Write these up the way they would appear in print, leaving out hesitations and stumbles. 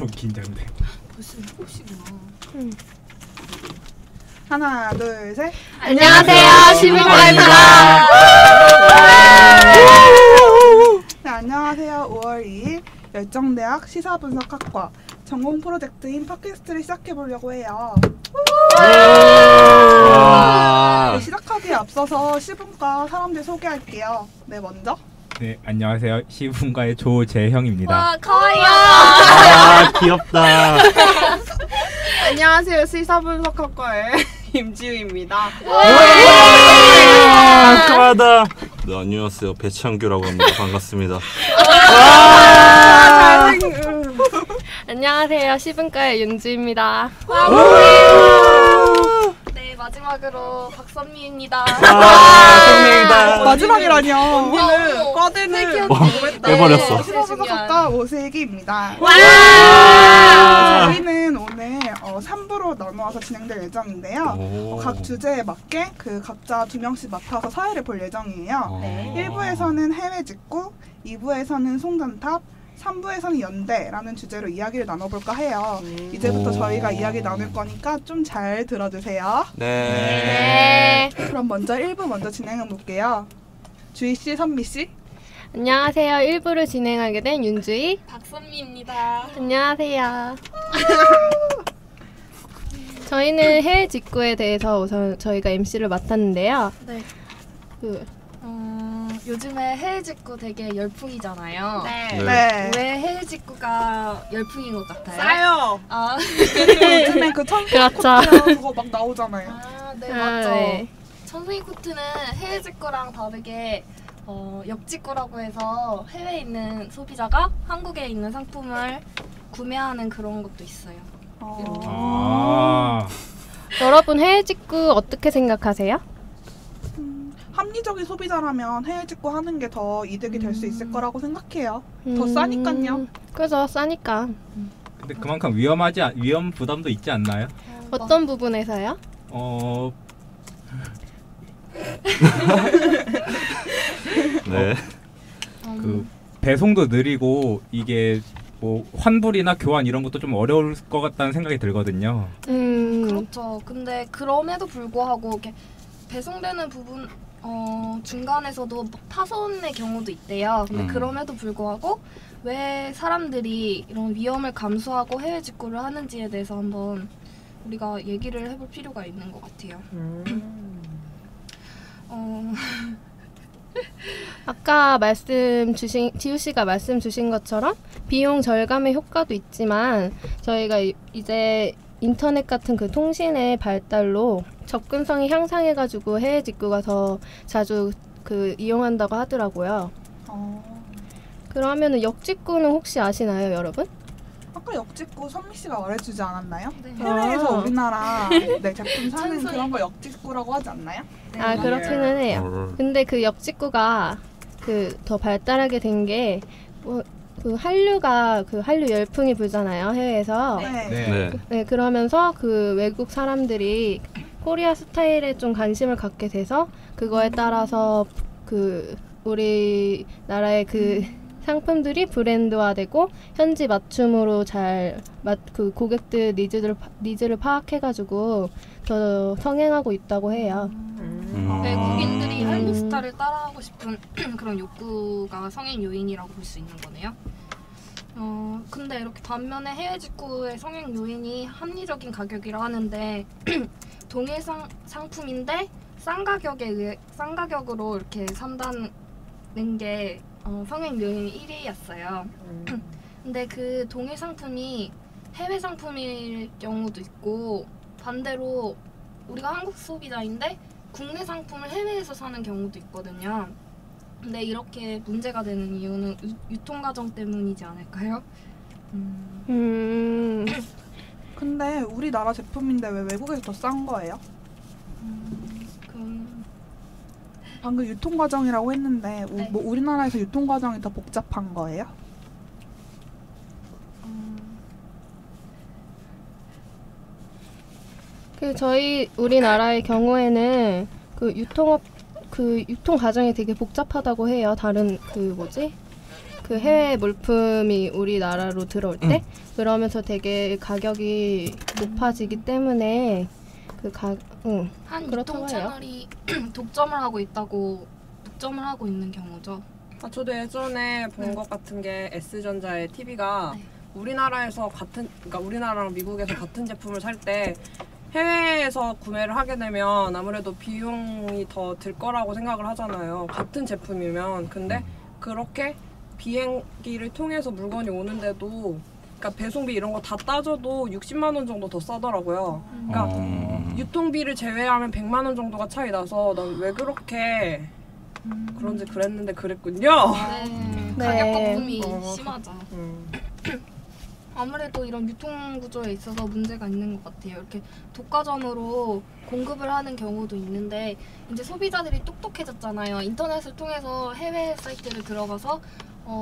긴장돼. 벌써 7시구나. 하나, 둘, 셋. 안녕하세요, 시민과입니다. 네, 안녕하세요. 5월 2일 열정대학 시사분석학과 전공 프로젝트인 팟캐스트를 시작해보려고 해요. 네, 시작하기에 앞서서 시분과 사람들 소개할게요. 네, 먼저. 네, 안녕하세요. 시분과의 조재형입니다. 와, 카와이요. 아, 귀엽다. 안녕하세요. 시사분석학과의 임지우입니다. 감사하다. 네, 안녕하세요. 배창규라고 합니다. 반갑습니다. 안녕하세요, 시분과의 윤주입니다. 네, 마지막으로 박선미입니다. 선미입니다. 마지막이라뇨. 언니는 과대는 빼버렸어. 시사분석학과 오슬기입니다. 저희는 오늘 3부로 나누어서 진행될 예정인데요. 각 주제에 맞게 각자 2명씩 맡아서 사회를 볼 예정이에요. 1부에서는 해외 직구, 2부에서는 송전탑, 3부에서는 연대라는 주제로 이야기를 나눠볼까 해요. 이제부터 저희가 이야기 나눌 거니까 좀 잘 들어주세요. 네. 그럼 먼저 1부 먼저 진행해볼게요. 주희씨, 선미씨. 안녕하세요, 1부를 진행하게 된 윤주희. 박선미입니다. 안녕하세요. 저희는 해외 직구에 대해서 우선 저희가 MC를 맡았는데요. 네. 요즘에 해외 직구 되게 열풍이잖아요. 네. 왜 해외 직구가 열풍인 것 같아요? 싸요. 아, 요즘에 그렇죠. 그거 막 나오잖아요. 네, 맞죠. 네. 천승희 코트는 해외 직구랑 다르게 역직구라고 해서 해외에 있는 소비자가 한국에 있는 상품을 구매하는 그런 것도 있어요. 여러분, 해외 직구 어떻게 생각하세요? 합리적인 소비자라면 해외 직구 하는 게 더 이득이 될 수 있을 거라고 생각해요. 더 싸니까요. 그래서 싸니까. 근데 그만큼 위험 부담도 있지 않나요? 어떤 부분에서요? 네. 그 배송도 느리고 이게 뭐 환불이나 교환 이런 것도 좀 어려울 것 같다는 생각이 들거든요. 그렇죠. 근데 그럼에도 불구하고 이렇게 배송되는 부분 중간에서도 파손의 경우도 있대요. 근데 그럼에도 불구하고 왜 사람들이 이런 위험을 감수하고 해외 직구를 하는지에 대해서 한번 우리가 얘기를 해볼 필요가 있는 것 같아요. 아까 지우 씨가 말씀 주신 것처럼 비용 절감의 효과도 있지만 저희가 이제 인터넷 같은 그 통신의 발달로 접근성이 향상해가지고 해외 직구가 더 자주 이용한다고 하더라고요. 그러면은 역직구는 혹시 아시나요, 여러분? 아까 역직구 선미씨가 말해주지 않았나요? 네. 해외에서 우리나라 제품 사는 그런 거 역직구라고 하지 않나요? 아, 그렇기는 해요. 근데 그 역직구가 더 발달하게 된 게 한류가 한류 열풍이 불잖아요, 해외에서. 네, 그러면서 외국 사람들이 코리아 스타일에 좀 관심을 갖게 돼서 그거에 따라서 우리나라의 상품들이 브랜드화되고 현지 맞춤으로 고객들 니즈를 파악해가지고 더 성행하고 있다고 해요. 외국인들이 한국 스타를 따라하고 싶은 그런 욕구가 성행 요인이라고 볼 수 있는 거네요. 근데 이렇게 반면에 해외 직구의 성행 요인이 합리적인 가격이라 하는데 동일 상품인데 싼 가격으로 이렇게 산다는 게 성행 요인 1위였어요. 근데 그 동일 상품이 해외 상품일 경우도 있고 반대로 우리가 한국 소비자인데 국내 상품을 해외에서 사는 경우도 있거든요. 근데 이렇게 문제가 되는 이유는 유통 과정 때문이지 않을까요? 근데 우리나라 제품인데 왜 외국에서 더 싼 거예요? 방금 유통 과정이라고 했는데 네. 뭐 우리나라에서 유통 과정이 더 복잡한 거예요? 저희 우리나라의 경우에는 유통 과정이 되게 복잡하다고 해요. 다른 그 해외 물품이 우리나라로 들어올 때 그러면서 되게 가격이 높아지기 때문에 한 그렇다고 유통 해요. 채널이 독점을 하고 있는 경우죠. 저도 예전에 본 것 같은 게 S전자의 TV가 우리나라에서 그러니까 우리나라랑 미국에서 같은 제품을 살 때 해외에서 구매를 하게 되면 아무래도 비용이 더 들 거라고 생각을 하잖아요. 같은 제품이면. 근데 그렇게 비행기를 통해서 물건이 오는데도 그러니까 배송비 이런 거 다 따져도 60만 원 정도 더 싸더라고요. 그러니까 유통비를 제외하면 100만 원 정도가 차이 나서 난 왜 그렇게 그런지 그랬는데 그랬군요. 가격 거품이 심하죠. 아무래도 이런 유통 구조에 있어서 문제가 있는 것 같아요. 이렇게 독과점으로 공급을 하는 경우도 있는데 이제 소비자들이 똑똑해졌잖아요. 인터넷을 통해서 해외 사이트를 들어가서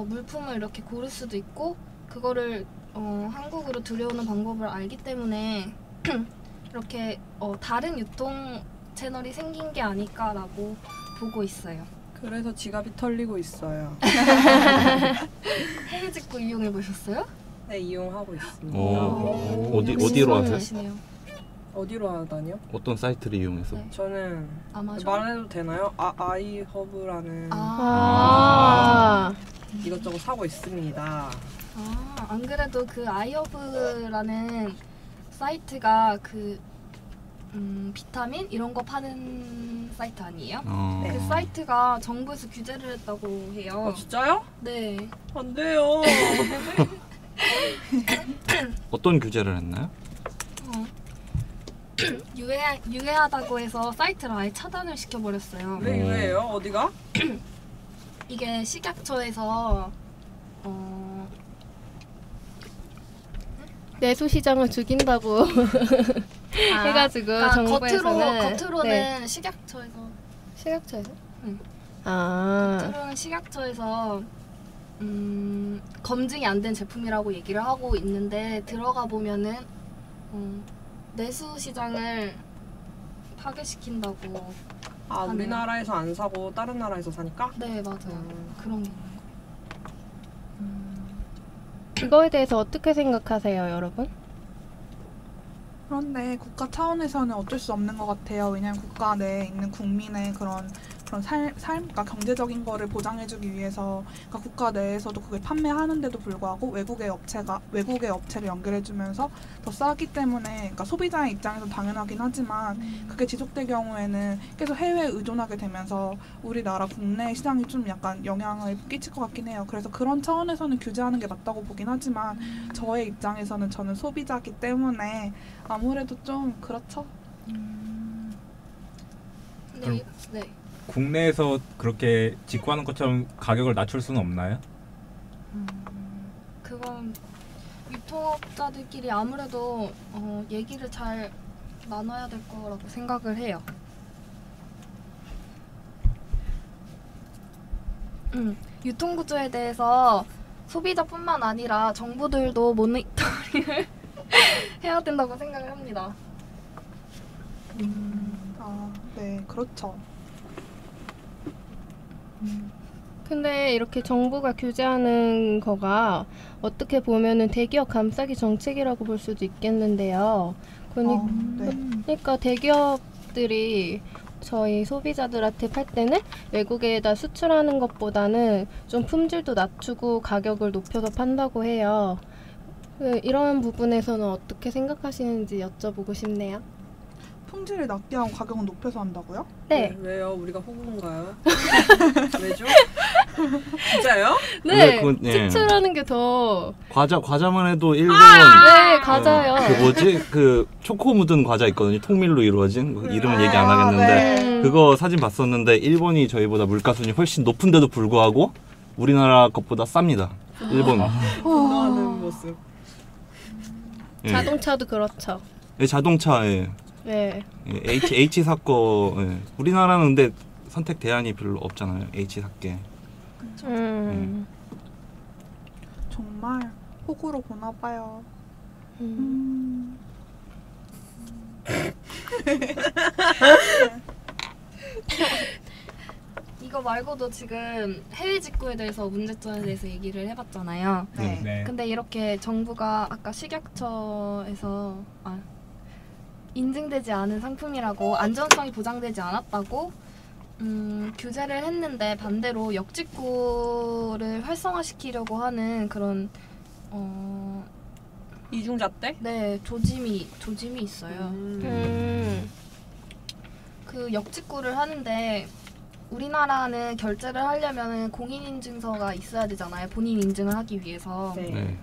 물품을 이렇게 고를 수도 있고 그거를 한국으로 들여오는 방법을 알기 때문에 이렇게 다른 유통 채널이 생긴 게 아닐까라고 보고 있어요. 그래서 지갑이 털리고 있어요. 해외 직구 이용해 보셨어요? 네, 이용하고 있습니다. 어디로 하세요? 어디로 하다니요? 어떤 사이트를 이용해서? 저는 아마존? 말해도 되나요? 아이허브라는 이것저것 사고 있습니다. 안 그래도 그 아이허브라는 사이트가 그 비타민 이런 거 파는 사이트 아니에요? 그 사이트가 정부에서 규제를 했다고 해요. 진짜요? 네. 안 돼요. 어떤 규제를 했나요? 유해하다고 해서 사이트를 아예 차단을 시켜버렸어요. 왜 유해해요? 어디가? 이게 식약처에서 내수 시장을 죽인다고 해가지고 그러니까 정부에서는 겉으로는 식약처에서 응. 겉으로는 식약처에서 검증이 안 된 제품이라고 얘기를 하고 있는데 들어가 보면은 내수 시장을 파괴시킨다고. 우리나라에서 안 사고 다른 나라에서 사니까? 네, 맞아요. 그런 게 있는 거. 이거에 대해서 어떻게 생각하세요, 여러분? 그런데 국가 차원에서는 어쩔 수 없는 것 같아요. 왜냐하면 국가 내에 있는 국민의 그런 그러니까 경제적인 거를 보장해주기 위해서 그러니까 국가 내에서도 그걸 판매하는데도 불구하고 외국의 업체를 연결해주면서 더 싸기 때문에 그러니까 소비자의 입장에서 당연하긴 하지만 그게 지속될 경우에는 계속 해외에 의존하게 되면서 우리나라 국내 시장이 좀 약간 영향을 끼칠 것 같긴 해요. 그래서 그런 차원에서는 규제하는 게 맞다고 보긴 하지만 저의 입장에서는 저는 소비자이기 때문에 아무래도 좀 그렇죠. 네. 국내에서 그렇게 직구하는 것처럼 가격을 낮출 수는 없나요? 그건 유통업자들끼리 아무래도 얘기를 잘 나눠야 될 거라고 생각을 해요. 유통 구조에 대해서 소비자뿐만 아니라 정부들도 모니터링을 해야 된다고 생각을 합니다. 네, 그렇죠. 근데 이렇게 정부가 규제하는 거가 어떻게 보면은 대기업 감싸기 정책이라고 볼 수도 있겠는데요. 그러니까 대기업들이 저희 소비자들한테 팔 때는 외국에다 수출하는 것보다는 좀 품질도 낮추고 가격을 높여서 판다고 해요. 이런 부분에서는 어떻게 생각하시는지 여쭤보고 싶네요. 품질을 낮게 하고 가격은 높여서 한다고요? 네. 왜요? 우리가 호구인가요? 왜죠? 진짜요? 네. 네. 수출하는 게 더 과자만 해도 일본 네, 과자요. 그 뭐지? 그 초코 묻은 과자 있거든요. 통밀로 이루어진 이름은 얘기 안 하겠는데 네. 그거 사진 봤었는데 일본이 저희보다 물가순위 훨씬 높은데도 불구하고 우리나라 것보다 쌉니다. 일본. 분노하는 모습. 예. 자동차도 그렇죠. 예, 자동차에 네. H 사거 우리나라는 근데 선택 대안이 별로 없잖아요. H 사께. 정말 호구로 보나 봐요. 이거 말고도 지금 해외 직구에 대해서 문제점에 대해서 얘기를 해봤잖아요. 네. 네. 근데 이렇게 정부가 아까 식약처에서 인증되지 않은 상품이라고 안전성이 보장되지 않았다고 규제를 했는데 반대로 역직구를 활성화시키려고 하는 그런 이중자 때? 네 조짐이 있어요. 그 역직구를 하는데 우리나라는 결제를 하려면 공인인증서가 있어야 되잖아요. 본인 인증을 하기 위해서. 네. 네.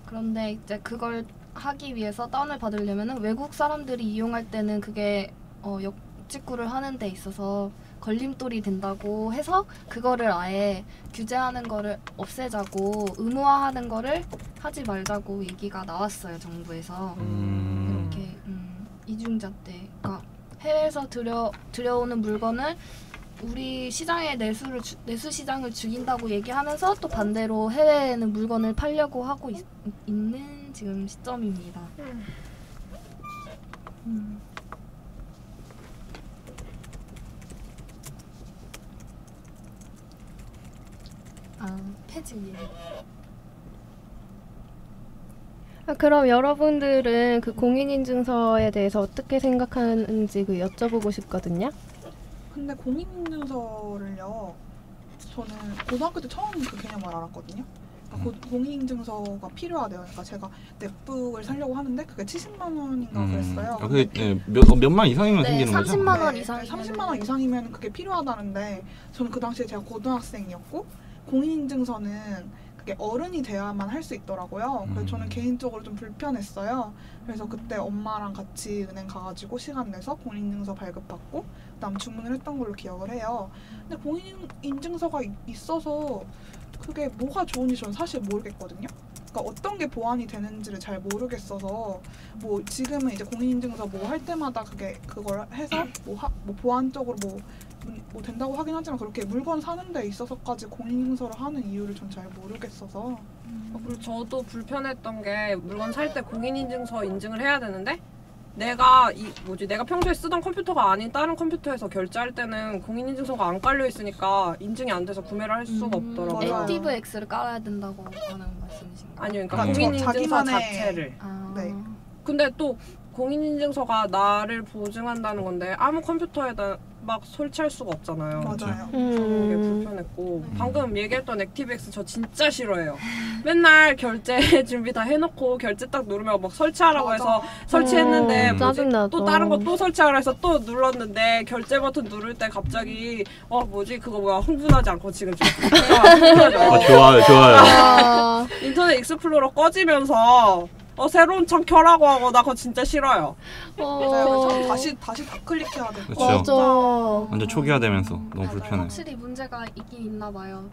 그런데 이제 그걸 하기 위해서 다운을 받으려면 외국 사람들이 이용할 때는 그게 역직구를 하는 데 있어서 걸림돌이 된다고 해서 그거를 아예 규제하는 거를 없애자고 의무화하는 거를 하지 말자고 얘기가 나왔어요. 정부에서. 이렇게 이중자 때 그러니까 해외에서 들여오는 물건을 우리 시장에 내수 시장을 죽인다고 얘기하면서 또 반대로 해외에는 물건을 팔려고 하고 있는 지금 시점입니다. 폐지. 그럼 여러분들은 그 공인인증서에 대해서 어떻게 생각하는지 여쭤보고 싶거든요. 근데 공인인증서를요, 저는 고등학교 때 처음 그 개념을 알았거든요. 그러니까 공인인증서가 필요하대요. 그러니까 제가 넷북을 사려고 하는데 그게 70만 원인가 그랬어요. 그게 몇만 이상이면 생기는 거죠? 30만 원 네, 이상. 30만 원 이상이면 그게 필요하다는데 저는 그 당시에 제가 고등학생이었고 공인인증서는 그게 어른이 돼야만 할 수 있더라고요. 그래서 저는 개인적으로 좀 불편했어요. 그래서 그때 엄마랑 같이 은행 가가지고 시간 내서 공인인증서 발급받고 그다음 주문을 했던 걸로 기억을 해요. 근데 공인인증서가 있어서 그게 뭐가 좋은지 저는 사실 모르겠거든요. 그러니까 어떤 게 보완이 되는지를 잘 모르겠어서 뭐 지금은 이제 공인인증서 뭐 할 때마다 그걸 해서 뭐 보완적으로 뭐 된다고 하긴 하지만 그렇게 물건 사는 데 있어서까지 공인인증서를 하는 이유를 전 잘 모르겠어서. 그리고 저도 불편했던 게 물건 살 때 공인인증서 인증을 해야 되는데 내가 평소에 쓰던 컴퓨터가 아닌 다른 컴퓨터에서 결제할 때는 공인인증서가 안 깔려 있으니까 인증이 안 돼서 구매를 할 수가 없더라고요. 맞아요. 액티브 X를 깔아야 된다고 하는 말씀이신가요? 아니요, 그러니까 네. 공인인증서 자기만의- 자체를. 네. 근데 또 공인인증서가 나를 보증한다는 건데 아무 컴퓨터에다 막 설치할 수가 없잖아요. 맞아요. 저는 그게 불편했고 방금 얘기했던 액티브엑스 저 진짜 싫어해요. 맨날 결제 준비 다 해놓고 결제 딱 누르면 막 설치하라고 맞아. 해서 설치했는데 짜증나죠. 또 다른 거 또 설치하라 해서 또 눌렀는데 결제 버튼 누를 때 갑자기 그거 뭐야 흥분하지 않고 지금 좋아요. 인터넷 익스플로러 꺼지면서 새로운 창 켜라고 하고 나 그거 진짜 싫어요. 맞아요. 저는 다시 다 클릭해야 되고. 그쵸. 맞아. 완전 초기화되면서 너무 맞아요. 불편해. 확실히 문제가 있긴 있나 봐요.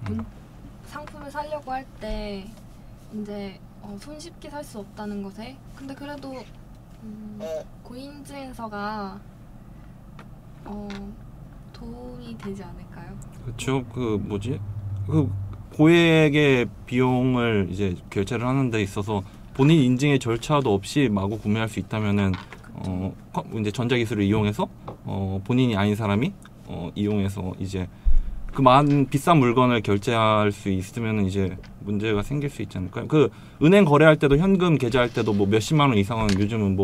상품을 사려고 할 때 이제 손쉽게 살 수 없다는 것에. 근데 그래도 공인인증서가 도움이 되지 않을까요? 그렇죠. 고액의 비용을 이제 결제를 하는 데 있어서 본인 인증의 절차도 없이 마구 구매할 수 있다면은 이제 전자기술을 이용해서 본인이 아닌 사람이 이용해서 이제 그 비싼 물건을 결제할 수 있으면은 이제 문제가 생길 수 있지 않을까요? 그 은행 거래할 때도 현금 계좌할 때도 뭐 몇십만 원 이상은 요즘은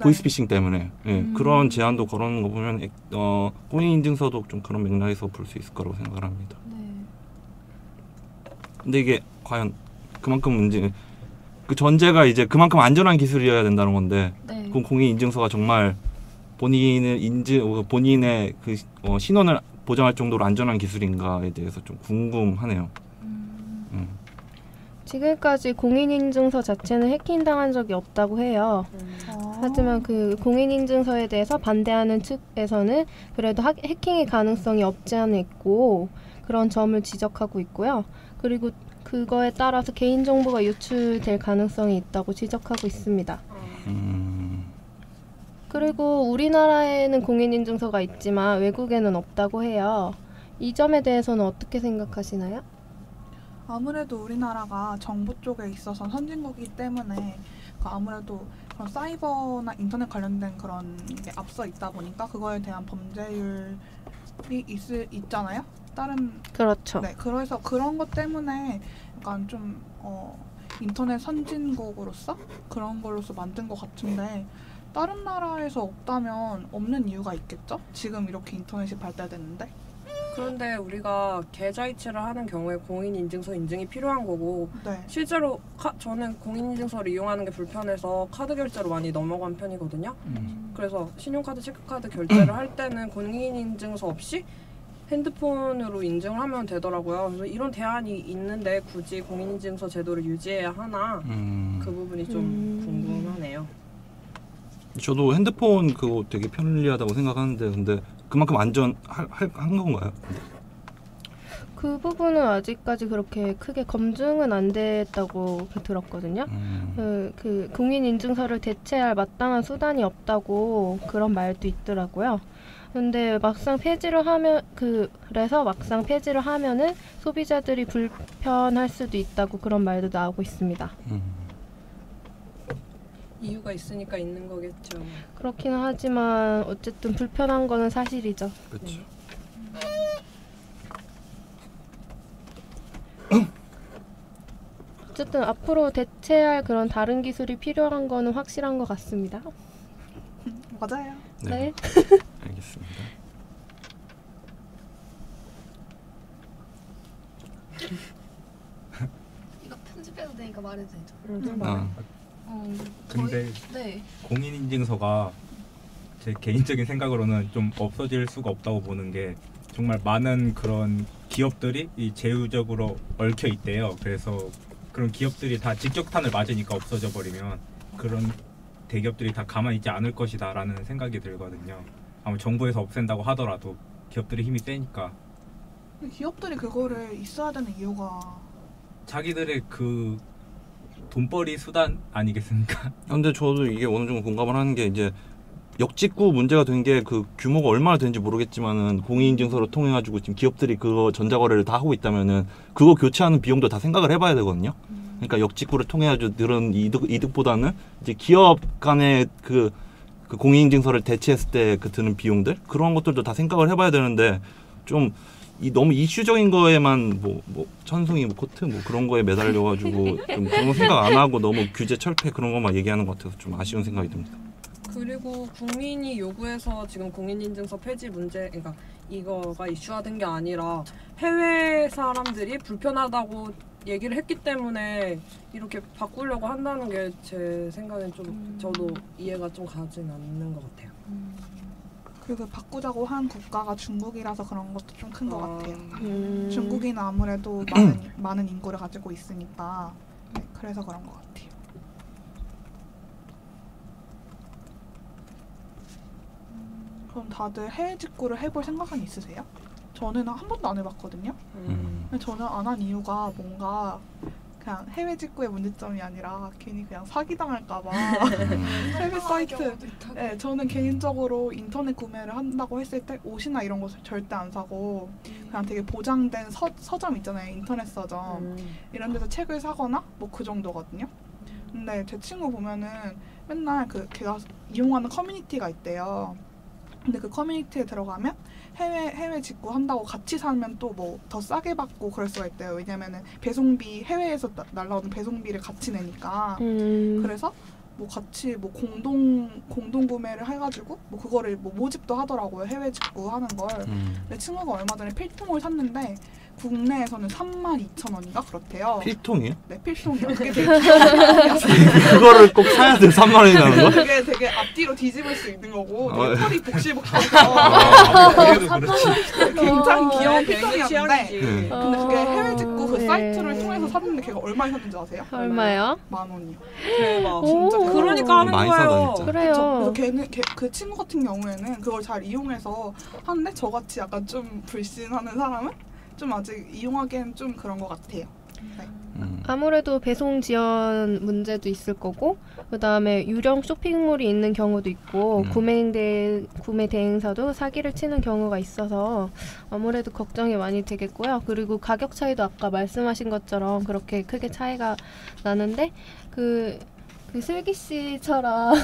보이스피싱 때문에 그런 제한도 걸어놓는 거 보면 공인인증서도 좀 그런 맥락에서 볼 수 있을 거라고 생각을 합니다. 네. 근데 이게 과연 그만큼 그 전제가 이제 그만큼 안전한 기술이어야 된다는 건데 네. 그 공인인증서가 정말 본인의 그 신원을 보장할 정도로 안전한 기술인가에 대해서 좀 궁금하네요. 지금까지 공인인증서 자체는 해킹당한 적이 없다고 해요. 하지만 그 공인인증서에 대해서 반대하는 측에서는 그래도 해킹의 가능성이 없지 않아 있고 그런 점을 지적하고 있고요. 그리고 그거에 따라서 개인정보가 유출될 가능성이 있다고 지적하고 있습니다. 그리고 우리나라에는 공인인증서가 있지만 외국에는 없다고 해요. 이 점에 대해서는 어떻게 생각하시나요? 아무래도 우리나라가 정보 쪽에 있어서 선진국이기 때문에 아무래도 그런 사이버나 인터넷 관련된 그런 게 앞서 있다 보니까 그거에 대한 범죄율 있잖아요. 다른 그렇죠. 네, 그래서 그런 것 때문에 약간 좀 인터넷 선진국으로서 그런 걸로서 만든 것 같은데 다른 나라에서 없다면 없는 이유가 있겠죠? 지금 이렇게 인터넷이 발달됐는데. 그런데 우리가 계좌 이체를 하는 경우에 공인인증서 인증이 필요한 거고 네. 실제로 저는 공인인증서를 이용하는 게 불편해서 카드 결제로 많이 넘어간 편이거든요. 그래서 신용카드, 체크카드 결제를 할 때는 공인인증서 없이 핸드폰으로 인증을 하면 되더라고요. 그래서 이런 대안이 있는데 굳이 공인인증서 제도를 유지해야 하나 그 부분이 좀 궁금하네요. 저도 핸드폰 그거 되게 편리하다고 생각하는데 근데 그만큼 안전한 건가요? 그 부분은 아직까지 그렇게 크게 검증은 안 됐다고 들었거든요. 그 공인인증서를 대체할 마땅한 수단이 없다고 그런 말도 있더라고요. 근데 막상 폐지를 하면 그래서 막상 폐지를 하면은 소비자들이 불편할 수도 있다고 그런 말도 나오고 있습니다. 이유가 있으니까 있는 거겠죠. 그렇기는 하지만 어쨌든 불편한 거는 사실이죠. 그렇죠. 어쨌든 앞으로 대체할 그런 다른 기술이 필요한 거는 확실한 것 같습니다. 맞아요. 네. 알겠습니다. 이거 편집해도 되니까 말해도 되죠? 근데 네. 공인인증서가 제 개인적인 생각으로는 좀 없어질 수가 없다고 보는 게 정말 많은 그런 기업들이 이 제휴적으로 얽혀 있대요. 그래서 그런 기업들이 다 직격탄을 맞으니까 없어져 버리면 그런 대기업들이 다 가만히 있지 않을 것이다라는 생각이 들거든요. 아마 정부에서 없앤다고 하더라도 기업들의 힘이 세니까. 기업들이 그거를 있어야 되는 이유가 자기들의 그 돈벌이 수단 아니겠습니까? 근데 저도 이게 어느 정도 공감을 하는 게 이제 역직구 문제가 된 게 그 규모가 얼마나 되는지 모르겠지만은 공인인증서를 통해 가지고 지금 기업들이 그거 전자거래를 다 하고 있다면은 그거 교체하는 비용도 다 생각을 해봐야 되거든요. 그러니까 역직구를 통해 가지고 늘은 이득보다는 이제 기업 간의 그 공인인증서를 대체했을 때 그 드는 비용들 그런 것들도 다 생각을 해봐야 되는데 좀 너무 이슈적인 거에만 뭐 천둥이 코트 그런 거에 매달려 가지고 좀 그런 거 생각 안 하고 너무 규제 철폐 그런 것만 얘기하는 것 같아서 좀 아쉬운 생각이 듭니다. 그리고 국민이 요구해서 지금 공인인증서 폐지 문제, 그러니까 이거가 이슈화된 게 아니라 해외 사람들이 불편하다고 얘기를 했기 때문에 이렇게 바꾸려고 한다는 게 제 생각엔 좀 저도 이해가 좀 가진 않는 것 같아요. 그 바꾸자고 한 국가가 중국이라서 그런 것도 좀 큰 것 같아요. 중국인은 아무래도 많은 인구를 가지고 있으니까 네, 그래서 그런 것 같아요. 그럼 다들 해외 직구를 해볼 생각은 있으세요? 저는 한 번도 안 해봤거든요. 근데 저는 안 한 이유가 뭔가 그냥 해외 직구의 문제점이 아니라 괜히 그냥 사기당할까봐 해외 사이트. 네, 저는 개인적으로 인터넷 구매를 한다고 했을 때 옷이나 이런 거 절대 안 사고 그냥 되게 보장된 서점 있잖아요. 인터넷 서점 이런 데서 책을 사거나 뭐 그 정도거든요. 근데 제 친구 보면은 맨날 걔가 이용하는 커뮤니티가 있대요. 근데 그 커뮤니티에 들어가면 해외 직구 한다고 같이 사면 또 뭐 더 싸게 받고 그럴 수가 있대요. 왜냐면은 배송비 해외에서 날라오는 배송비를 같이 내니까. 그래서 뭐 같이 뭐 공동 구매를 해가지고 뭐 그거를 뭐 모집도 하더라고요. 해외 직구 하는 걸. 내 친구가 얼마 전에 필통을 샀는데 국내에서는 32,000원인가 그렇대요. 필통이요? 네, 필통이요. 그게 되게 그거를 꼭 사야 돼. 3만 원이 나는 거? 그게 되게 앞뒤로 뒤집을 수 있는 거고 되게 털이 복실복실해서 그래도 그렇지. 굉장히 귀여운 비행기 필통이었는데 근데 그게 해외 직구 그 네. 사이트를 통해서 샀는데 걔가 얼마에 샀는지 아세요? 얼마요? 10,000원이요. 대박. 진짜 오. 그러니까 하는 많이 거예요. 싸다, 진짜. 그래요. 그래서 그 친구 같은 경우에는 그걸 잘 이용해서 하는데 저같이 약간 좀 불신하는 사람은 좀 아직 이용하기엔 좀 그런 것 같아요. 네. 아무래도 배송 지연 문제도 있을 거고 그다음에 유령 쇼핑몰이 있는 경우도 있고 구매 대행사도 사기를 치는 경우가 있어서 아무래도 걱정이 많이 되겠고요. 그리고 가격 차이도 아까 말씀하신 것처럼 그렇게 크게 차이가 나는데 그 슬기 씨처럼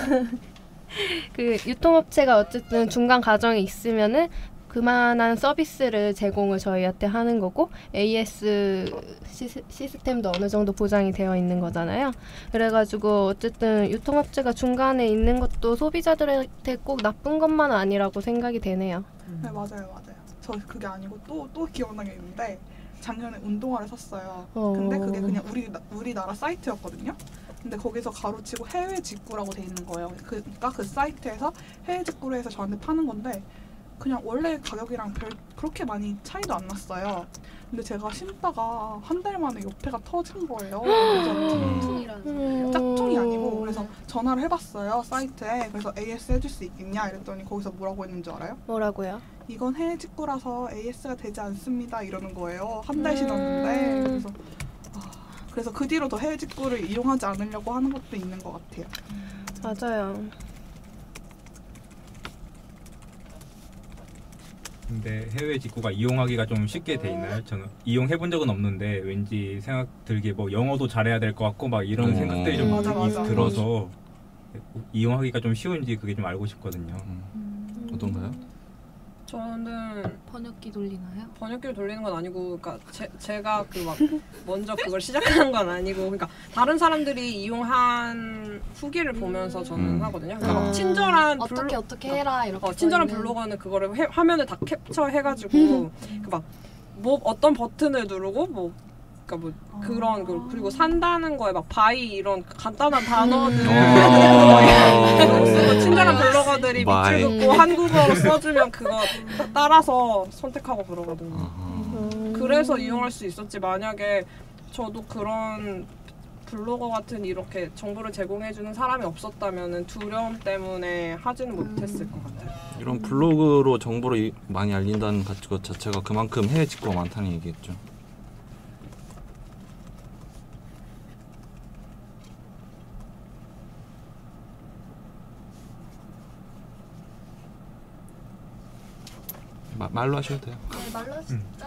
그 유통업체가 어쨌든 중간 과정에 있으면은 그만한 서비스를 제공을 저희한테 하는 거고 AS 시스템도 어느 정도 보장이 되어 있는 거잖아요. 그래가지고 어쨌든 유통업체가 중간에 있는 것도 소비자들한테 꼭 나쁜 것만 아니라고 생각이 되네요. 네, 맞아요. 저 그게 아니고 또 기억나게 있는데 작년에 운동화를 샀어요. 근데 그게 그냥 우리나라 사이트였거든요. 근데 거기서 가로치고 해외 직구라고 돼 있는 거예요. 그러니까 그 사이트에서 해외 직구로 해서 저한테 파는 건데 그냥 원래 가격이랑 그렇게 많이 차이도 안 났어요. 근데 제가 신다가 한 달 만에 옆에가 터진 거예요. 그래서 짝퉁이 아니고 그래서 전화를 해봤어요 사이트에. 그래서 AS 해줄 수 있겠냐 이랬더니 거기서 뭐라고 했는 줄 알아요? 뭐라고요? 이건 해외 직구라서 AS가 되지 않습니다 이러는 거예요. 한 달 신었는데. 그래서 그 뒤로 더 해외 직구를 이용하지 않으려고 하는 것도 있는 것 같아요. 맞아요. 근데 해외 직구가 이용하기가 좀 쉽게 돼 있나요? 저는 이용해본 적은 없는데 왠지 생각 들기에 뭐 영어도 잘해야 될 것 같고 막 이런 생각들이 좀 맞아. 들어서 이용하기가 좀 쉬운지 그게 좀 알고 싶거든요. 어떤가요? 저는 번역기 돌리나요? 번역기를 돌리는 건 아니고, 그러니까 제가 그 막 먼저 그걸 시작하는 건 아니고, 그러니까 다른 사람들이 이용한 후기를 보면서 저는 하거든요. 그러니까 막 친절한 어떻게 해라 이렇게. 친절한 블로거는 그거를 화면을 다 캡처해가지고 그 막 뭐 어떤 버튼을 누르고 뭐. 그러니까 뭐 그런 그리고 산다는 거에 막 바이 이런 간단한 단어들 친절한 블로거들이 밑줄 긋고 한국어로 써주면 그거 따라서 선택하고 그러거든요. 그래서 이용할 수 있었지 만약에 저도 그런 블로거 같은 이렇게 정보를 제공해주는 사람이 없었다면은 두려움 때문에 하지는 못했을 것 같아요. 이런 블로그로 정보를 많이 알린다는 것 자체가 그만큼 해외 직구가 많다는 얘기겠죠. 말로 하셔도 돼요. 네, 말로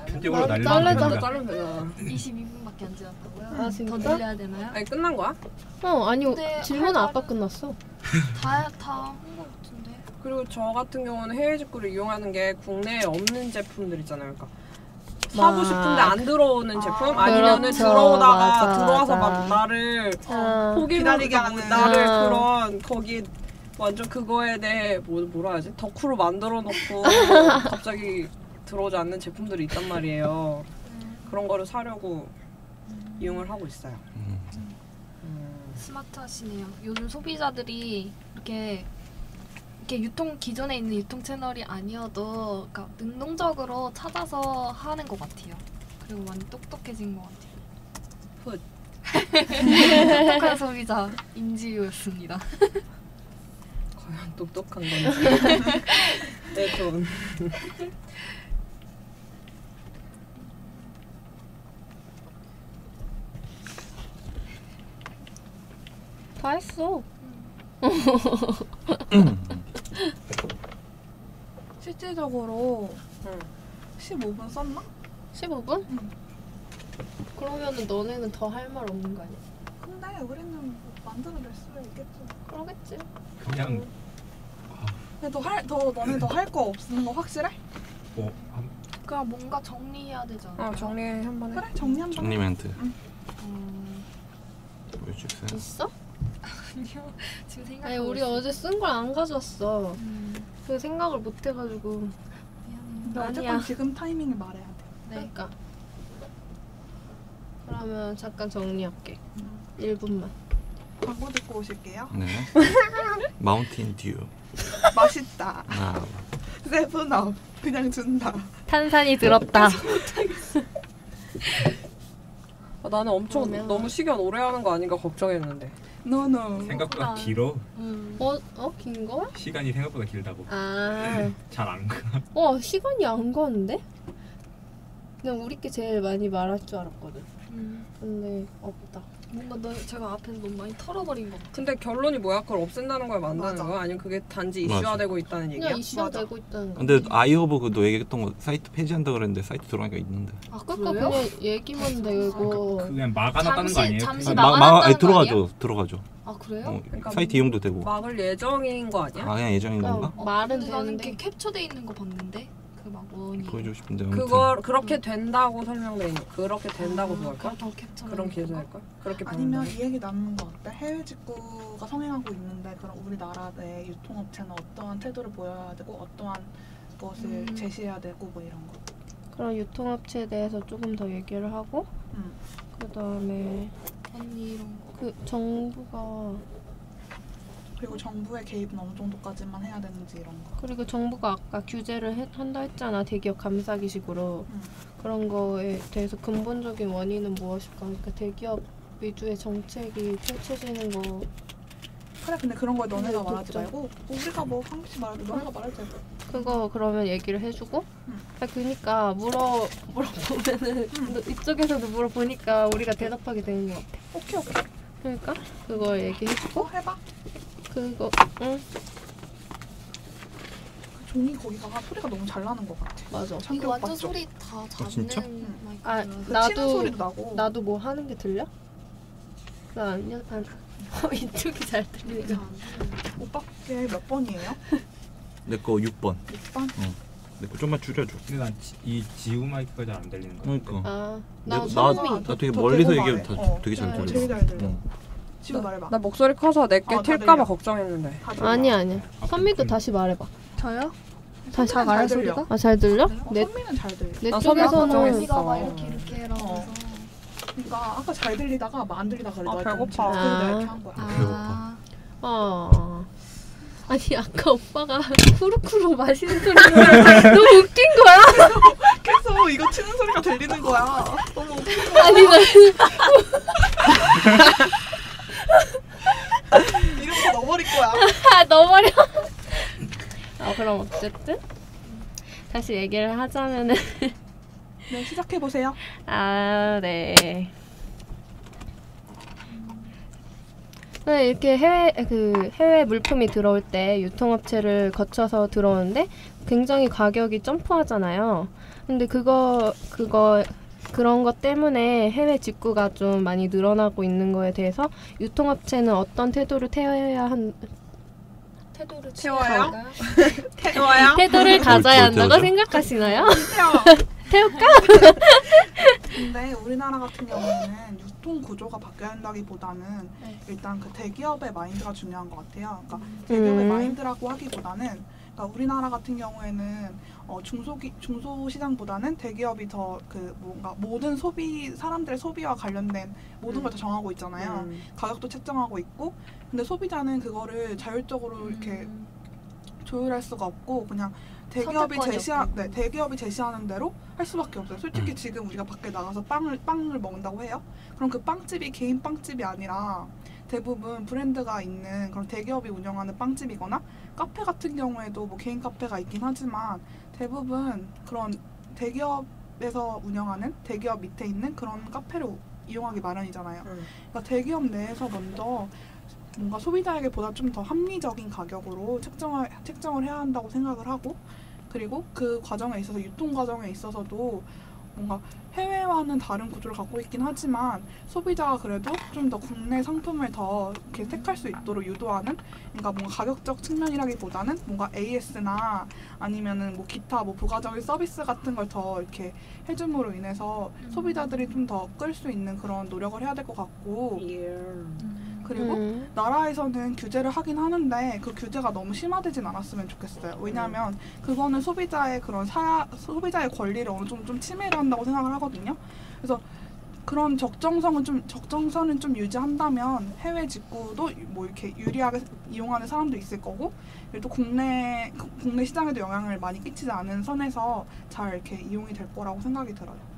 편집으로 자르면 되잖아. 22분밖에 안 지났다고요? 아, 진짜? 더 늘려야 되나요? 아니 끝난 거야? 아니요. 근데 질문은 할 아까 끝났어. 다 한 거 같은데. 그리고 저 같은 경우는 해외 직구를 이용하는 게 국내에 없는 제품들 있잖아요. 그러니까 사고 싶은데 안 들어오는 제품 아니면은 그렇죠. 들어오다가 들어와서 맞아. 막 나를 기다리게 하는 나를 그런 거기 완전 그거에 대해 뭐라 하지? 덕후로 만들어 놓고 갑자기 들어오지 않는 제품들이 있단 말이에요. 그런 거를 사려고 이용을 하고 있어요. 스마트하시네요. 요즘 소비자들이 이렇게 기존에 있는 유통 채널이 아니어도 그러니까 능동적으로 찾아서 하는 것 같아요. 그리고 많이 똑똑해진 것 같아요. 똑똑한 소비자 임지우였습니다. 과연 똑똑한 건지. 내 돈. 다 했어. 실질적으로 15분 썼나? 15분? 그러면은 너네는 더 할 말 없는 거 아니야? 근데 우리는 뭐 만들어낼 수 있겠죠. 그러겠지. 그냥 근데 너네 더 할 거 없는 거 확실해? 뭐 그냥 뭔가 정리해야 되지 않아? 정리 한번 해. 그래 정리 한번. 정리 멘트 보여주세요. 있어? 아니요. 지금 생각. 아니 우리 어제 쓴 걸 안 가져왔어. 그 생각을 못 해가지고. 근데 어쨌든 지금 타이밍을 말해야 돼. 네. 그러니까. 그러면 잠깐 정리할게. 1분만. 광고 듣고 오실게요. 네. 마운틴 듀. 맛있다. 아, 세븐업 그냥 준다. 탄산이 들었다. 나는 엄청 그러면- 너무 식연 오래 하는 거 아닌가 걱정했는데. 노노. 생각보다 길어. 긴 거? 시간이 생각보다 길다고. 잘 안 가. 시간이 안 가는데? 그냥 우리께 제일 많이 말할 줄 알았거든. 근데 없다. 뭔가 제가 앞에서 너무 많이 털어버린 것 같아. 근데 결론이 뭐야? 그걸 없앤다는 거야 만드는 맞아. 거야? 아니면 그게 단지 맞아. 이슈화되고 있다는 얘기야? 그냥 이슈화되고 있다는 거. 근데 아이허브 그도 얘기했던 거 사이트 폐지한다 그랬는데 사이트 들어가니까 있는데. 그러니까 그냥 얘기만 되고. 그냥 막아놨다는 거 아니에요? 잠시 그냥 막아놨다는 거 들어가죠. 아 그래요? 그러니까 사이트 이용도 되고. 막을 예정인 거 아니야? 그냥 예정인 건가? 말은 근데 나는 되는데. 이렇게 캡처돼 있는 거 봤는데 그 막 원이 보여주고 싶은데 아무튼. 그걸 그렇게 된다고 설명돼 있는. 그렇게 된다고 그럴까? 그렇다고 캡처 그런 기술일까? 그렇게 아니면 보는다. 이 얘기 나누는 거 어때? 해외 직구가 성행하고 있는데 그럼 우리나라 내 유통업체는 어떠한 태도를 보여야 되고 어떠한 것을 제시해야 되고 뭐 이런 거. 그런 유통업체에 대해서 조금 더 얘기를 하고 그다음에 언니 이런 거. 그 정부가 그리고 정부의 개입은 어느 정도까지만 해야 되는지 이런 거. 그리고 정부가 아까 규제를 한다 했잖아. 대기업 감싸기식으로. 그런 거에 대해서 근본적인 원인은 무엇일까? 그러니까 대기업 위주의 정책이 펼쳐지는 거. 그래 근데 그런 걸 너네가 네, 말하지 독점. 말고 우리가 뭐 한 개씩 말하고 너네가 말하지 말고. 그거 그러면 얘기를 해주고. 그러니까 물어보면은 이쪽에서도 물어보니까 우리가 대답하게 되는 것 같아. 오케이. 그러니까 그거 얘기해주고. 해봐. 그거 응 그 종이 거기가 소리가 너무 잘 나는 것 같아. 맞아. 이거 완전 맞죠? 소리 다 잡는 진짜? 마이크라서. 그 나도- 치는 소리도 나고. 나도 뭐 하는 게 들려? 나 아니야. 이쪽이 잘 들리니까. 오빠 몇 번이에요? 내 거 6번. 6번? 내 거 좀만 줄여줘. 근데 난 이 지우 마이크가 잘 안 들리는 거 같아. 그러니까. 나 나 소음이 나 되게 더 멀리서 대고 얘기하면 말해. 다 되게 잘 네, 들려. 제일 잘 들려. 어. 지금 말해봐. 나 목소리 커서 내게 다 튈까봐 들려. 걱정했는데. 다 들려. 아니야. 선미도 다시 말해봐. 저요? 다시 잘 말할 들려. 소리가? 아 잘 들려? 내 선미는 잘 들려. 내 나 선미 쪽에서는 걱정했어. 언니가 막 이렇게 해라면서. 그러니까 아까 잘 들리다가 막 안 들리다가 그래. 아, 너가 배고파. 좀 그러다 아. 이렇게 한 거야. 아, 아니 아까 오빠가 쿠루쿠루 마시는 소리가 너무 웃긴 거야. 계속 이거 치는 소리가 들리는 거야. 너무 웃겨. 아니 나 이렇게 넣어버릴 거야. 넣어버려. 그럼 어쨌든 다시 얘기를 하자면은 네, 시작해보세요. 네. 네, 이렇게 해외 물품이 들어올 때 유통업체를 거쳐서 들어오는데 굉장히 가격이 점프하잖아요. 근데 그런 것 때문에 해외 직구가 좀 많이 늘어나고 있는 거에 대해서 유통업체는 어떤 태도를 태도를 태워요? 취할까요? 태도를 가져야 한다고 태워줘? 생각하시나요? 태울까? 근데 우리나라 같은 경우에는 유통 구조가 바뀌어야 한다기보다는 일단 그 대기업의 마인드가 중요한 것 같아요. 그러니까 대기업의 마인드라고 하기보다는 그러니까 우리나라 같은 경우에는 중소시장보다는 대기업이 더 그 뭔가 모든 사람들의 소비와 관련된 모든 걸 다 정하고 있잖아요. 가격도 책정하고 있고, 근데 소비자는 그거를 자율적으로 이렇게 조율할 수가 없고 그냥 대기업이 제시하는 대로 할 수밖에 없어요. 솔직히 지금 우리가 밖에 나가서 빵을 먹는다고 해요. 그럼 그 빵집이 개인 빵집이 아니라 대부분 브랜드가 있는 그런 대기업이 운영하는 빵집이거나 카페 같은 경우에도 뭐 개인 카페가 있긴 하지만 대부분 그런 대기업에서 운영하는 대기업 밑에 있는 그런 카페를 이용하기 마련이잖아요. 그러니까 대기업 내에서 먼저 뭔가 소비자에게 보다 좀 더 합리적인 가격으로 책정을 해야 한다고 생각을 하고, 그리고 그 과정에 있어서 유통 과정에 있어서도 뭔가 해외와는 다른 구조를 갖고 있긴 하지만 소비자가 그래도 좀 더 국내 상품을 더 이렇게 택할 수 있도록 유도하는, 그러니까 뭔가 가격적 측면이라기보다는 뭔가 AS나 아니면은 뭐 기타 뭐 부가적인 서비스 같은 걸 더 이렇게 해줌으로 인해서 소비자들이 좀 더 끌 수 있는 그런 노력을 해야 될 것 같고, 그리고 나라에서는 규제를 하긴 하는데 그 규제가 너무 심화되진 않았으면 좋겠어요. 왜냐하면 그거는 소비자의 그런 소비자의 권리를 어느 정도 좀 침해를 한다고 생각을 하거든요. 그래서 그런 적정선은 좀 유지한다면 해외 직구도 뭐 이렇게 유리하게 이용하는 사람도 있을 거고, 또 국내 시장에도 영향을 많이 끼치지 않은 선에서 잘 이렇게 이용이 될 거라고 생각이 들어요.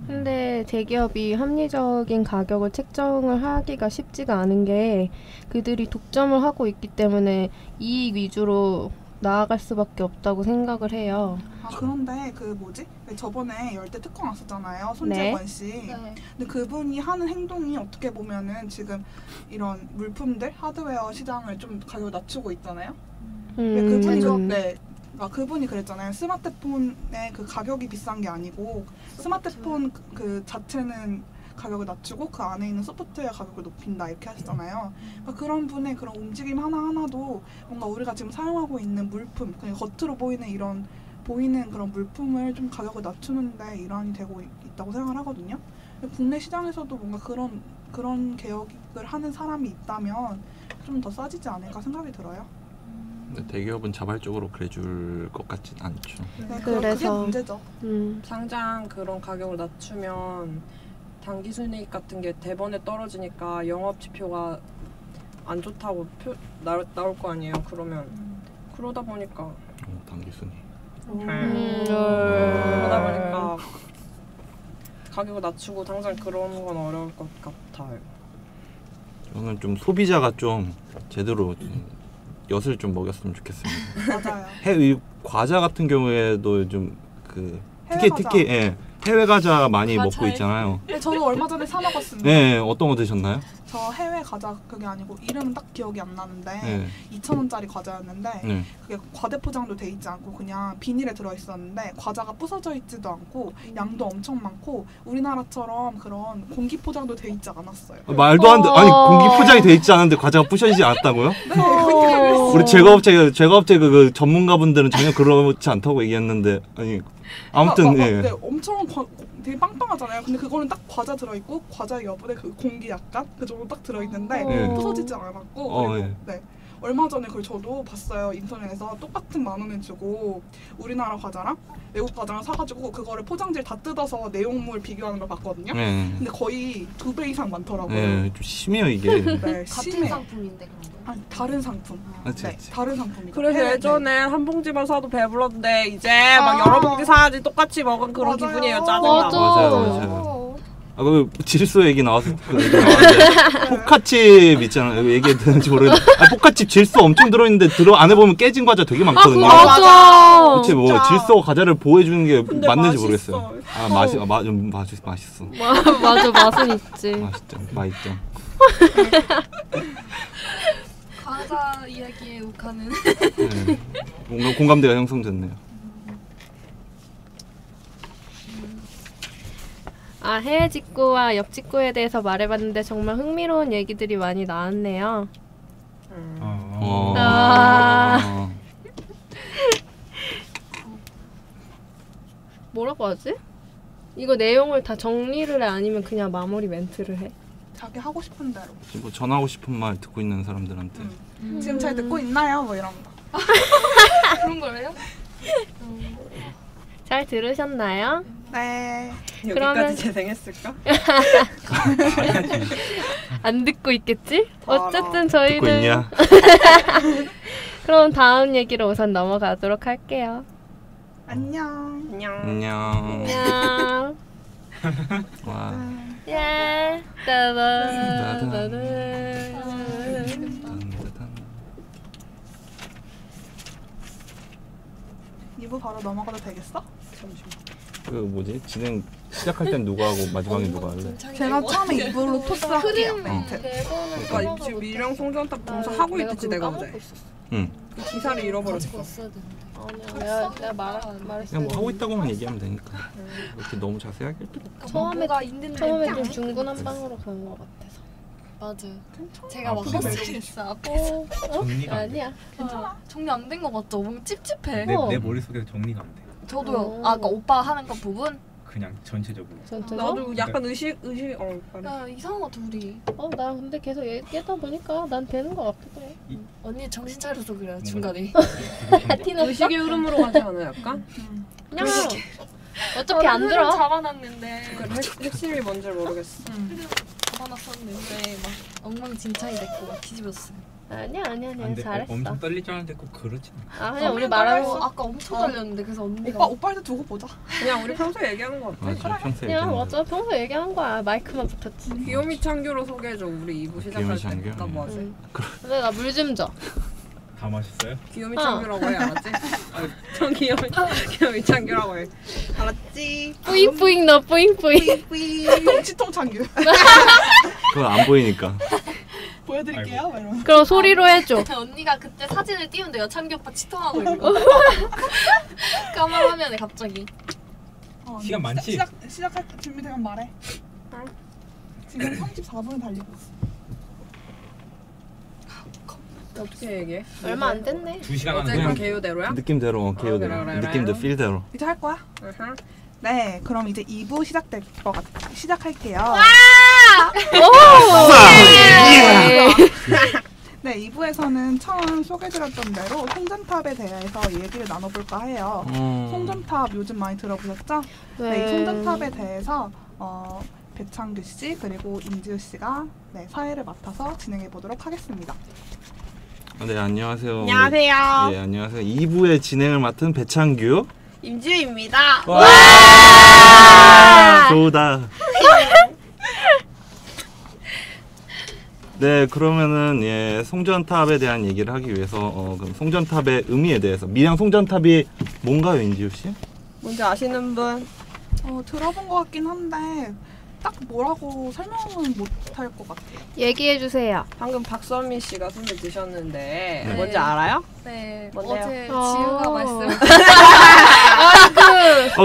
근데 대기업이 합리적인 가격을 책정을 하기가 쉽지가 않은 게 그들이 독점을 하고 있기 때문에 이익 위주로 나아갈 수밖에 없다고 생각을 해요. 그런데 저번에 열대 특허 났었잖아요. 손재권 씨. 근데 그분이 하는 행동이 어떻게 보면은 지금 이런 물품들, 하드웨어 시장을 좀 가격을 낮추고 있잖아요. 그분이 그랬잖아요. 스마트폰의 그 가격이 비싼 게 아니고 스마트폰 그 자체는 가격을 낮추고 그 안에 있는 소프트웨어 가격을 높인다 이렇게 하시잖아요. 그러니까 그런 분의 그런 움직임 하나하나도 뭔가 우리가 지금 사용하고 있는 물품, 그냥 겉으로 보이는 이런 보이는 그런 물품을 좀 가격을 낮추는데 일환이 되고 있다고 생각을 하거든요. 국내 시장에서도 뭔가 그런 개혁을 하는 사람이 있다면 좀 더 싸지지 않을까 생각이 들어요. 근데 대기업은 자발적으로 그래줄 것 같진 않죠. 네, 그래서- 그게 문제죠. 당장 그런 가격을 낮추면 단기 순이익 같은 게 대번에 떨어지니까 영업 지표가 안 좋다고 나올 거 아니에요. 그러다 보니까 단기순이. 그러다 보니까 가격을 낮추고 당장 그런 건 어려울 것 같아요. 저는 좀 소비자가 좀 제대로 좀 엿을 좀 먹였으면 좋겠습니다. 맞아요. 해외 과자 같은 경우에도 좀 그 해외 과자. 특히 해외 과자 많이 맞아요. 먹고 있잖아요. 네, 저도 얼마 전에 사 먹었습니다. 네, 어떤 거 드셨나요? 저 해외 과자 그게 아니고 이름은 딱 기억이 안 나는데 네. 2,000원짜리 과자였는데 네. 그게 과대포장도 돼 있지 않고 그냥 비닐에 들어있었는데 과자가 부서져 있지도 않고 양도 엄청 많고 우리나라처럼 그런 공기 포장도 돼 있지 않았어요. 말도 안 돼. 아니 공기 포장이 돼 있지 않은데 과자가 부셔지지 않았다고요? 네, 우리 제과업체 그 전문가분들은 전혀 그렇지 않다고 얘기했는데 아니 아무튼 네, 엄청 되게 빵빵하잖아요. 근데 그거는 딱 과자 들어있고 과자 옆에 그 공기 약간 그 정도 딱 들어있는데 네. 부서지지 않았고 그리고 예. 네. 얼마 전에 그걸 저도 봤어요. 인터넷에서 똑같은 10,000원을 주고 우리나라 과자랑 외국 과자랑 사가지고 그거를 포장지를 다 뜯어서 내용물 비교하는 걸 봤거든요. 네. 근데 거의 2배 이상 많더라고요. 네, 좀 심해요 이게. 네, 같은 심해요. 상품인데 그런 거. 아니 다른 상품. 그치, 네, 그치. 다른 상품이죠. 그래서 해외, 예전에 한 봉지만 사도 배불렀는데 이제 아. 막 여러 봉지 사야지 똑같이 먹은 그런 맞아요. 기분이에요. 짜증나. 맞아. 맞아요. 아, 그 질소 얘기 나와서 그 얘기 나왔는데 포카칩 있잖아요. 왜 얘기했는지 모르겠는데 포카칩 질소 엄청 들어있는데 안에 보면 깨진 과자 되게 많거든요. 맞아. 도대체 뭐 진짜. 질소 과자를 보호해주는 게 근데 맞는지 맛있어. 모르겠어요. 아 맛있어. 맞아, 맛은 있지. 맛있죠. 과자 이야기에 욱하는. 네. 뭔가 공감대가 형성됐네요. 아, 해외 직구와 옆 직구에 대해서 말해봤는데 정말 흥미로운 얘기들이 많이 나왔네요. 아. 뭐라고 하지? 이거 내용을 다 정리를 해 아니면 그냥 마무리 멘트를 해? 자기 하고 싶은 대로. 뭐 전하고 싶은 말 듣고 있는 사람들한테 지금 잘 듣고 있나요? 뭐 이런 거. 그런 거예요? 잘 들으셨나요? 네. 여기까지 그러면- 재생했을까? 안 듣고 있겠지? 알아. 어쨌든 듣고 저희는 있냐? 그럼 다음 얘기로 우선 넘어가도록 할게요. 안녕. 안녕. 안녕. 안녕. 와. 야, 따다다다. 이부 바로 넘어가도 되겠어? 그 뭐지? 진행 시작할 땐 누가 하고 마지막에 누가 할래? 제가 처음에 이부로 토스할게요. 멘트. 그러니까 지금 미랑 송전 딱 봉사 하고 있지 내가 어제. 응. 그 기사를 잃어버렸어. 봤어야 되는데. 아니야, 내가 말했어. 그냥 뭐 하고 있다고만 얘기하면 되니까. 이렇게 너무 자세하게 할 필요 없어. 정보가 있는데 처음에 그냥 좀 중구난방으로 간 것 같아서. 맞아요. 제가 막 그게 허스키했어 앞에서. 정리가 안 돼. 아니야. 정리 안 된 거 맞죠? 뭔가 찝찝해. 내 머릿속에 정리가 안 돼. 저도요. 아까 오빠 하는 거 부분. 그냥 전체적으로. 나도 약간 의식 말해. 야 이상한 거 둘이. 나 근데 계속 얘기하다 보니까 난 되는 것 같기도 해. 언니 정신 차려서 그래요 중간에. 티났어? 의식의 흐름으로 가지 않아 약간? 그냥 어차피 안 들어. 잡아놨는데. 그 핵심이 뭔지 모르겠어. 잡아놨었는데 막 엉망진창이 됐고 막 뒤집었어요. 아니야 안 돼. 잘했어. 엄청 떨릴 줄 알았는데 꼭 그렇진 않아. 그냥 우리 말하는 거 아까 엄청 떨렸는데 그래서 언니가 오빠한테 두고 보자. 그냥 우리 평소에 얘기하는 거 같아. 맞아. 평소에 그냥 얘기하는 맞아 평소 얘기하는 거야. 마이크만 붙었지. 귀요미 창규로 소개해줘. 우리 2부 시작할 귀요미 창규? 때. 나 뭐 하지? 응. 근데 나 물 좀 줘. 다 맛있어요? 귀요미 창규라고 해 알았지? 전 귀요미 창규라고 해. 알았지? 뿌잉뿌잉 너 뿌잉뿌잉. 치통 창규. 그건 안 보이니까. 보여드릴게요. 막 이러면. 그럼 소리로 해줘. 언니가 그때 사진을 띄우는데 여창기 오빠 치통하고 있는 거. 까만 화면에 갑자기. 시간 많지? 시작할 때 준비되면 말해. 지금 34분을 달리고 있어. 어떻게 얘기해? 얼마 안 됐네. 2시간 하는 어쨌건 거야? 개요대로야? 느낌대로 개요대로 그래. 느낌도 필대로. 이제 할 거야? 네, 그럼 이제 2부 시작할게요. 네, 2부에서는 처음 소개드렸던 대로 송전탑에 대해서 얘기를 나눠볼까 해요. 송전탑 요즘 많이 들어보셨죠? 네, 이 송전탑에 대해서 배창규 씨 그리고 임지우 씨가 사회를 맡아서 진행해 보도록 하겠습니다. 네, 안녕하세요. 안녕하세요. 예, 안녕하세요. 2부의 진행을 맡은 배창규. 임지우입니다. 와! 좋다. 네, 그러면은 송전탑에 대한 얘기를 하기 위해서 그럼 송전탑의 의미에 대해서 밀양 송전탑이 뭔가요, 인지우 씨? 뭔지 아시는 분? 들어본 것 같긴 한데 딱 뭐라고 설명은 못할 것 같아요. 얘기해 주세요. 방금 박선미 씨가 손을 드셨는데 네. 뭔지 알아요? 네, 뭔데요? 어제 지우가 말씀.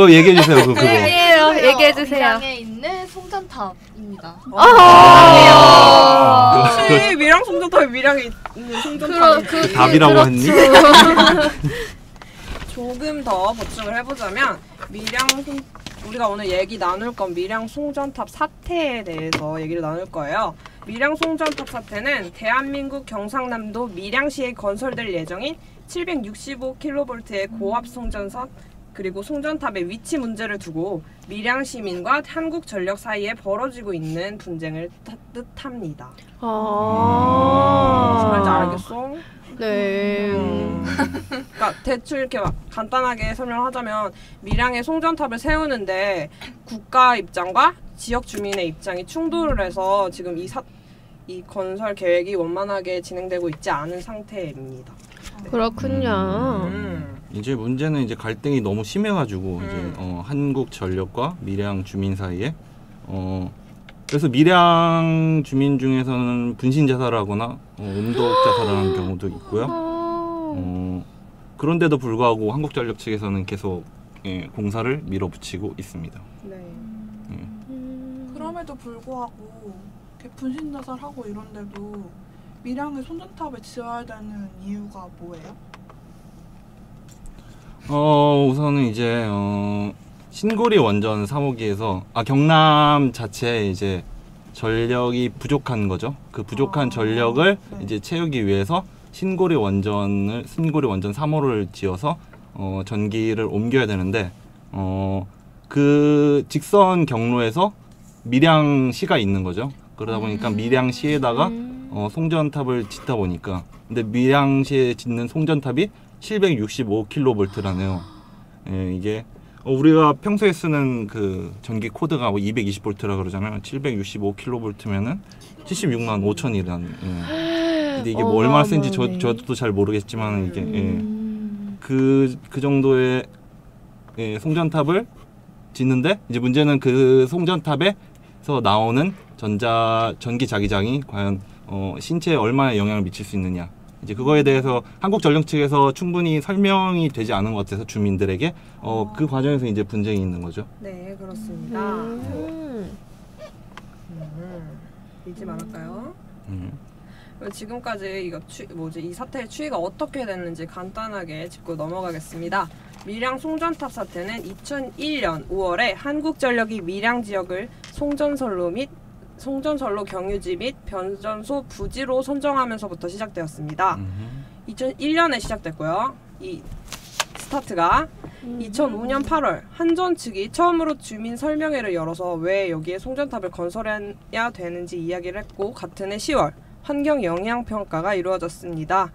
얘기해 주세요. 그거. 얘기해 주세요. 밀양에 있는 송전탑입니다. 혹시 밀양 송전탑이 밀양에 있는 송전탑이 답이라고 했니? 조금 더 보충을 해보자면 우리가 오늘 얘기 나눌 건 밀양 송전탑 사태에 대해서 얘기를 나눌 거예요. 밀양 송전탑 사태는 대한민국 경상남도 밀양시에 건설될 예정인 765kV의 고압 송전선 그리고 송전탑의 위치 문제를 두고 밀양 시민과 한국전력 사이에 벌어지고 있는 분쟁을 뜻합니다. 뭔지 알겠어? 네. 그러니까 대충 이렇게 막 간단하게 설명하자면 밀양에 송전탑을 세우는데 국가 입장과 지역 주민의 입장이 충돌을 해서 지금 이 건설 계획이 원만하게 진행되고 있지 않은 상태입니다. 그렇군요. 이제 문제는 이제 갈등이 너무 심해가지고 이제 한국전력과 밀양 주민 사이에 그래서 밀양 주민 중에서는 분신 자살을 하거나 음독 자살을 하는 경우도 있고요. 그런데도 불구하고 한국전력 측에서는 계속 공사를 밀어붙이고 있습니다. 네. 그럼에도 불구하고 분신 자살하고 이런데도 밀양에 송전탑을 지어야 되는 이유가 뭐예요? 우선은 이제 신고리 원전 3호기에서 경남 자체에 이제 전력이 부족한 거죠. 그 부족한 전력을 이제 채우기 위해서 신고리 원전 3호를 지어서 전기를 옮겨야 되는데 그 직선 경로에서 밀양시가 있는 거죠. 그러다 보니까 밀양시에다가 송전탑을 짓다 보니까 근데 밀양시에 짓는 송전탑이 765kV라네요. 이게 우리가 평소에 쓰는 그 전기 코드가 220V라 그러잖아요. 765kV면은 76만 5천이라는. 근데 이게 뭐 얼마 센지 저도 잘 모르겠지만 이게 그 정도의 송전탑을 짓는데 이제 문제는 그 송전탑에서 나오는 전기 자기장이 과연 신체에 얼마나 영향을 미칠 수 있느냐. 이제 그거에 대해서 한국전력 측에서 충분히 설명이 되지 않은 것 같아서 주민들에게 그 과정에서 이제 분쟁이 있는 거죠. 네, 그렇습니다. 읽지 말할까요? 지금까지 이 사태의 추이가 어떻게 됐는지 간단하게 짚고 넘어가겠습니다. 밀양 송전탑 사태는 2001년 5월에 한국전력이 밀양 지역을 송전선로 경유지 및 변전소 부지로 선정하면서부터 시작되었습니다. 2001년에 시작됐고요. 이 스타트가 2005년 8월 한전 측이 처음으로 주민 설명회를 열어서 왜 여기에 송전탑을 건설해야 되는지 이야기를 했고 같은 해 10월 환경 영향 평가가 이루어졌습니다.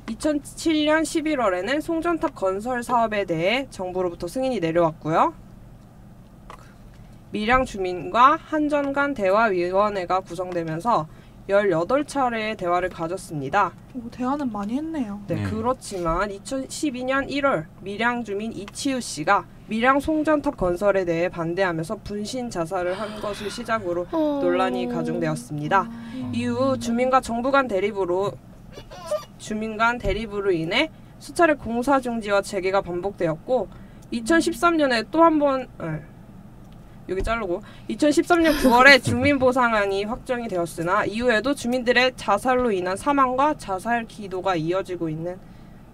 2007년 11월에는 송전탑 건설 사업에 대해 정부로부터 승인이 내려왔고요. 밀양 주민과 한전 간 대화위원회가 구성되면서 18차례의 대화를 가졌습니다. 대화는 많이 했네요. 네, 그렇지만 2012년 1월 밀양 주민 이치우 씨가 밀양 송전탑 건설에 대해 반대하면서 분신 자살을 한 것을 시작으로 논란이 가중되었습니다. 이후 주민 간 대립으로 인해 수차례 공사 중지와 재개가 반복되었고 2013년에 또 한 번 여기 자르고 2013년 9월에 주민보상안이 확정이 되었으나 이후에도 주민들의 자살로 인한 사망과 자살 기도가 이어지고 있는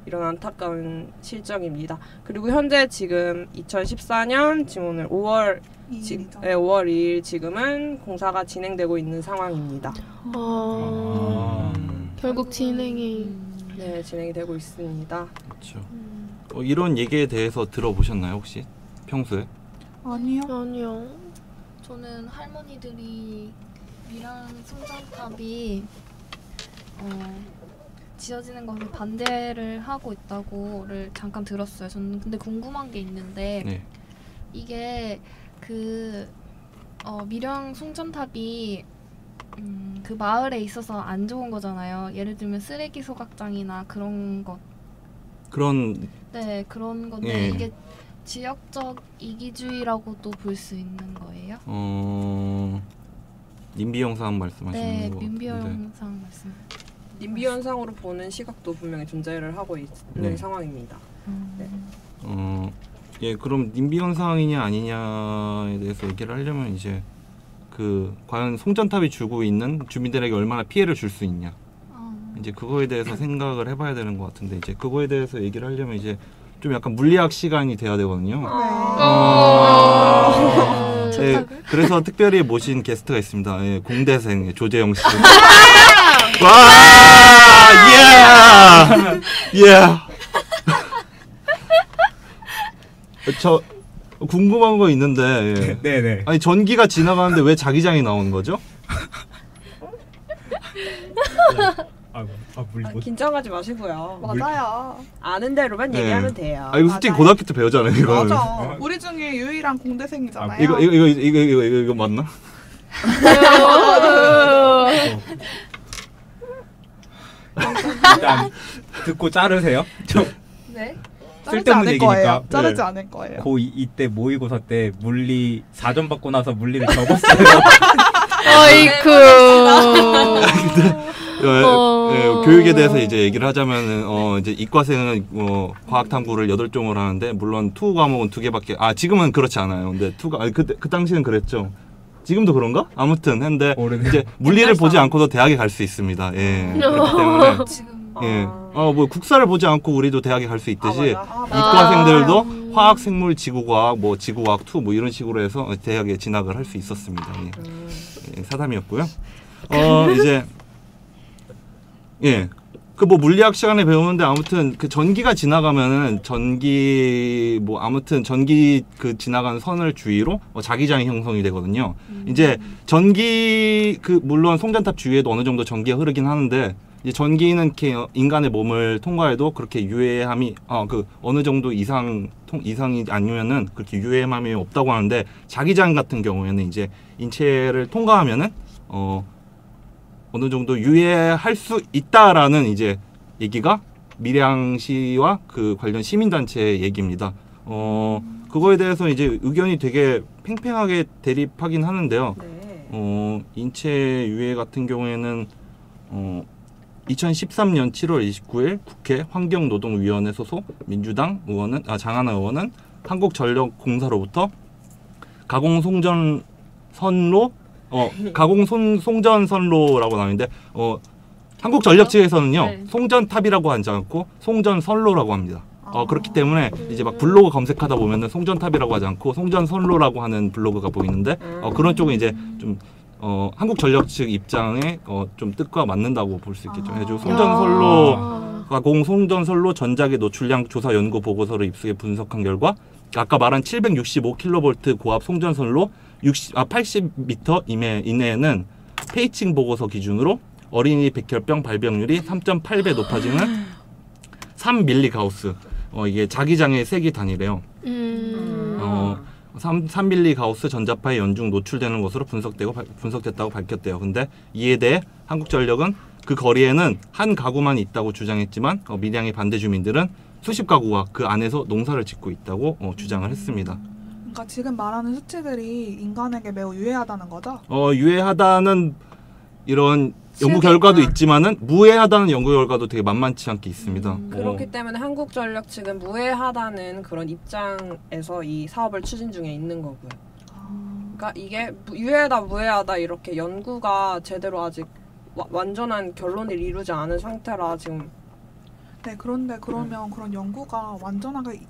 이런 안타까운 실정입니다. 그리고 현재 지금 2014년 지금 오늘 5월 2일 지금은 공사가 진행되고 있는 상황입니다. 결국 진행이 진행이 되고 있습니다. 그렇죠. 이런 얘기에 대해서 들어보셨나요 혹시 평소에? 아니요. 저는 할머니들이 밀양 송전탑이 지어지는 것을 반대를 하고 있다고를 잠깐 들었어요. 저는 근데 궁금한 게 있는데 네. 이게 밀양 송전탑이 그 마을에 있어서 안 좋은 거잖아요. 예를 들면 쓰레기 소각장이나 그런 것. 그런 건데 예. 이게 지역적 이기주의라고도 볼 수 있는 거예요? 님비 영상 말씀하시는 거. 민비 영상 말씀. 님비 현상으로 보는 시각도 분명히 존재를 하고 있는 상황입니다. 예, 그럼 님비 현상이냐 아니냐에 대해서 얘기를 하려면 이제 과연 송전탑이 주고 있는 주민들에게 얼마나 피해를 줄 수 있냐. 이제 그거에 대해서 생각을 해봐야 되는 것 같은데 이제 그거에 대해서 얘기를 하려면 이제 좀 약간 물리학 시간이 돼야 되거든요. 네, 그래서 특별히 모신 게스트가 있습니다. 예, 공대생 조재영 씨. 와, 예. 저 궁금한 거 있는데. 예. 네네. 아니 전기가 지나가는데 왜 자기장이 나오는 거죠? 긴장하지 마시고요. 맞아요. 아는 대로만 얘기하면 돼요. 이거 솔직히 고등학교 때 배우잖아요. 이거는. 맞아. 우리 중에 유일한 공대생이잖아요. 이거 맞나? 일단 듣고 자르세요. 네. 쓸데없는 얘기니까. 자르지 않을 거예요. 이때 모의고사 때 물리 4점 받고 나서 물리를 접었어요. 어이쿠. 교육에 대해서 이제 얘기를 하자면은 이제 이과생은 과학 탐구를 8종을 하는데 물론 투 과목은 2개밖에 지금은 그렇지 않아요. 근데 그 당시는 그랬죠. 지금도 그런가? 아무튼 했는데 이제 물리를 보지 않고도 대학에 갈 수 있습니다. 예. 그렇기 때문에 예. 뭐 국사를 보지 않고 우리도 대학에 갈 수 있듯이 이과생들도 화학, 생물, 지구과학, 뭐 지구과학 2 뭐 이런 식으로 해서 대학에 진학을 할 수 있었습니다. 예. 사담이었고요. 이제 예. 그 뭐 물리학 시간에 배우는데 아무튼 그 전기가 지나가면은 전기 그 지나가는 선을 주위로 자기장이 형성이 되거든요. 이제 전기 물론 송전탑 주위에도 어느 정도 전기가 흐르긴 하는데 이제 전기는 이렇게 인간의 몸을 통과해도 그렇게 유해함이 어느 정도 이상이 아니면은 그렇게 유해함이 없다고 하는데 자기장 같은 경우에는 이제 인체를 통과하면은 어느 정도 유해할 수 있다라는 이제 얘기가 밀양시와 그 관련 시민단체의 얘기입니다. 그거에 대해서 이제 의견이 되게 팽팽하게 대립하긴 하는데요. 인체 유해 같은 경우에는 2013년 7월 29일 국회 환경노동위원회 소속 민주당 의원은 장하나 의원은 한국전력공사로부터 송전선로라고 나오는데 한국전력 측에서는요 송전탑이라고 하지 않고 송전선로라고 합니다. 그렇기 때문에 이제 막 블로그 검색하다 보면은 송전탑이라고 하지 않고 송전선로라고 하는 블로그가 보이는데 그런 쪽은 이제 좀 한국전력 측 입장에 좀 뜻과 맞는다고 볼 수 있겠죠. 해주 송전선로 전작의 노출량 조사 연구 보고서를 입수해 분석한 결과 아까 말한 765kV 고압 송전선로 80m 이내에는 페이칭 보고서 기준으로 어린이 백혈병 발병률이 3.8배 높아지는 3밀리가우스. 이게 자기장의 세기 단위래요. 3밀리가우스 전자파의 연중 노출되는 것으로 분석됐다고 밝혔대요. 근데 이에 대해 한국전력은 그 거리에는 한 가구만 있다고 주장했지만 밀양의 반대 주민들은 수십 가구가 그 안에서 농사를 짓고 있다고 주장을 했습니다. 그러니까 지금 말하는 수치들이 인간에게 매우 유해하다는 거죠? 유해하다는 이런 연구 결과도 있지만은 무해하다는 연구 결과도 되게 만만치 않게 있습니다. 그렇기 때문에 한국전력 측은 무해하다는 그런 입장에서 이 사업을 추진 중에 있는 거고요. 그러니까 이게 유해하다 무해하다 이렇게 연구가 제대로 아직 완전한 결론을 이루지 않은 상태라 지금. 네, 그런데 그러면 그런 연구가 완전하게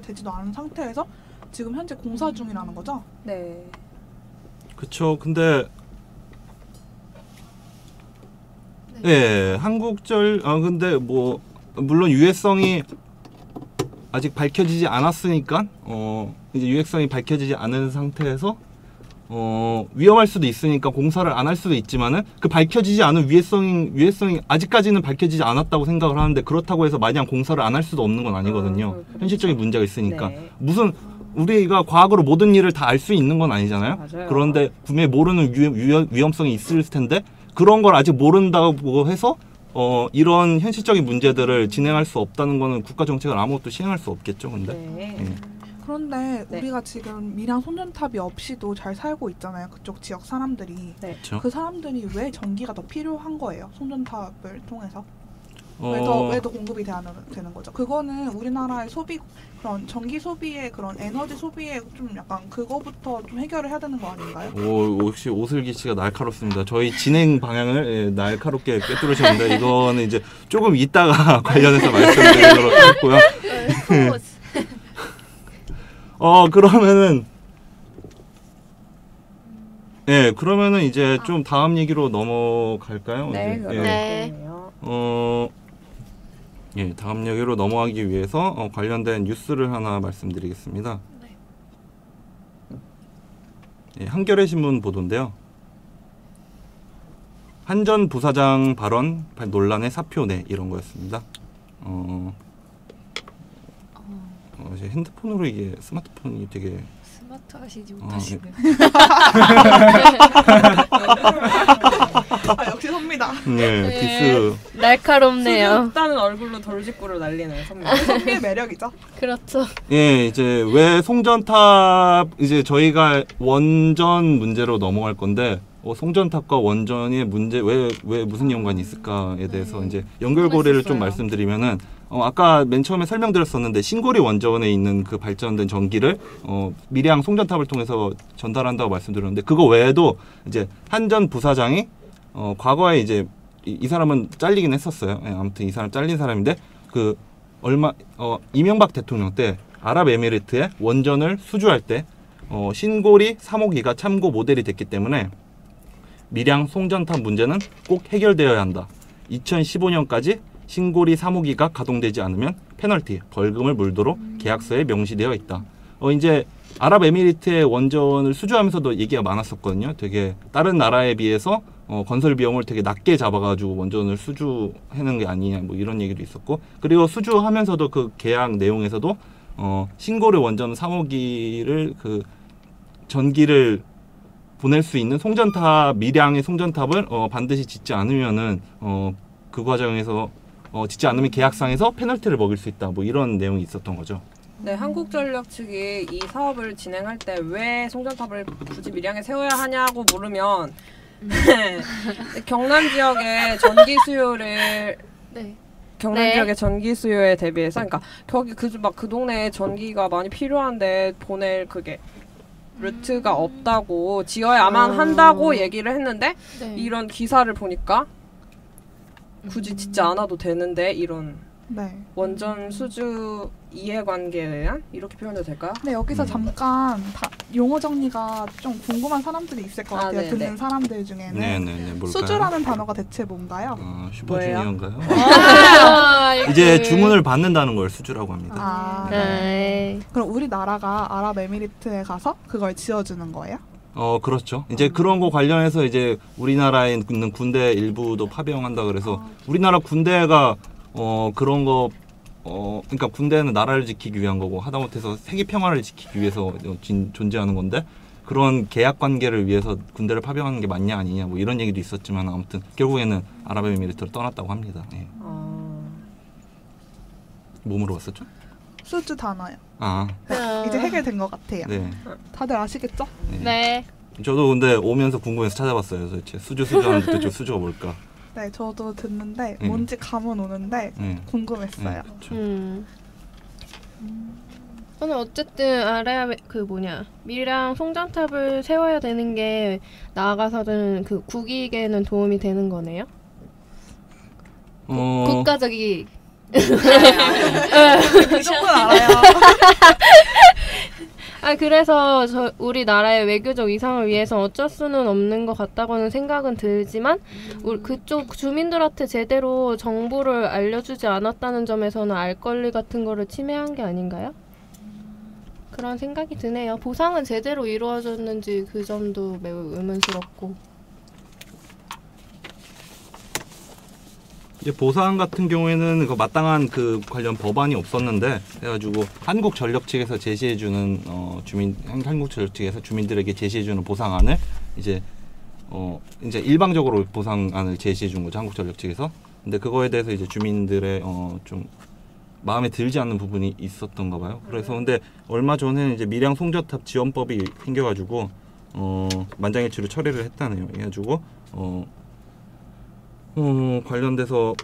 되지도 않은 상태에서 지금 현재 공사 중이라는 거죠? 네. 그쵸. 근데 네, 근데 뭐 물론 유해성이 아직 밝혀지지 않았으니까 이제 유해성이 밝혀지지 않은 상태에서 위험할 수도 있으니까 공사를 안 할 수도 있지만은 그 밝혀지지 않은 유해성이 아직까지는 밝혀지지 않았다고 생각을 하는데 그렇다고 해서 마냥 공사를 안 할 수도 없는 건 아니거든요. 현실적인 문제가 있으니까. 네. 무슨 우리가 과학으로 모든 일을 다 알 수 있는 건 아니잖아요. 맞아요. 그런데 분명히 모르는 위험성이 있을 텐데 그런 걸 아직 모른다고 해서 이런 현실적인 문제들을 진행할 수 없다는 거는 국가 정책을 아무것도 시행할 수 없겠죠. 근데. 네. 예. 그런데 네. 우리가 지금 밀양 손전탑이 없이도 잘 살고 있잖아요. 그쪽 지역 사람들이. 네. 그렇죠. 그 사람들이 왜 전기가 더 필요한 거예요? 손전탑을 통해서. 어, 왜 더 공급이 되는 거죠? 그거는 우리나라의 그런 전기 소비의 그런 에너지 소비의 좀 약간 그거부터 좀 해결을 해야 되는 거 아닌가요? 역시 오슬기 씨가 날카롭습니다. 저희 진행 방향을 날카롭게 꿰뚫으셨는데 이거는 이제 조금 이따가 관련해서 말씀드리도록 하겠고요. 그러면은 이제 좀 다음 얘기로 넘어갈까요? 네. 이제, 다음 얘기로 넘어가기 위해서 관련된 뉴스를 하나 말씀드리겠습니다. 한겨레 신문 보도인데요. 한전 부사장 발언 논란의 사표 내 이런 거였습니다. 제 핸드폰으로 이게 스마트폰이 되게 스마트하시지 못하시네. 역시 선미다. 네, 디스. 날카롭네요. 일단은 얼굴로 돌직구를 날리는 선배. 선미의 매력이죠. 그렇죠. 예, 이제 왜 송전탑 이제 저희가 원전 문제로 넘어갈 건데 송전탑과 원전의 문제 왜 무슨 연관이 있을까에 대해서 이제 연결고리를 좀 말씀드리면은 아까 맨 처음에 설명드렸었는데 신고리 원전에 있는 그 발전된 전기를 밀양 송전탑을 통해서 전달한다고 말씀드렸는데 그거 외에도 이제 한전 부사장이 과거에 이제 이 사람은 잘리긴 했었어요. 예, 아무튼 이 사람 잘린 사람인데 이명박 대통령 때 아랍에미리트에 원전을 수주할 때 신고리 3호기가 참고 모델이 됐기 때문에 밀양 송전탑 문제는 꼭 해결되어야 한다. 2015년까지 신고리 3호기가 가동되지 않으면 페널티, 벌금을 물도록 계약서에 명시되어 있다. 이제 아랍에미리트의 원전을 수주하면서도 얘기가 많았었거든요. 되게 다른 나라에 비해서 건설 비용을 되게 낮게 잡아가지고 원전을 수주하는 게 아니냐 뭐 이런 얘기도 있었고 그리고 수주하면서도 그 계약 내용에서도 신고리 원전 3호기를 그 전기를 보낼 수 있는 송전탑 밀양의 송전탑을 반드시 짓지 않으면은 그 과정에서 짓지 않으면 계약상에서 페널티를 먹일 수 있다 뭐 이런 내용이 있었던 거죠. 네, 한국전력 측이 이 사업을 진행할 때 왜 송전탑을 굳이 밀양에 세워야 하냐고 물으면 경남 지역의 전기 수요를 경남 지역의 전기 수요에 대비해서 그러니까 거기 그 동네에 전기가 많이 필요한데 보낼 그게 루트가 없다고 지어야만 한다고 얘기를 했는데 이런 기사를 보니까 굳이 짓지 않아도 되는데 이런 원전 수주 이해관계에 의한 이렇게 표현해도 될까요? 네, 여기서 잠깐 용어 정리가 좀 궁금한 사람들이 있을 것 같아요. 듣는 사람들 중에는. 뭘까요? 수주라는 단어가 대체 뭔가요? 슈퍼주니어인가요? 이제 주문을 받는다는 걸 수주라고 합니다. 그럼 우리나라가 아랍에미리트에 가서 그걸 지어주는 거예요? 그렇죠. 이제 그런 거 관련해서 이제 우리나라에 있는 군대 일부도 파병한다 그래서 우리나라 군대가 그런 거 그러니까 군대는 나라를 지키기 위한 거고 하다못해서 세계 평화를 지키기 위해서 존재하는 건데 그런 계약 관계를 위해서 군대를 파병하는 게 맞냐 아니냐 뭐 이런 얘기도 있었지만 아무튼 결국에는 아랍에미리트를 떠났다고 합니다. 예. 뭐 물어봤었죠? 수주 단어요. 이제 해결된 것 같아요. 네. 다들 아시겠죠? 네. 저도 근데 오면서 궁금해서 찾아봤어요. 도대체 수주하는 도대체 수주가 뭘까? 네, 저도 듣는데 뭔지 감은 오는데 궁금했어요. 근데 어쨌든 아래야 밀양 송전탑을 세워야 되는 게 나아가서는 그 국익에는 도움이 되는 거네요. 국가적이 그 정도는 알아요. 그래서 우리나라의 외교적 위상을 위해서 어쩔 수는 없는 것 같다고는 생각은 들지만 그쪽 주민들한테 제대로 정보를 알려주지 않았다는 점에서는 알 권리 같은 거를 침해한 게 아닌가요? 그런 생각이 드네요. 보상은 제대로 이루어졌는지 그 점도 매우 의문스럽고. 이제 보상 같은 경우에는 그 마땅한 그 관련 법안이 없었는데 그래가지고 한국전력 측에서 제시해주는 한국전력 측에서 주민들에게 제시해주는 보상안을 이제 일방적으로 보상안을 제시해준 거죠, 한국전력 측에서. 근데 그거에 대해서 이제 주민들의 좀 마음에 들지 않는 부분이 있었던가 봐요. 그래서 근데 얼마 전에 이제 밀양 송전탑 지원법이 생겨가지고 만장일치로 처리를 했다네요. 해가지고 관련돼서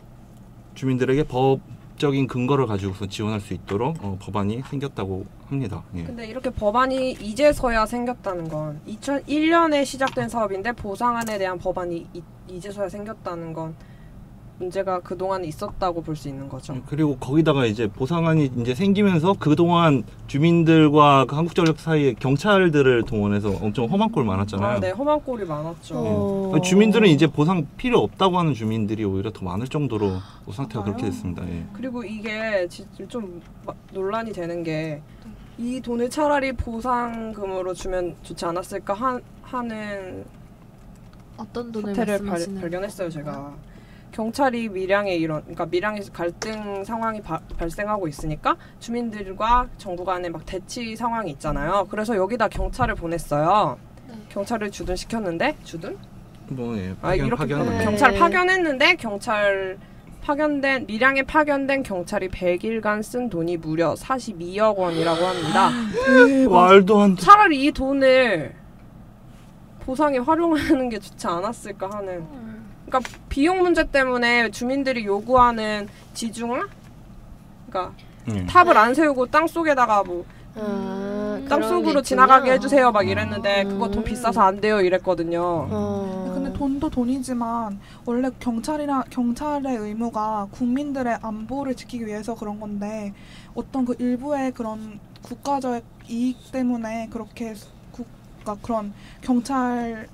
주민들에게 법적인 근거를 가지고서 지원할 수 있도록 법안이 생겼다고 합니다. 예. 근데 이렇게 법안이 이제서야 생겼다는 건 2001년에 시작된 사업인데 보상안에 대한 법안이 이제서야 생겼다는 건 문제가 그동안 있었다고 볼 수 있는 거죠. 그리고 거기다가 이제 보상안이 이제 생기면서 그동안 주민들과 그 한국전력 사이에 경찰들을 동원해서 엄청 험한 꼴 많았잖아요. 네, 험한 꼴이 많았죠. 주민들은 이제 보상 필요 없다고 하는 주민들이 오히려 더 많을 정도로 상태가 그렇게 됐습니다. 예. 그리고 이게 좀 논란이 되는 게 이 돈을 차라리 보상금으로 주면 좋지 않았을까 하는 어떤 돈을 사태를 말씀하시는 발견했어요, 제가. 경찰이 그러니까 밀양에서 갈등 상황이 발생하고 있으니까 주민들과 정부 간에 막 대치 상황이 있잖아요. 그래서 여기다 경찰을 보냈어요. 경찰을 주둔시켰는데 경찰 파견했는데 밀양에 파견된 경찰이 100일간 쓴 돈이 무려 42억 원이라고 합니다. 말도 안 돼. 차라리 이 돈을 보상에 활용하는 게 좋지 않았을까 하는. 그러니까 비용 문제 때문에 주민들이 요구하는 지중화, 그러니까 탑을 안 세우고 땅 속에다가 땅 속으로 지나가게 해주세요 막 이랬는데 그거 돈 비싸서 안 돼요 이랬거든요. 근데 돈도 돈이지만 원래 경찰의 의무가 국민들의 안보를 지키기 위해서 그런 건데 어떤 그 일부의 그런 국가적 이익 때문에 그렇게 그런 경찰에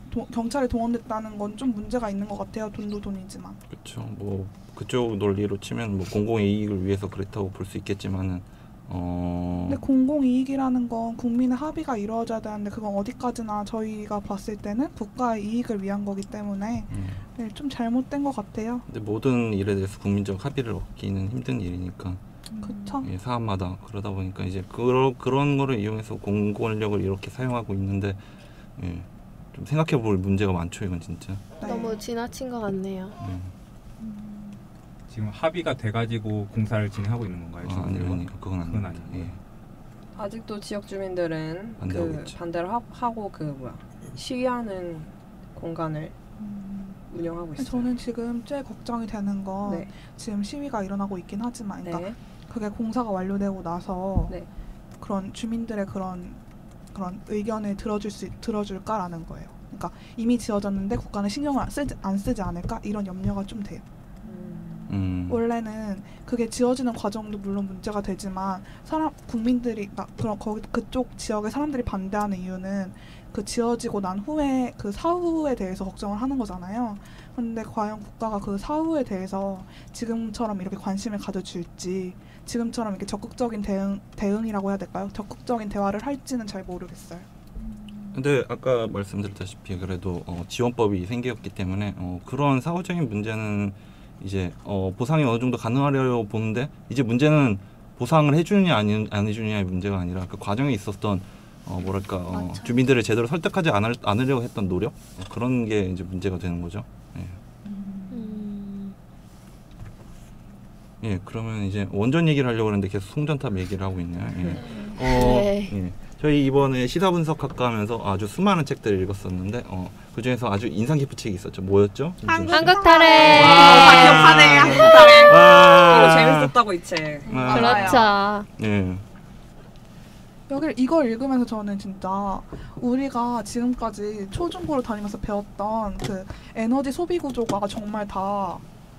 동원됐다는 건 좀 문제가 있는 것 같아요. 돈도 돈이지만. 그렇죠. 뭐 그쪽 논리로 치면 뭐 공공의 이익을 위해서 그랬다고 볼 수 있겠지만은. 근데 공공이익이라는 건 국민의 합의가 이루어져야 되는데 그건 어디까지나 저희가 봤을 때는 국가의 이익을 위한 거기 때문에 네, 좀 잘못된 것 같아요. 근데 모든 일에 대해서 국민적 합의를 얻기는 힘든 일이니까. 그렇죠. 예, 사안마다 그러다 보니까 이제 그런 거를 이용해서 공권력을 이렇게 사용하고 있는데 예, 좀 생각해볼 문제가 많죠, 이건 진짜. 네. 너무 지나친 것 같네요. 지금 합의가 돼가지고 공사를 진행하고 있는 건가요? 아니요, 그건 아닙니다. 예. 아직도 지역 주민들은 반대하고 반대를 하고 시위하는 공간을 운영하고 있어요. 저는 지금 제일 걱정이 되는 건 지금 시위가 일어나고 있긴 하지만 그러니까 그게 공사가 완료되고 나서 그런 주민들의 그런 의견을 들어줄까라는 거예요. 그러니까 이미 지어졌는데 국가는 신경을 안 쓰지 않을까 이런 염려가 좀 돼요. 원래는 그게 지어지는 과정도 물론 문제가 되지만 국민들이 그쪽 지역의 사람들이 반대하는 이유는 그 지어지고 난 후에 그 사후에 대해서 걱정을 하는 거잖아요. 근데 과연 국가가 그 사후에 대해서 지금처럼 이렇게 관심을 가져줄지 지금처럼 이렇게 적극적인 대응이라고 해야 될까요? 적극적인 대화를 할지는 잘 모르겠어요. 근데 아까 말씀드렸다시피 그래도 지원법이 생겼기 때문에 그런 사후적인 문제는 이제 보상이 어느 정도 가능하려고 보는데 이제 문제는 보상을 해주느냐 안 해주느냐의 문제가 아니라 그 과정에 있었던 주민들을 제대로 설득하지 않으려고 했던 노력 그런 게 이제 문제가 되는 거죠. 예, 그러면 이제 원전 얘기를 하려고 하는데 계속 송전탑 얘기를 하고 있네요. 예. 저희 이번에 시사 분석학과 하면서 아주 수많은 책들을 읽었었는데 그 중에서 아주 인상 깊은 책이 있었죠. 뭐였죠? 한국탈해. 다 기억하네. 한국탈해. 이거 재밌었다고 이 책. 그렇죠. 예. 이걸 읽으면서 저는 진짜 우리가 지금까지 초중고를 다니면서 배웠던 그 에너지 소비 구조가 정말 다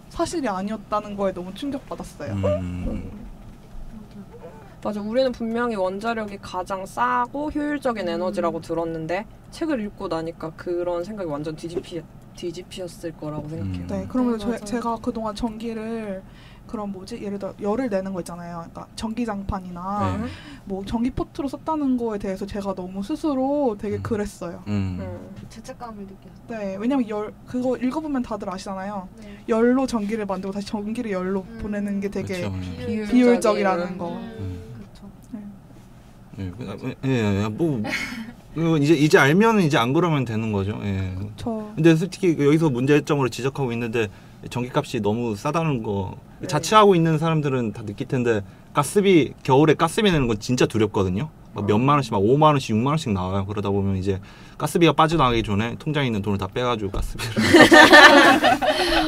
사실이 아니었다는 거에 너무 충격받았어요. 맞아, 우리는 분명히 원자력이 가장 싸고 효율적인 에너지라고 들었는데 책을 읽고 나니까 그런 생각이 완전 뒤집히었을 거라고 생각해요. 네, 그러면서 맞아요. 제가 그동안 전기를 그런 예를 들어 열을 내는 거 있잖아요. 그러니까 전기장판이나 뭐 전기포트로 썼다는 거에 대해서 제가 너무 스스로 되게 그랬어요. 죄책감을 느꼈어요. 네, 왜냐면 그거 읽어보면 다들 아시잖아요. 네. 열로 전기를 만들고 다시 전기를 열로 보내는 게 되게 그렇죠. 비효율적이라는 거. 그렇죠. 뭐 이제 알면 이제 안 그러면 되는 거죠. 예. 근데 솔직히 여기서 문제점으로 지적하고 있는데 전기값이 너무 싸다는 거 자취하고 있는 사람들은 다 느낄 텐데 가스비 겨울에 가스비 내는 건 진짜 두렵거든요. 막 몇만 원씩 막 5만 원씩 6만 원씩 나와요. 그러다 보면 이제 가스비가 빠져나가기 전에 통장에 있는 돈을 다 빼가지고 가스비를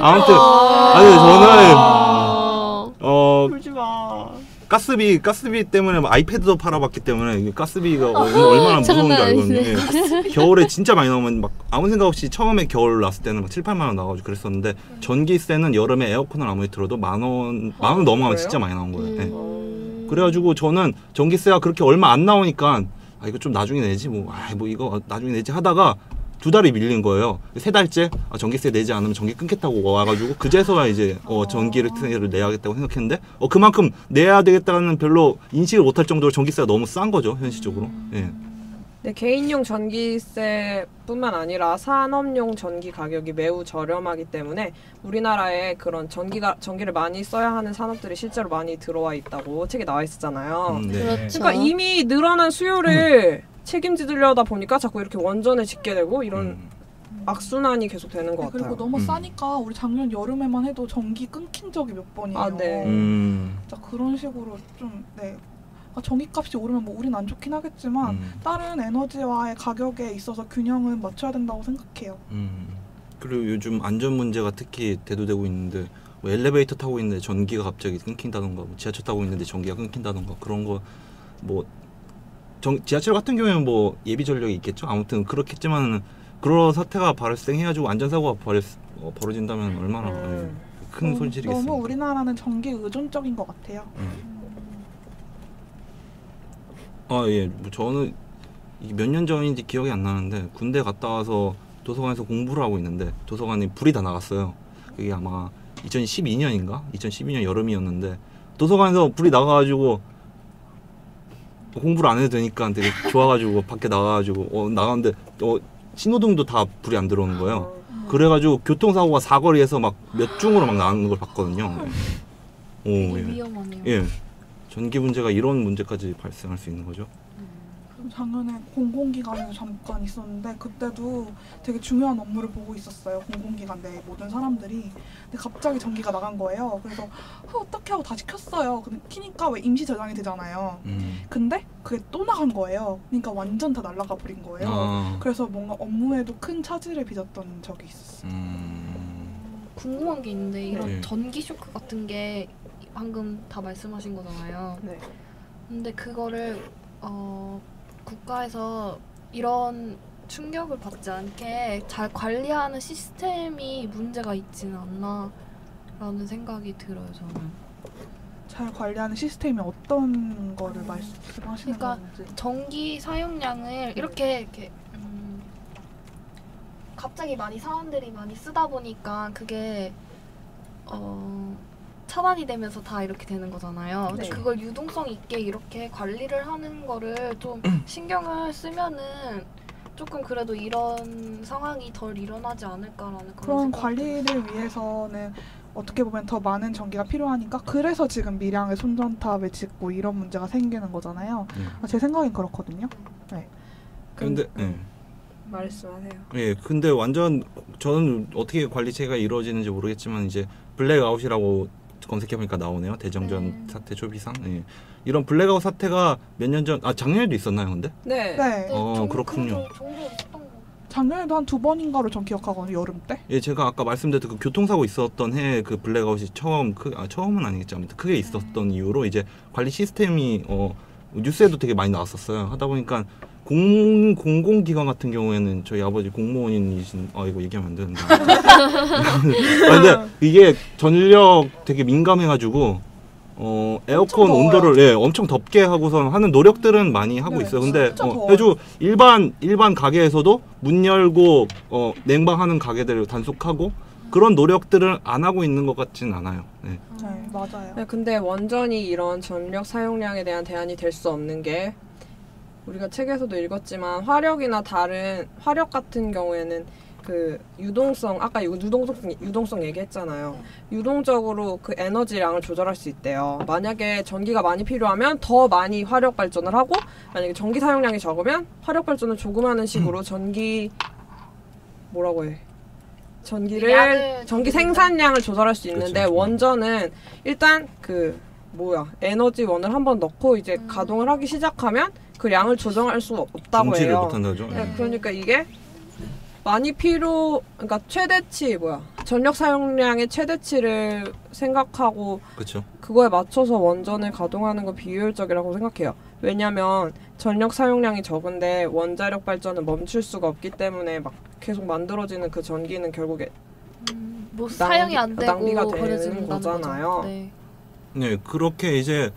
아무튼 아니 저는 울지 마. 가스비 때문에 아이패드도 팔아봤기 때문에 가스비가 얼마나 무서운 줄 알거든요. 예. 겨울에 진짜 많이 나오면 막 아무 생각 없이 처음에 겨울 났을 때는 막 7, 8만 원 나와가지고 그랬었는데 전기세는 여름에 에어컨을 아무리 틀어도 만 원 넘어가면 진짜 많이 나온 거예요. 예. 그래가지고 저는 전기세가 그렇게 얼마 안 나오니까 이거 좀 나중에 내지 뭐 이거 나중에 내지 하다가 2달이 밀린 거예요. 3달째 전기세 내지 않으면 전기 끊겠다고 와가지고 그제서야 이제 전기를 내야겠다고 생각했는데 그만큼 내야 되겠다는 별로 인식을 못할 정도로 전기세가 너무 싼 거죠 현실적으로. 예. 네, 개인용 전기세뿐만 아니라 산업용 전기 가격이 매우 저렴하기 때문에 우리나라에 그런 전기를 많이 써야 하는 산업들이 실제로 많이 들어와 있다고 책에 나와 있었잖아요. 네. 그렇죠. 그러니까 이미 늘어난 수요를 책임지려다 보니까 자꾸 이렇게 원전을 짓게 되고 이런 악순환이 계속 되는 것 같아요. 그리고 너무 싸니까 우리 작년 여름에만 해도 전기 끊긴 적이 몇 번이에요. 아, 네. 진짜 그런 식으로 좀 전기값이 오르면 뭐 우린 안 좋긴 하겠지만 다른 에너지와의 가격에 있어서 균형은 맞춰야 된다고 생각해요. 그리고 요즘 안전 문제가 특히 대두되고 있는데 뭐 엘리베이터 타고 있는데 전기가 갑자기 끊긴다던가 뭐 지하철 타고 있는데 전기가 끊긴다던가 그런 거 뭐 지하철 같은 경우에는 뭐 예비 전력이 있겠죠. 아무튼 그렇겠지만 그런 사태가 발생해가지고 안전사고가 벌어진다면 얼마나 큰 손실이겠습니까. 너무 우리나라는 전기 의존적인 것 같아요. 예. 뭐 저는 몇 년 전인지 기억이 안 나는데 군대 갔다 와서 도서관에서 공부를 하고 있는데 도서관에 불이 다 나갔어요. 그게 아마 2012년인가? 2012년 여름이었는데 도서관에서 불이 나가가지고 공부를 안 해도 되니까 되게 좋아가지고 밖에 나가가지고 나가는데 신호등도 다 불이 안 들어오는 거예요. 그래가지고 교통사고가 사거리에서 막 몇 중으로 막 나는 걸 봤거든요. 되게 예. 위험하네요. 예. 전기 문제가 이런 문제까지 발생할 수 있는 거죠. 작년에 공공기관에서 잠깐 있었는데 그때도 되게 중요한 업무를 보고 있었어요. 공공기관 내 모든 사람들이. 근데 갑자기 전기가 나간 거예요. 그래서 어떻게 하고 다시 켰어요. 근데 키니까 왜 임시 저장이 되잖아요. 근데 그게 또 나간 거예요. 그러니까 완전 다 날아가 버린 거예요. 그래서 뭔가 업무에도 큰 차질을 빚었던 적이 있었어요. 궁금한 게 있는데 이런 네. 전기 쇼크 같은 게 방금 다 말씀하신 거잖아요. 네. 근데 그거를 국가에서 이런 충격을 받지 않게 잘 관리하는 시스템이 문제가 있지는 않나 라는 생각이 들어요. 저는. 잘 관리하는 시스템이 어떤 거를 말씀하시는 그러니까 건지. 전기 사용량을 이렇게 갑자기 사람들이 많이 쓰다 보니까 그게 차단이 되면서 다 이렇게 되는 거잖아요. 근데 네. 그걸 유동성 있게 이렇게 관리를 하는 거를 좀 신경을 쓰면은 조금 그래도 이런 상황이 덜 일어나지 않을까라는 그런 생각이 관리를 위해서는 어떻게 보면 더 많은 전기가 필요하니까 그래서 지금 밀양에 손전탑을 짓고 이런 문제가 생기는 거잖아요. 제 생각엔 그렇거든요. 네. 근데 말씀하세요. 예, 근데 완전 저는 어떻게 관리체가 이루어지는지 모르겠지만 이제 블랙아웃이라고 검색해보니까 나오네요. 대정전 사태 초비상. 예. 이런 블랙아웃 사태가 몇 년 전, 작년에도 있었나요, 근데? 네. 네. 그렇군요. 종종 있었던 거. 작년에도 한 2번인가를 전 기억하거든요. 여름 때. 예, 제가 아까 말씀드렸던 그 교통사고 있었던 해에 그 블랙아웃이 처음은 아니겠죠. 아무튼 크게 있었던 이유로 이제 관리 시스템이 뉴스에도 되게 많이 나왔었어요. 하다 보니까 공공기관 같은 경우에는 저희 아버지 공무원이신 이거 얘기하면 안 되는데. 근데 이게 전력 되게 민감해가지고 에어컨 온도를 엄청 덥게 하고서 하는 노력들은 많이 하고 있어요. 근데 해주 일반 가게에서도 문 열고 냉방하는 가게들을 단속하고 그런 노력들을 안 하고 있는 것 같진 않아요. 네. 네, 맞아요. 네, 근데 완전히 이런 전력 사용량에 대한 대안이 될 수 없는 게 우리가 책에서도 읽었지만 화력 같은 경우에는 그 유동성 아까 유동성 얘기했잖아요. 유동적으로 그 에너지량을 조절할 수 있대요. 만약에 전기가 많이 필요하면 더 많이 화력 발전을 하고 만약에 전기 사용량이 적으면 화력 발전을 조금 하는 식으로 전기 생산량을 조절할 수 있는데 그렇죠. 원전은 일단 에너지원을 한번 넣고 이제 가동을 하기 시작하면 그 량을 조정할 수가 없다고 중지를 해요. 못한다죠. 네, 그러니까 이게 그러니까 최대치 전력 사용량의 최대치를 생각하고 그렇죠. 그거에 맞춰서 원전을 가동하는 건 비효율적이라고 생각해요. 왜냐면 전력 사용량이 적은데 원자력 발전은 멈출 수가 없기 때문에 막 계속 만들어지는 그 전기는 결국에 사용이 안 되고 낭비가 되는 버려진다는 거잖아요. 거죠. 네. 네, 그렇게 이제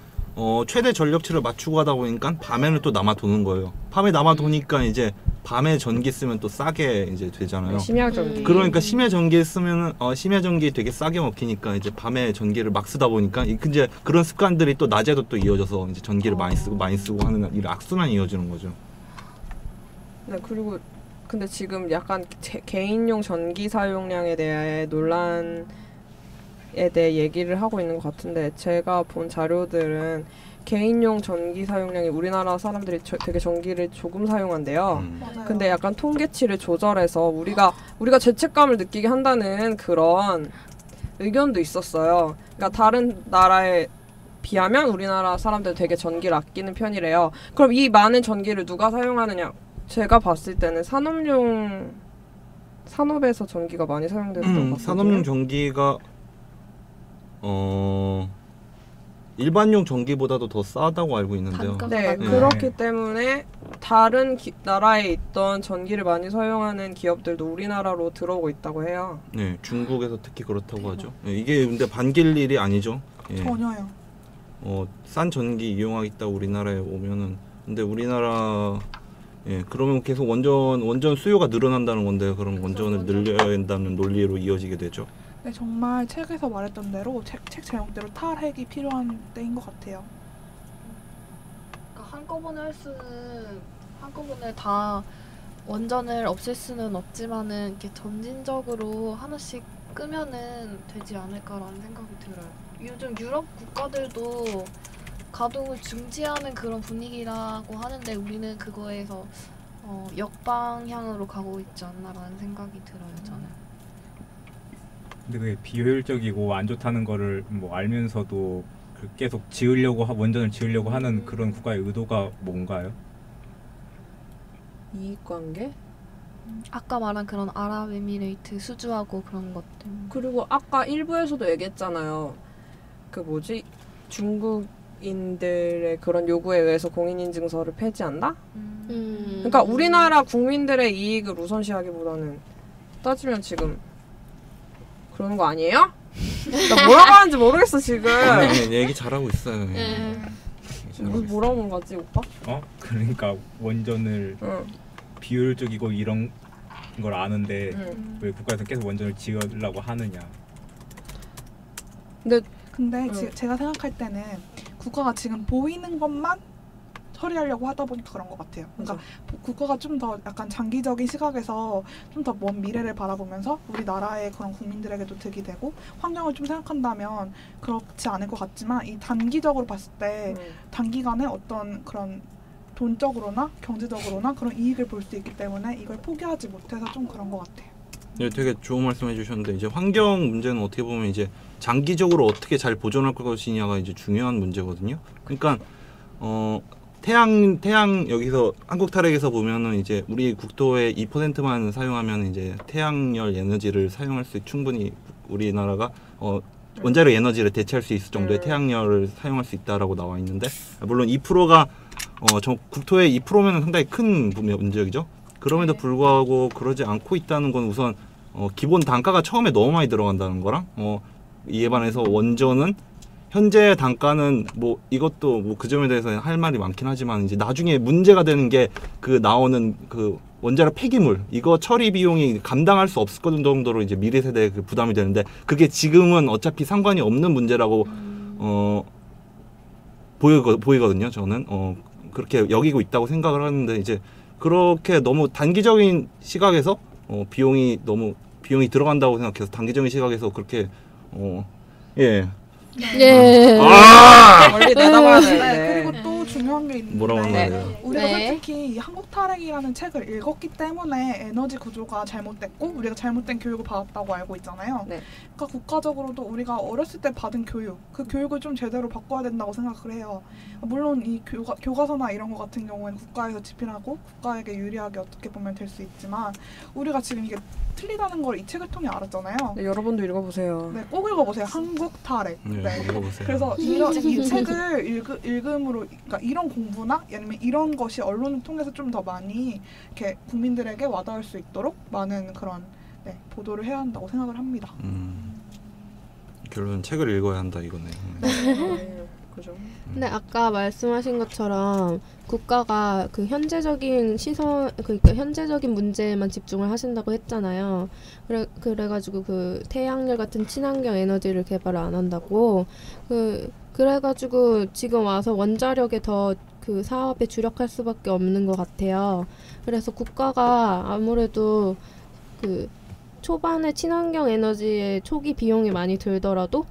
최대 전력치를 맞추고 하다 보니까 밤에는 또 남아 도는 거예요. 밤에 남아 도니까 이제 밤에 전기 쓰면 또 싸게 이제 되잖아요. 심야 전기. 그러니까 심야 전기 쓰면은 심야 전기 되게 싸게 먹히니까 이제 밤에 전기를 막 쓰다 보니까 이제 그런 습관들이 또 낮에도 또 이어져서 이제 전기를 많이 쓰고 하는 이 악순환이 이어지는 거죠. 네, 그리고 근데 지금 약간 개인용 전기 사용량에 대해 논란에 대해 얘기를 하고 있는 것 같은데 제가 본 자료들은 개인용 전기 사용량이 우리나라 사람들이 되게 전기를 조금 사용한대요. 맞아요. 근데 약간 통계치를 조절해서 우리가 죄책감을 느끼게 한다는 그런 의견도 있었어요. 그러니까 다른 나라에 비하면 우리나라 사람들 되게 전기를 아끼는 편이래요. 그럼 이 많은 전기를 누가 사용하느냐? 제가 봤을 때는 산업에서 전기가 많이 사용되는 것 같거든요. 산업용 전기가 일반용 전기보다도 더 싸다고 알고 있는데요. 네, 그렇기 때문에 다른 나라에 있던 전기를 많이 사용하는 기업들도 우리나라로 들어오고 있다고 해요. 네, 중국에서 특히 그렇다고 하죠. 네, 이게 근데 반길 일이 아니죠. 예. 전혀요. 싼 전기 이용하겠다고 우리나라에 오면은 근데 우리나라 그러면 계속 원전 수요가 늘어난다는 건데 그럼 원전을 늘려야 된다는 논리로 이어지게 되죠. 네, 정말 책에서 말했던 대로 책 제목대로 탈핵이 필요한 때인 것 같아요. 그러니까 한꺼번에 다 원전을 없앨 수는 없지만은 이렇게 점진적으로 하나씩 끄면은 되지 않을까라는 생각이 들어요. 요즘 유럽 국가들도 가동을 중지하는 그런 분위기라고 하는데 우리는 그거에서 역방향으로 가고 있지 않나라는 생각이 들어요, 저는. 근데 그게 비효율적이고 안 좋다는 거를 알면서도 계속 원전을 지으려고 하는 그런 국가의 의도가 뭔가요? 이익관계? 아까 말한 그런 아랍에미레이트 수주하고 그런 것들. 그리고 아까 일부에서도 얘기했잖아요. 중국인들의 그런 요구에 의해서 공인인증서를 폐지한다? 그러니까 우리나라 국민들의 이익을 우선시하기보다는 따지면 지금 그러는 거 아니에요? 나 뭐라고 하는지 모르겠어 지금. 얘기 잘하고 있어요. 뭐라고 하는 거지 오빠? 그러니까 원전을 비효율적이고 이런 걸 아는데 왜 국가에서 계속 원전을 지으려고 하느냐. 근데 제가 생각할 때는 국가가 지금 보이는 것만 처리하려고 하다 보니까 그런 것 같아요. 그러니까 국가가 좀 더 약간 장기적인 시각에서 좀 더 먼 미래를 바라보면서 우리나라의 그런 국민들에게도 득이 되고 환경을 좀 생각한다면 그렇지 않을 것 같지만 이 단기적으로 봤을 때 단기간에 어떤 그런 돈적으로나 경제적으로나 그런 이익을 볼 수 있기 때문에 이걸 포기하지 못해서 좀 그런 것 같아요. 네, 되게 좋은 말씀해 주셨는데 이제 환경 문제는 어떻게 보면 이제 장기적으로 어떻게 잘 보존할 것이냐가 이제 중요한 문제거든요. 그러니까 태양 여기서 한국 탈핵에서 보면은 이제 우리 국토의 2%만 사용하면 이제 태양열 에너지를 사용할 수 충분히 우리나라가 원자력 에너지를 대체할 수 있을 정도의 태양열을 사용할 수 있다라고 나와 있는데 물론 2%가 국토의 2%면 상당히 큰 문제죠. 그럼에도 불구하고 그러지 않고 있다는 건 우선 기본 단가가 처음에 너무 많이 들어간다는 거랑 이에 반해서 원전은 현재 단가는 뭐 이것도 뭐 그 점에 대해서 할 말이 많긴 하지만 이제 나중에 문제가 되는 게 그 나오는 그 원자력 폐기물 이거 처리 비용이 감당할 수 없을 정도로 이제 미래 세대에 그 부담이 되는데 그게 지금은 어차피 상관이 없는 문제라고 보이거든요. 저는 그렇게 여기고 있다고 생각을 하는데 이제 그렇게 너무 단기적인 시각에서 비용이 들어간다고 생각해서 단기적인 시각에서 그렇게 예. 멀리 내다봐야 돼. 네, 그리고 또 중요한 게 있는데 뭐라고 하나요? 우리가 솔직히 이 한국 탈핵이라는 책을 읽었기 때문에 에너지 구조가 잘못됐고 우리가 잘못된 교육을 받았다고 알고 있잖아요. 네. 그러니까 국가적으로도 우리가 어렸을 때 받은 교육, 그 교육을 좀 제대로 바꿔야 된다고 생각을 해요. 물론 이 교과서나 이런 거 같은 경우에는 국가에서 집필하고 국가에게 유리하게 어떻게 보면 될 수 있지만 우리가 지금 이게 틀리다는 걸 이 책을 통해 알았잖아요. 네, 여러분도 읽어보세요. 네, 꼭 읽어보세요. 한국 탈핵. 네, 읽어보세요. 그래서 이 책을 읽음으로, 그러니까 이런 공부나 아니면 이런 것이 언론을 통해서 좀 더 많이 이렇게 국민들에게 와닿을 수 있도록 많은 그런 보도를 해야 한다고 생각을 합니다. 결론은 책을 읽어야 한다 이거네요. 그죠. 근데 아까 말씀하신 것처럼 국가가 그 현재적인 시선, 그러니까 현재적인 문제에만 집중을 하신다고 했잖아요. 그래가지고 그 태양열 같은 친환경 에너지를 개발을 안 한다고. 그래가지고 지금 와서 원자력에 더 그 사업에 주력할 수밖에 없는 것 같아요. 그래서 국가가 아무래도 그 초반에 친환경 에너지에 초기 비용이 많이 들더라도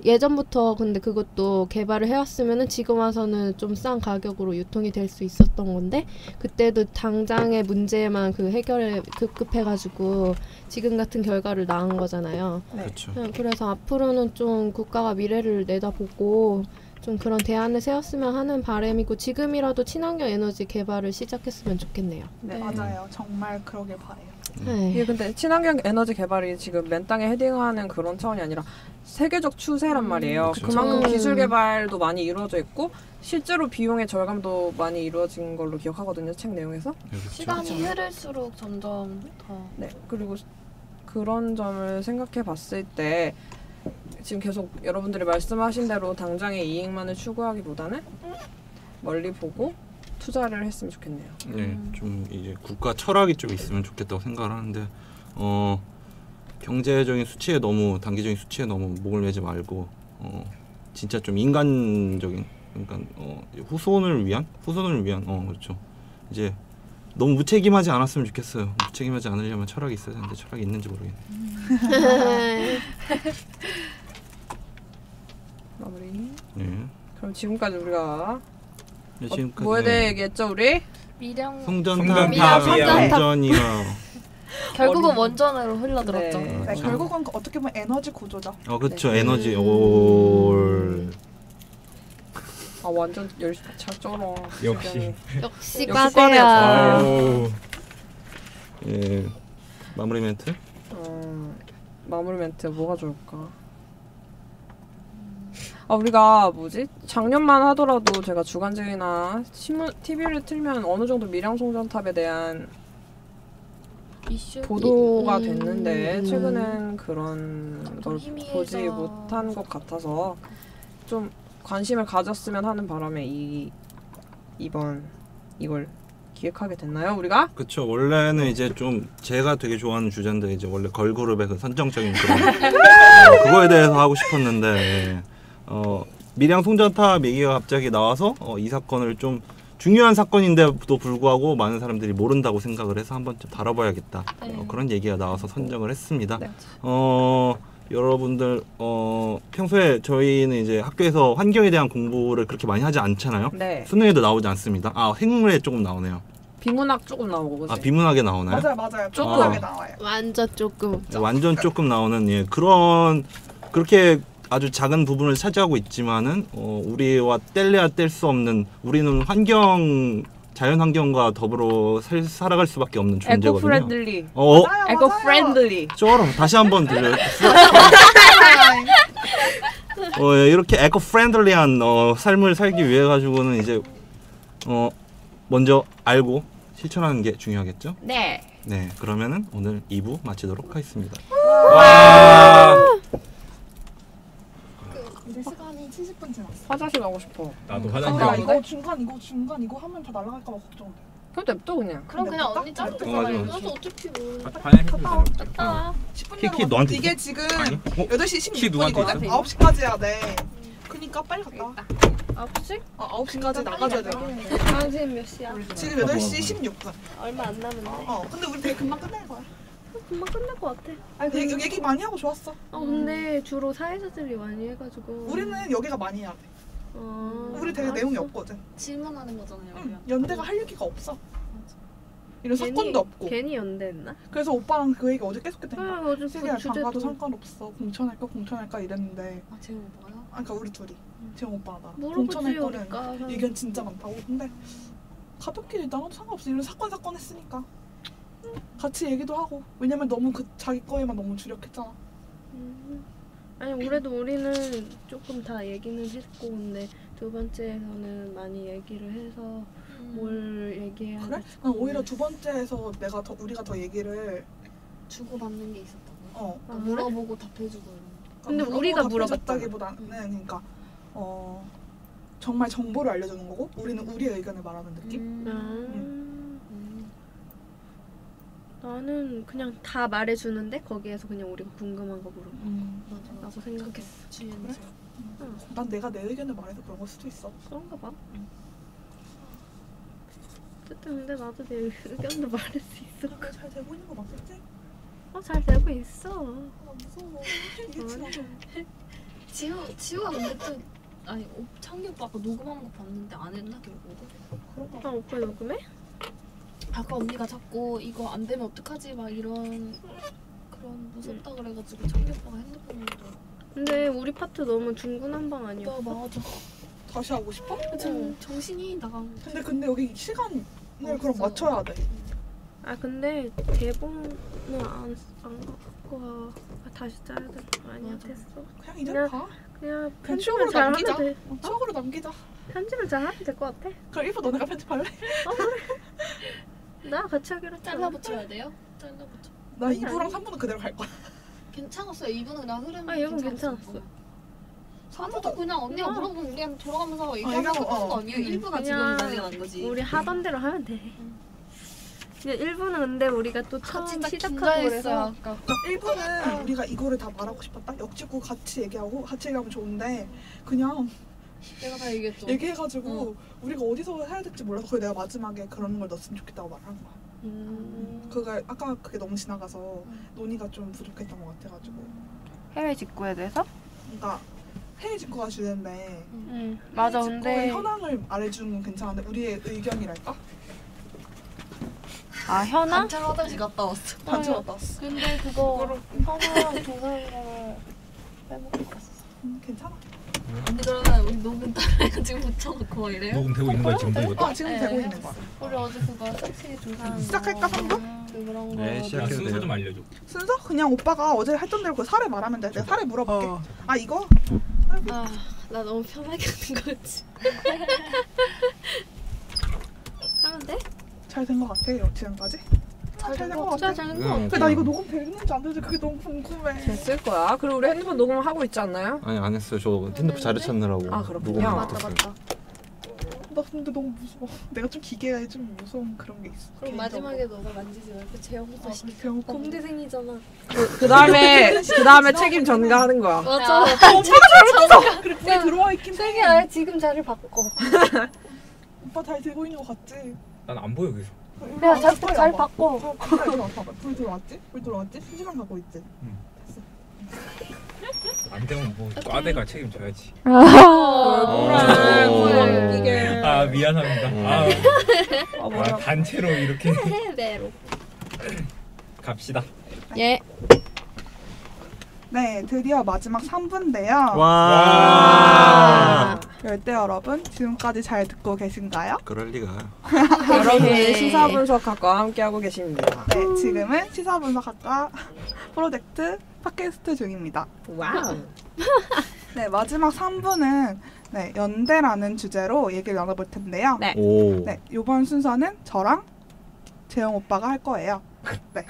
예전부터 근데 그것도 개발을 해왔으면은 지금 와서는 좀 싼 가격으로 유통이 될 수 있었던 건데 그때도 당장의 문제만 그 해결에 급급해가지고 지금 같은 결과를 낳은 거잖아요. 그렇죠. 그래서 앞으로는 좀 국가가 미래를 내다보고 좀 그런 대안을 세웠으면 하는 바람이고 지금이라도 친환경 에너지 개발을 시작했으면 좋겠네요. 네, 맞아요. 정말 그러길 바래요. 이게 근데 친환경 에너지 개발이 지금 맨 땅에 헤딩하는 그런 차원이 아니라 세계적 추세란 말이에요. 그쵸. 그만큼 기술 개발도 많이 이루어져 있고 실제로 비용의 절감도 많이 이루어진 걸로 기억하거든요. 책 내용에서. 시간이 흐를수록 점점 더 네. 그리고 그런 점을 생각해 봤을 때 지금 계속 여러분들이 말씀하신 대로 당장의 이익만을 추구하기보다는 멀리 보고 투자를 했으면 좋겠네요. 네, 좀 이제 국가 철학이 좀 있으면 좋겠다고 생각을 하는데 경제적인 수치에 너무 단기적인 수치에 너무 목을 매지 말고 진짜 좀 인간적인 그러니까 후손을 위한 그렇죠. 이제 너무 무책임하지 않았으면 좋겠어요. 무책임하지 않으려면 철학이 있어야 되는데 철학이 있는지 모르겠네. 마무리. 네. 그럼 지금까지 우리가 지금까지 뭐에 대해 얘기했죠 우리? 미량 송전탑이야. 원전이야. 결국은 원전으로 흘러들었죠. 네. 네, 결국은 어떻게 보면 에너지 구조죠. 그렇죠. 네. 에너지 올. 완전 열심히 잘 쩔어. 역시. 역시 과세요. 아우. 예. 마무리 멘트? 마무리 멘트 뭐가 좋을까? 우리가 작년만 하더라도 제가 주간지나 신문, TV를 틀면 어느 정도 밀양송전탑에 대한 이슈 보도가 됐는데 최근엔 그런 걸 희미해서. 보지 못한 것 같아서 좀 관심을 가졌으면 하는 바람에 이번 이걸 기획하게 됐나요, 우리가? 그렇죠. 원래는 이제 좀 제가 되게 좋아하는 주제인데 이제 원래 걸그룹의 그 선정적인 그런 그거에 대해서 하고 싶었는데 밀양 송전탑 얘기가 갑자기 나와서 이 사건을 좀 중요한 사건인데도 불구하고 많은 사람들이 모른다고 생각을 해서 한번 좀 다뤄봐야겠다. 그런 얘기가 나와서 선정을 했습니다. 네. 여러분들 평소에 저희는 이제 학교에서 환경에 대한 공부를 그렇게 많이 하지 않잖아요. 네. 수능에도 나오지 않습니다. 생물에 조금 나오네요. 비문학 조금 나오고 그지? 비문학에 나오나요? 맞아요. 조금. 조금하게 나와요. 완전 조금. 완전 조금 나오는 그렇게 아주 작은 부분을 차지하고 있지만은 우리와 뗄래야 뗄 수 없는 우리는 자연 환경과 더불어 살아갈 수밖에 없는 존재거든요. 에코 프렌들리. 맞아요. 에코 프렌들리. 쩔어. 다시 한번 들려. 이렇게 에코 프렌들리한 삶을 살기 위해 가지고는 이제 먼저 알고 실천하는 게 중요하겠죠? 네. 네, 그러면은 오늘 2부 마치도록 하겠습니다. 이제 시간이 70분 지났어. 화장실 가고 싶어. 나도 아, 화장실 이거 중간 이거 하면 다 날아갈까 봐 걱정돼. 그럼 냅둬 그냥. 그럼 그냥 언니 자르고 맞아, 가요. 맞아. 그래서 어차피 뭐. 갔다 키키 너한테 이게 지금 아니? 8시 키 누구한테 16분이거든? 있어? 9시까지 해야 돼. 그니까 빨리 갔다 와. 9시? 9시까지 나가줘야 돼. 지금 몇 시야? 지금 8시 16분. 얼마 안 남았는데. 근데 우리 되게 금방 끝낼 거야. 금방 끝날 것 같아. 되게 얘기 많이 하고 좋았어. 근데 주로 사회자들이 많이 해가지고. 우리는 여기가 많이 해야 돼. 우리 되게 내용이 없거든. 질문하는 거잖아요. 응, 연대가 할 얘기가 없어. 이런 괜히- 사건도 없고. 괜히 연대했나? 그래서 오빠랑 그 얘기 어제 계속 했던 거야. 어제 세계야 그 장가도 주제도 상관없어. 공천할까 이랬는데. 아 재훈 오빠요? 그러니까 우리 둘이. 재영 오빠랑 나랑. 물어보지 공천할 거는 우리가. 의견 진짜 많다고. 근데 가볍게 나눠도 상관없어. 이런 사건 했으니까. 같이 얘기도 하고. 왜냐면 너무 자기 거에만 너무 주력했잖아. 아니 그래도 우리는 조금 다 얘기는 했고 근데 두 번째에서는 많이 얘기를 해서 뭘 얘기해야 그래? 될지 난 오히려 두 번째에서 우리가 더 얘기를 주고받는 게 있었다고요? 어. 물어보고 답해주고 이런 거. 근데 우리가 물어봤다기보다는 그러니까 정말 정보를 알려주는 거고 우리는 우리의 의견을 말하는 느낌? 나는 그냥 다 말해주는데 거기에서 그냥 우리가 궁금한 거 물어봐 맞아. 라고 생각했어. 주연이 난 내가 내 의견을 말해서 그런 걸 수도 있어. 그런가 봐. 어쨌든 근데 나도 내 의견도 말할 수 있어. 잘 되고 있는 거 맞겠지? 잘 되고 있어. 무서워. 지우가 근데 또 아니 창기 오빠 아까 녹음하는 거 봤는데 안 했나 결국은? 오빠 녹음해? 아까 언니가 자꾸 이거 안 되면 어떡하지 막 이런 그런 무섭다 그래가지고 창기 오빠가 핸드폰으로 근데 우리 파트 너무 중구난방 나 아니었어? 맞아. 다시 하고 싶어? 지금 정신이 나간 거. 근데 여기 시간을 그럼 맞춰야 돼. 근데 대본은 안 갖고 다시 짜야 될 거 아니야? 맞아. 됐어. 그냥 이대로 가. 그냥 추억으로 편집을 잘 하면 남기자. 돼. 추억으로 남기자. 편집을 잘 하면 될 것 같아. 그럼 1부 너네가 편집할래? 나 같이 하기로 했잖아. 잘라 붙여야 돼요? 잘라 붙여. 나 2부랑 3부는 그대로 갈 거야. 괜찮았어요. 이분은 그냥 흐름. 이분 괜찮았어. 3부도 그냥 언니가 물어보면 우리한테 돌아가면서 얘기하고, 얘기하고 끝나는 거 아니에요? 1부가 지금 그냥 난리가 난 거지. 우리 하던 대로 하면 돼. 그냥 1부는 근데 우리가 또 처음 진짜 시작하고 긴장했어요. 그래서 아까. 1부는 우리가 이거를 다 말하고 싶었다. 역지구 같이 얘기하면 좋은데 그냥 내가 다 얘기했죠. 얘기해가지고 우리가 어디서 해야 될지 몰라서 그래 내가 마지막에 그런 걸 넣었으면 좋겠다고 말한 거야. 그게 너무 지나가서 논의가 좀 부족했던 것 같아가지고. 해외 직구에 대해서? 그러니까 해외 직구가 주제인데 맞아. 해외 직구의 근데 현황을 말해주는 건 괜찮은데 우리의 의견이랄까? 현아? 단체로 화장실 갔다 왔어. 단체 갔다 왔어. 근데 그거 현아랑 동상이랑 빼먹고 갔어. 괜찮아. 언니 그러면 우리 녹음 따라해가지고 붙여놓고 막 이래요? 녹음되고 있는 거야 지금도 이거? 지금 네. 되고 있는 거야. 우리 어제 그거 섹시 조사한 시작할까, 선도? 그런 거. 네, 시작. 야, 순서 좀 알려줘. 순서? 그냥 오빠가 어제 했던 대로 그 사례 말하면 돼. 내가 사례 물어볼게. 이거? 나 너무 편하게 하는 거지. 하면 돼? 잘 된 것 같아요 지금까지? 잘 된 것 같아. 잘된 거 거. 근데 나 이거 녹음 되는지 안 되는지 그게 너무 궁금해. 됐을 거야. 그리고 우리 핸드폰 녹음을 하고 있지 않나요? 아니 안 했어요. 저 핸드폰 자료 찾느라고. 아, 그렇군요. 녹음을 맞다, 못했어요. 나 근데 너무 무서워. 내가 좀 기계에 좀 무서운 그런 게 있어. 그럼 마지막에 너가 만지지 말고 재영부터 시켜. 배고픔. 공대생이잖아. 그 다음에 책임 전가하는 거야. 맞아. 그래 불이 들어와 있긴 세계 해. 아예 지금 자리를 바꿔. 오빠 잘 되고 있는 것 같지? 난 안 보여 여기서. 내가 잘 바꿔. 불 들어왔지? 불 들어왔지? 순시간 가고 있지? 안 되면 뭐 과대가 책임져야지. 뭐야 이게. 미안합니다. 단체로 이렇게 해외로. 갑시다. 예. 네, 드디어 마지막 3부인데요. 와. 열대 여러분, 지금까지 잘 듣고 계신가요? 그럴 리가. 여러분이 시사 분석학과 함께하고 계십니다. 네, 지금은 시사분석학과 프로젝트 팟캐스트 중입니다. 와우. 네, 마지막 3부는 네, 연대라는 주제로 얘기를 나눠볼 텐데요. 네. 오. 네, 이번 순서는 저랑 재영 오빠가 할 거예요. 네.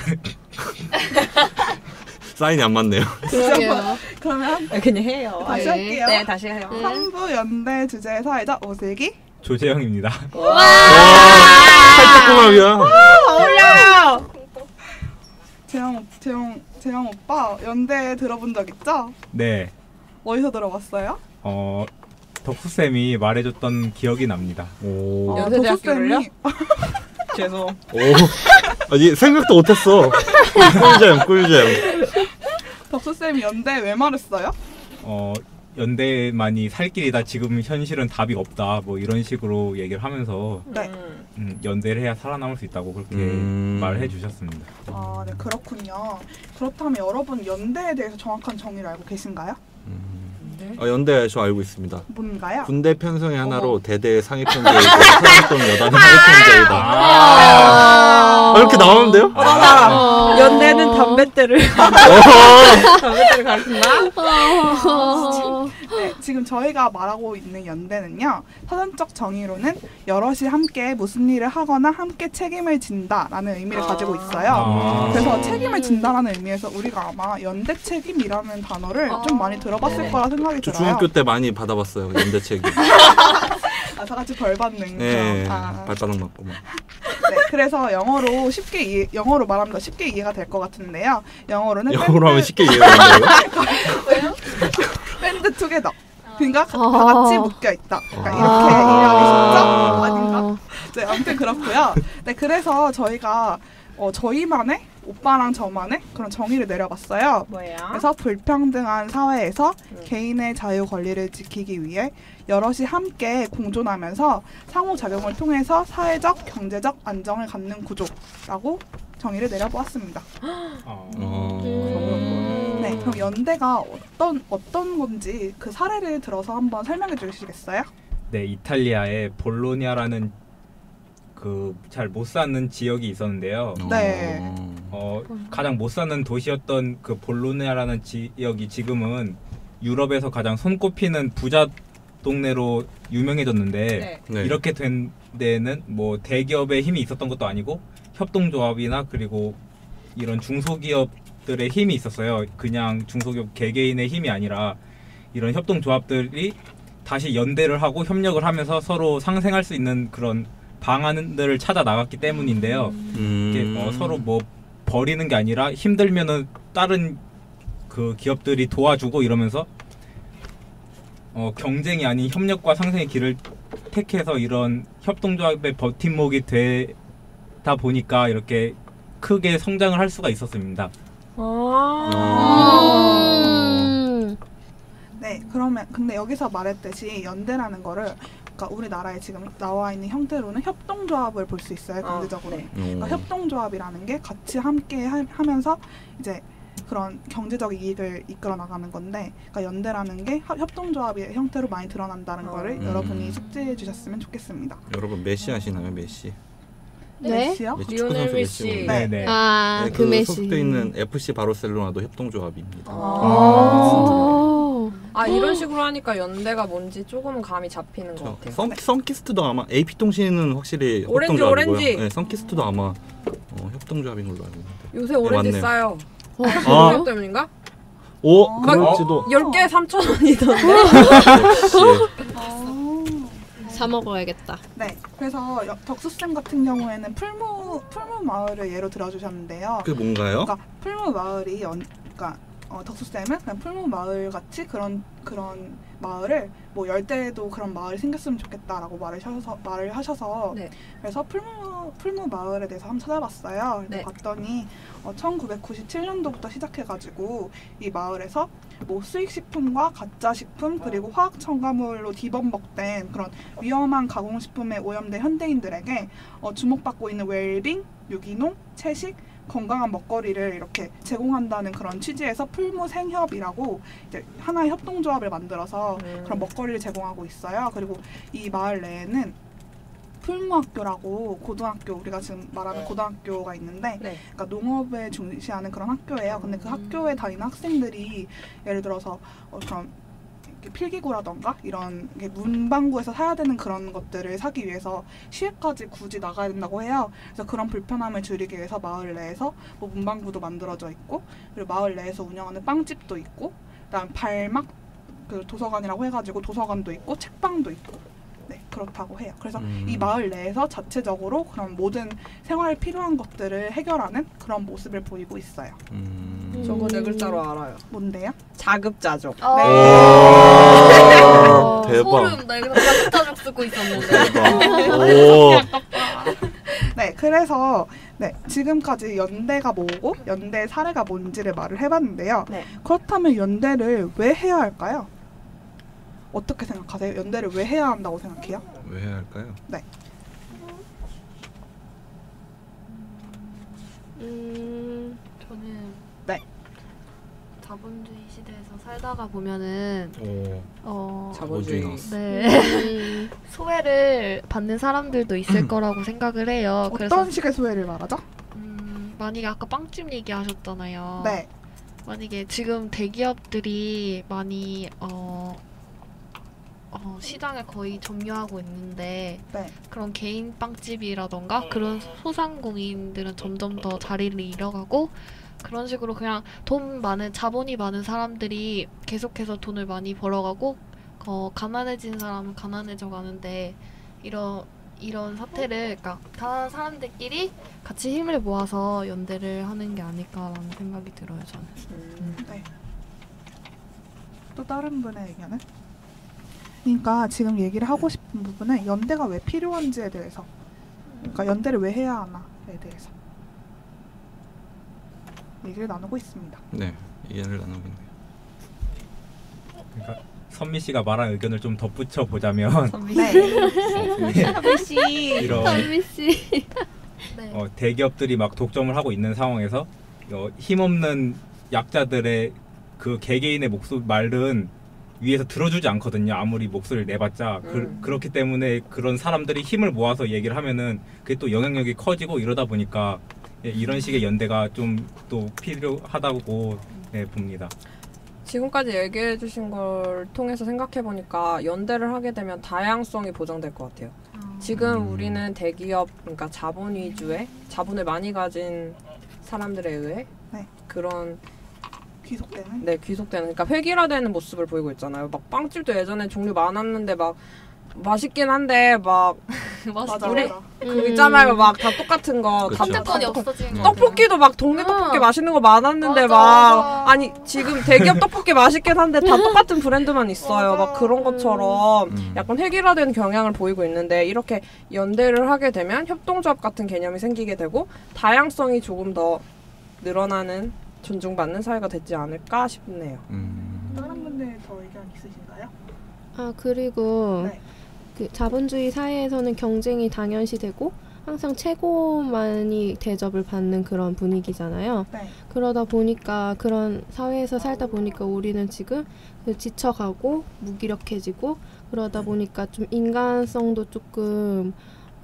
사인이 안 맞네요. 그러게요. 그러면 그냥 해요. 다시 네. 할게요. 네, 다시 해요. 3부 연대 주제의 사회자 오슬기. 조재영입니다. 살짝구만이야. 어울려요. 재영 오빠 연대 들어본 적 있죠? 네. 어디서 들어봤어요? 덕수쌤이 말해줬던 기억이 납니다. 오. 연세대학교를요? 덕수쌤이 죄송. 오. 아니 생각도 못했어. 꿀잼. 덕수쌤이 연대 왜 말했어요? 연대만이 살 길이다. 지금 현실은 답이 없다. 뭐 이런 식으로 얘기를 하면서 네. 연대를 해야 살아남을 수 있다고 그렇게 말해 주셨습니다. 아, 네, 그렇군요. 그렇다면 여러분 연대에 대해서 정확한 정의를 알고 계신가요? 연대 저 알고 있습니다. 뭔가요? 군대 편성의 하나로 대대 상위 편제이고 사직동 여단 하위 편제이다. 이렇게 나오는데요? 연대는 담뱃대를 가르친다. 네, 지금 저희가 말하고 있는 연대는요. 사전적 정의로는 여럿이 함께 무슨 일을 하거나 함께 책임을 진다라는 의미를 가지고 있어요. 그래서 책임을 진다라는 의미에서 우리가 아마 연대 책임이라는 단어를 좀 많이 들어봤을 거라 생각이 저 들어요. 중학교 때 많이 받아봤어요. 연대 책임. 다 같이 벌 받는 네. 그런. 발바닥 맞고 막. 네, 그래서 영어로 말하면 더 쉽게 이해가 될 것 같은데요. 영어로는 영어로 하면 쉽게 이해가 된다고요? 밴드 투게더. 그러니까 다 같이 묶여 있다. 이렇게 이해하기 쉽죠? 아닌가? 네, 아무튼 그렇고요. 네, 그래서 저희가 저희만의 오빠랑 저만의 그런 정의를 내려봤어요. 뭐예요? 그래서 불평등한 사회에서 개인의 자유 권리를 지키기 위해 여럿이 함께 공존하면서 상호작용을 통해서 사회적, 경제적 안정을 갖는 구조라고 정의를 내려보았습니다. 네, 그럼 연대가 어떤 건지 그 사례를 들어서 한번 설명해 주시겠어요? 네, 이탈리아의 볼로냐라는 그 잘 못 사는 지역이 있었는데요. 네. 가장 못 사는 도시였던 그 볼로냐라는 지역이 지금은 유럽에서 가장 손꼽히는 부자 동네로 유명해졌는데 네. 이렇게 된 데는 뭐 대기업의 힘이 있었던 것도 아니고 협동조합이나 그리고 이런 중소기업들의 힘이 있었어요. 그냥 중소기업 개개인의 힘이 아니라 이런 협동조합들이 다시 연대를 하고 협력을 하면서 서로 상생할 수 있는 그런 방안들을 찾아 나갔기 때문인데요. 이게 서로 뭐 버리는 게 아니라 힘들면은 다른 그 기업들이 도와주고 이러면서 경쟁이 아닌 협력과 상생의 길을 택해서 이런 협동조합의 버팀목이 되다 보니까 이렇게 크게 성장을 할 수가 있었습니다. 네, 그러면 근데 여기서 말했듯이 연대라는 거를 그러니까 우리나라에 지금 나와 있는 형태로는 협동조합을 볼 수 있어요. 경제적으로. 네. 그러니까 협동조합이라는 게 같이 함께 하면서 이제 그런 경제적 이익을 이끌어 나가는 건데, 그러니까 연대라는 게 협동조합의 형태로 많이 드러난다는 거를 여러분이 숙지해 주셨으면 좋겠습니다. 여러분 메시 아시나요? 메시. 네? 메시요? 메시 리오넬 축구 선수 메시. 메시. 네. 네. 네, 그 메시. 소속돼 있는 FC 바르셀로나도 협동조합입니다. 이런 식으로 하니까 연대가 뭔지 조금 감이 잡히는 것 같아요. 썬키스트도 아마 AP 통신은 확실히 오렌지, 협동조합이고요. 오렌지. 네, 썬키스트도 아마 협동조합인 걸로 알고 있는데. 요새 오렌지 맞네요. 싸요. 아. 그것 때문인가? 오, 그럴지도. 10개에 3,000원이던데. 사 먹어야겠다. 네, 그래서 덕수쌤 같은 경우에는 풀무 마을을 예로 들어주셨는데요. 그게 뭔가요? 그러니까 풀무 마을이 덕수쌤은 그냥 풀무 마을 같이 그런 마을을 뭐 열대에도 그런 마을이 생겼으면 좋겠다라고 말을 하셔서 네. 그래서 풀무 마을에 대해서 한번 찾아봤어요. 네. 봤더니 1997년도부터 시작해가지고 이 마을에서 뭐 수익식품과 가짜식품 그리고 화학 첨가물로 뒤범벅된 그런 위험한 가공식품에 오염된 현대인들에게 주목받고 있는 웰빙, 유기농, 채식, 건강한 먹거리를 이렇게 제공한다는 그런 취지에서 풀무생협이라고 이제 하나의 협동조합을 만들어서 그런 먹거리를 제공하고 있어요. 그리고 이 마을 내에는 풀무학교라고 고등학교, 우리가 지금 말하는 고등학교가 있는데 네. 그러니까 농업에 중시하는 그런 학교예요. 근데 그 학교에 다니는 학생들이 예를 들어서 그런 필기구라던가 이런 문방구에서 사야 되는 그런 것들을 사기 위해서 시외까지 굳이 나가야 된다고 해요. 그래서 그런 불편함을 줄이기 위해서 마을 내에서 뭐 문방구도 만들어져 있고, 그리고 마을 내에서 운영하는 빵집도 있고, 그다음 발막 그 도서관이라고 해가지고 도서관도 있고 책방도 있고, 네, 그렇다고 해요. 그래서 이 마을 내에서 자체적으로 그런 모든 생활에 필요한 것들을 해결하는 그런 모습을 보이고 있어요. 저거 네 글자로 알아요. 뭔데요? 자급자족. 네. 대박. 소름. 나 이거 자급자족 쓰고 있었는데. 오. 네, 그래서 네, 지금까지 연대가 뭐고 연대 사례가 뭔지를 말을 해봤는데요. 네. 그렇다면 연대를 왜 해야 할까요? 어떻게 생각하세요? 연대를 왜 해야 한다고 생각해요? 왜 해야 할까요? 네. 저는 네. 자본주의 시대에서 살다가 보면은 자본주의. 나왔어. 네 소외를 받는 사람들도 있을 거라고 생각을 해요. 어떤 식의 소외를 말하죠? 만약에 아까 빵집 얘기하셨잖아요. 네. 만약에 지금 대기업들이 많이 시장을 거의 점유하고 있는데 네. 그런 개인 빵집이라던가 그런 소상공인들은 점점 더 자리를 잃어가고 그런 식으로 그냥 자본이 많은 사람들이 계속해서 돈을 많이 벌어가고 가난해진 사람은 가난해져 가는데 이런 사태를 그러니까 다 사람들끼리 같이 힘을 모아서 연대를 하는 게 아닐까라는 생각이 들어요, 저는. 네. 또 다른 분의 의견은? 그러니까 지금 얘기를 하고 싶은 부분은 연대가 왜 필요한지에 대해서, 그러니까 연대를 왜 해야 하나에 대해서 얘기를 나누고 있습니다. 네, 의견을 나누고 있네요. 그러니까 선미 씨가 말한 의견을 좀 덧붙여 보자면 네. 이런 선미 씨. 네. 대기업들이 막 독점을 하고 있는 상황에서 힘없는 약자들의 그 개개인의 말은 위에서 들어주지 않거든요. 아무리 목소리를 내봤자. 그렇기 때문에 그런 사람들이 힘을 모아서 얘기를 하면은 그게 또 영향력이 커지고 이러다 보니까 이런 식의 연대가 좀 또 필요하다고 봅니다. 지금까지 얘기해 주신 걸 통해서 생각해 보니까 연대를 하게 되면 다양성이 보장될 것 같아요. 지금 우리는 대기업, 그러니까 자본 위주의 자본을 많이 가진 사람들에 의해 네. 그런 귀속되는? 귀속되는, 그러니까 획일화되는 모습을 보이고 있잖아요. 막 빵집도 예전에 종류 많았는데 막 맛있긴 한데 막 맞아, 우리 맞아. 그 있잖아요. 막 다 똑같은 거. 다 그쵸. 선택권이 없어지는 거. 떡볶이도 막 동네 떡볶이 맛있는 거 많았는데 맞아, 막 맞아. 아니 지금 대기업 떡볶이 맛있긴 한데 다 똑같은 브랜드만 있어요. 맞아. 막 그런 것처럼 약간 획일화된 경향을 보이고 있는데, 이렇게 연대를 하게 되면 협동조합 같은 개념이 생기게 되고 다양성이 조금 더 늘어나는, 존중받는 사회가 되지 않을까 싶네요. 다른 분들 더 의견 있으신가요? 그리고 네. 그 자본주의 사회에서는 경쟁이 당연시되고 항상 최고만이 대접을 받는 그런 분위기잖아요. 네. 그러다 보니까 그런 사회에서 살다 보니까 우리는 지금 지쳐가고 무기력해지고 그러다 보니까 좀 인간성도 조금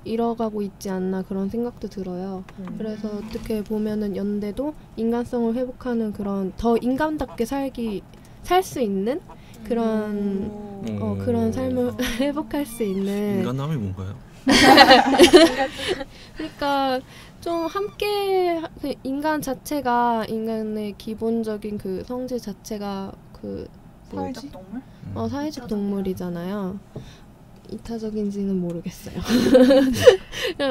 잃어가고 있지 않나 그런 생각도 들어요. 그래서 어떻게 보면은 연대도 인간성을 회복하는 그런 더 인간답게 살 수 있는 그런 그런 삶을 회복할 수 있는 인간함이 뭔가요? 그러니까 좀 함께 인간 자체가 인간의 기본적인 그 성질 자체가 그 사회적 동물? 사회적 동물이잖아요. 이타적인지는 모르겠어요.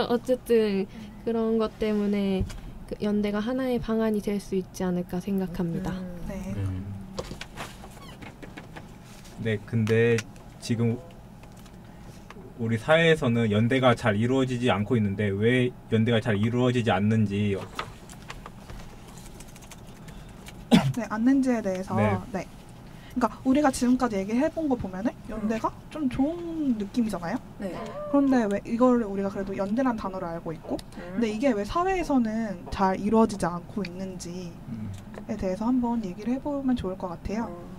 어쨌든 그런 것 때문에 그 연대가 하나의 방안이 될 수 있지 않을까 생각합니다. 네. 네, 근데 지금 우리 사회에서는 연대가 잘 이루어지지 않고 있는데 왜 연대가 잘 이루어지지 않는지 네, 않는지에 대해서 네. 네. 그러니까 우리가 지금까지 얘기해본 거 보면은 연대가 좀 좋은 느낌이잖아요. 네. 그런데 왜 이걸 우리가 그래도 연대란 단어를 알고 있고, 근데 이게 왜 사회에서는 잘 이루어지지 않고 있는지에 대해서 한번 얘기를 해보면 좋을 것 같아요.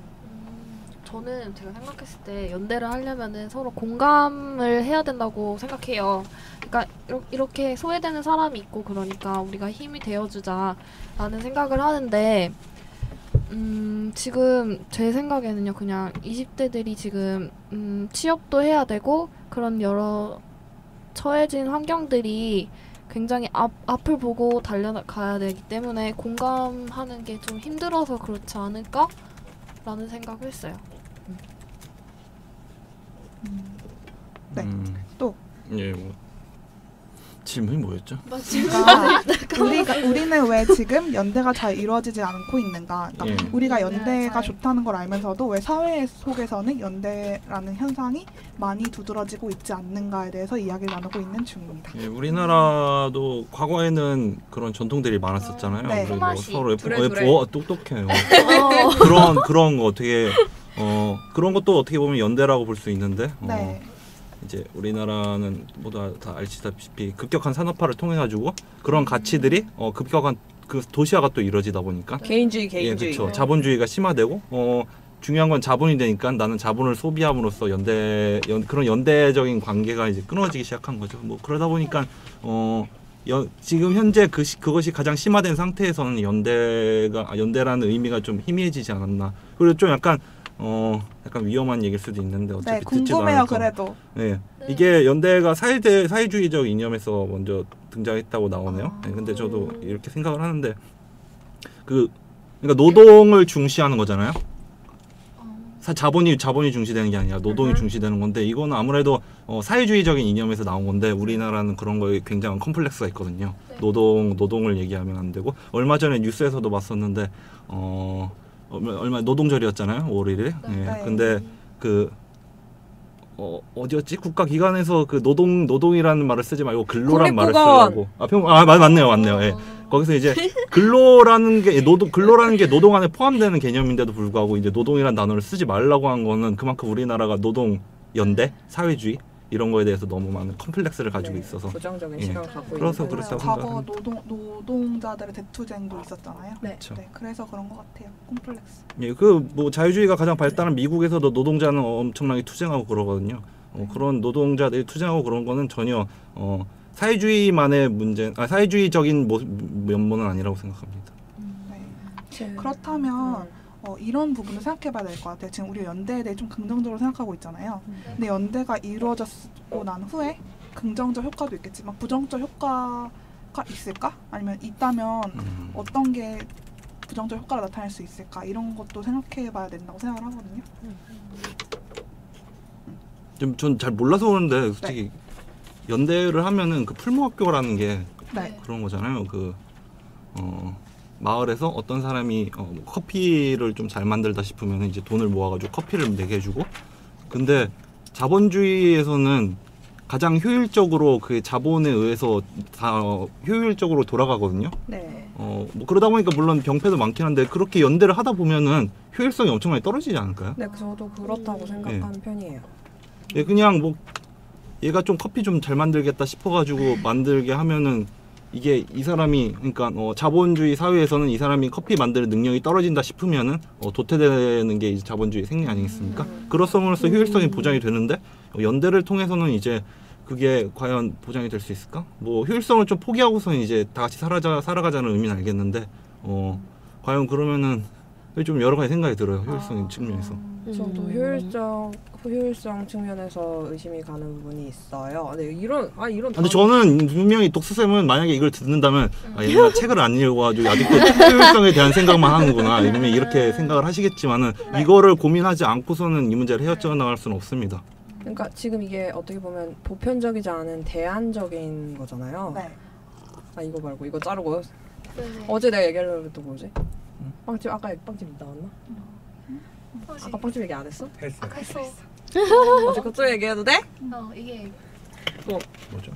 저는 제가 생각했을 때 연대를 하려면은 서로 공감을 해야 된다고 생각해요. 그러니까 이렇게 소외되는 사람이 있고 그러니까 우리가 힘이 되어주자라는 생각을 하는데 지금 제 생각에는요, 그냥 20대들이 지금 취업도 해야 되고 그런 여러 처해진 환경들이 굉장히 앞을 보고 달려가야 되기 때문에 공감하는 게 좀 힘들어서 그렇지 않을까라는 생각을 했어요. 네. 또 예, 뭐 질문이 뭐였죠? 그러니까 우리는 왜 지금 연대가 잘 이루어지지 않고 있는가? 그러니까 우리가 연대가 좋다는 걸 알면서도 왜 사회 속에서는 연대라는 현상이 많이 두드러지고 있지 않는가에 대해서 이야기를 나누고 있는 중입니다. 예, 우리나라도 과거에는 그런 전통들이 많았었잖아요. 네. 그리고 서로 두레. 똑똑해요. 그런 거 어떻게 그런 것도 어떻게 보면 연대라고 볼 수 있는데. 네. 이제 우리나라는 모두 다 아시다시피 급격한 산업화를 통해 가지고 그런 가치들이 급격한 그 도시화가 또 이루어지다 보니까 개인주의. 예, 그렇죠. 자본주의가 심화되고 중요한 건 자본이 되니까 나는 자본을 소비함으로써 그런 연대적인 관계가 이제 끊어지기 시작한 거죠. 뭐 그러다 보니까 지금 현재 그것이 가장 심화된 상태에서는 연대라는 의미가 좀 희미해지지 않았나. 그리고 좀 약간 위험한 얘기일 수도 있는데 어차피 네, 듣지도 궁금해요. 않을 거. 그래도. 네. 이게 연대가 사회주의적 이념에서 먼저 등장했다고 나오네요. 네, 근데 저도 이렇게 생각을 하는데 그러니까 노동을 중시하는 거잖아요. 자본이 중시되는 게 아니라 노동이 중시되는 건데 이거는 아무래도 사회주의적인 이념에서 나온 건데 우리나라는 그런 거에 굉장한 컴플렉스가 있거든요. 노동을 얘기하면 안 되고 얼마 전에 뉴스에서도 봤었는데 얼마 노동절이었잖아요. 5월 1일. 예. 근데 어디였지? 국가기관에서 그 노동이라는 말을 쓰지 말고 근로란 말을 쓰라고. 맞네요. 예. 거기서 이제 근로라는 게 노동 안에 포함되는 개념인데도 불구하고 이제 노동이라는 단어를 쓰지 말라고 한 거는 그만큼 우리나라가 노동 연대, 사회주의 이런 거에 대해서 너무 많은 컴플렉스를 가지고 있어서 부정적인 시각을 갖고 그래서 있는 그렇다고 과거 생각합니다. 노동자들의 대투쟁도 있었잖아요. 네. 네, 그래서 그런 것 같아요. 콤플렉스. 예, 뭐 자유주의가 가장 발달한 미국에서도 노동자는 엄청나게 투쟁하고 그러거든요. 그런 노동자들이 투쟁하고 그런 거는 전혀 사회주의만의 사회주의적인 면모는 아니라고 생각합니다. 네. 그렇다면 이런 부분을 생각해봐야 될 것 같아요. 지금 우리 연대에 대해 좀 긍정적으로 생각하고 있잖아요. 근데 연대가 이루어졌고 난 후에 긍정적 효과도 있겠지만 부정적 효과가 있을까? 아니면 있다면 어떤 게 부정적 효과를 나타낼 수 있을까? 이런 것도 생각해봐야 된다고 생각을 하거든요. 전 잘 몰라서 그러는데 솔직히 연대를 하면은 그 풀무학교라는 게 그런 거잖아요. 마을에서 어떤 사람이 커피를 좀 잘 만들다 싶으면 이제 돈을 모아가지고 커피를 내게 해주고, 근데 자본주의에서는 가장 효율적으로 그 자본에 의해서 다 효율적으로 돌아가거든요. 네. 뭐 그러다 보니까 물론 병폐도 많긴 한데 그렇게 연대를 하다 보면은 효율성이 엄청나게 떨어지지 않을까요? 네, 저도 그렇다고 생각하는 편이에요. 예, 그냥 뭐 얘가 좀 커피 좀 잘 만들겠다 싶어가지고 만들게 하면은 이게 이 사람이 그러니까 자본주의 사회에서는 이 사람이 커피 만드는 능력이 떨어진다 싶으면은 도태되는 게 이제 자본주의 생리 아니겠습니까? 그렇음으로써 효율성이 보장이 되는데 연대를 통해서는 이제 그게 과연 보장이 될 수 있을까? 뭐 효율성을 좀 포기하고서는 이제 다 같이 살아가자는 의미는 알겠는데 과연 그러면은 좀 여러 가지 생각이 들어요. 효율성 측면에서. 저도 효율성 측면에서 의심이 가는 부분이 있어요. 근데 이런 근데 저는 분명히 독서쌤은 만약에 이걸 듣는다면 얘가 책을 안 읽어가지고 아직도 효율성에 대한 생각만 하는구나 이러면 이렇게 생각을 하시겠지만은 이거를 고민하지 않고서는 이 문제를 헤어져 나갈 수는 없습니다. 그러니까 지금 이게 어떻게 보면 보편적이지 않은 대안적인 거잖아요. 네. 이거 말고 이거 자르고. 어제 내가 얘기하려고 했던 뭐지? 빵집 아까 빵집 나왔나? 아까 빵집 얘기 안 했어? 했어. 어제 그쪽 얘기해도 돼? 이게 뭐죠?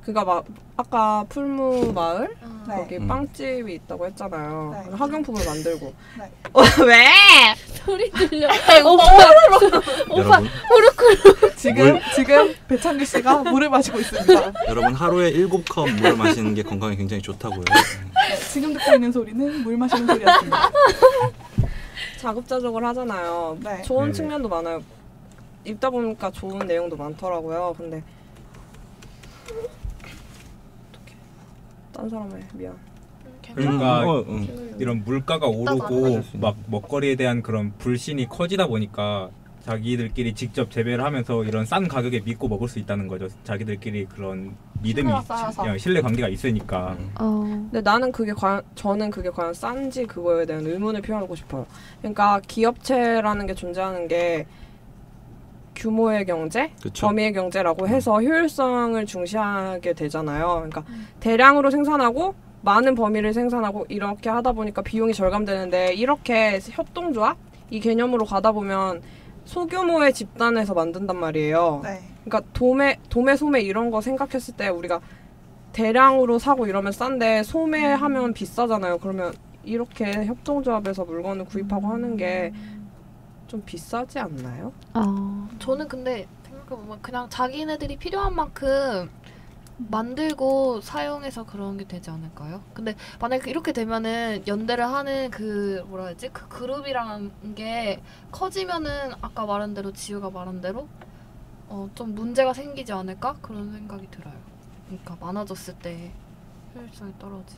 그가 막 아까 풀무 마을 거기 네. 빵집이 있다고 했잖아요. 네. 학용품을 만들고. 네. 왜? 소리 들려. 여러분, 지금 배창규 씨가 물을 마시고 있습니다. 여러분 하루에 7컵 물을 마시는 게 건강에 굉장히 좋다고요. 네, 지금 듣고 있는 소리는 물 마시는 소리였습니다. 자급자족을 하잖아요. 네. 좋은 네네. 측면도 많아요. 읽다 보니까 좋은 내용도 많더라고요. 근데 어떡해. 딴 사람을 미안. 그러니까 이런 물가가 오르고 막 먹거리에 대한 그런 불신이 커지다 보니까 자기들끼리 직접 재배를 하면서 이런 싼 가격에 믿고 먹을 수 있다는 거죠. 자기들끼리 그런 믿음이 신뢰 관계가 있으니까. 근데 저는 그게 과연 싼지 그거에 대한 의문을 표현하고 싶어요. 그러니까 기업체라는 게 존재하는 게 규모의 경제, 그쵸. 범위의 경제라고 해서 효율성을 중시하게 되잖아요. 그러니까 대량으로 생산하고 많은 범위를 생산하고 이렇게 하다 보니까 비용이 절감되는데 이렇게 협동조합 이 개념으로 가다 보면 소규모의 집단에서 만든단 말이에요. 네. 그러니까 도매, 소매 이런 거 생각했을 때 우리가 대량으로 사고 이러면 싼데 소매하면 비싸잖아요. 그러면 이렇게 협동조합에서 물건을 구입하고 하는 게 좀 비싸지 않나요? 저는 근데 생각해보면 그냥 자기네들이 필요한 만큼 만들고 사용해서 그런 게 되지 않을까요? 근데 만약에 이렇게 되면은 연대를 하는 그 뭐라 해야지? 그 그룹이라는 게 커지면은 아까 말한 대로 지우가 말한 대로 좀 문제가 생기지 않을까? 그런 생각이 들어요. 그러니까 많아졌을 때 효율성이 떨어지.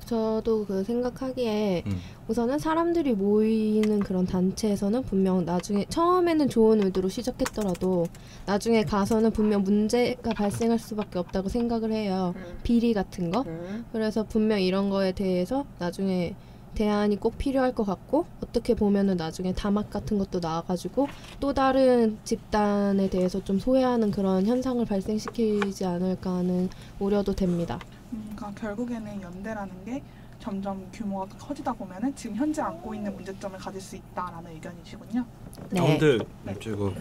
저도 그 생각하기에 우선은 사람들이 모이는 그런 단체에서는 분명 나중에 처음에는 좋은 의도로 시작했더라도 나중에 가서는 분명 문제가 발생할 수밖에 없다고 생각을 해요. 비리 같은 거. 그래서 분명 이런 거에 대해서 나중에 대안이 꼭 필요할 것 같고 어떻게 보면은 나중에 다막 같은 것도 나와가지고 또 다른 집단에 대해서 좀 소외하는 그런 현상을 발생시키지 않을까 하는 우려도 됩니다. 그러니까 결국에는 연대라는 게 점점 규모가 커지다 보면은 지금 현재 안고 있는 문제점을 가질 수 있다라는 의견이시군요. 네. 근데 제가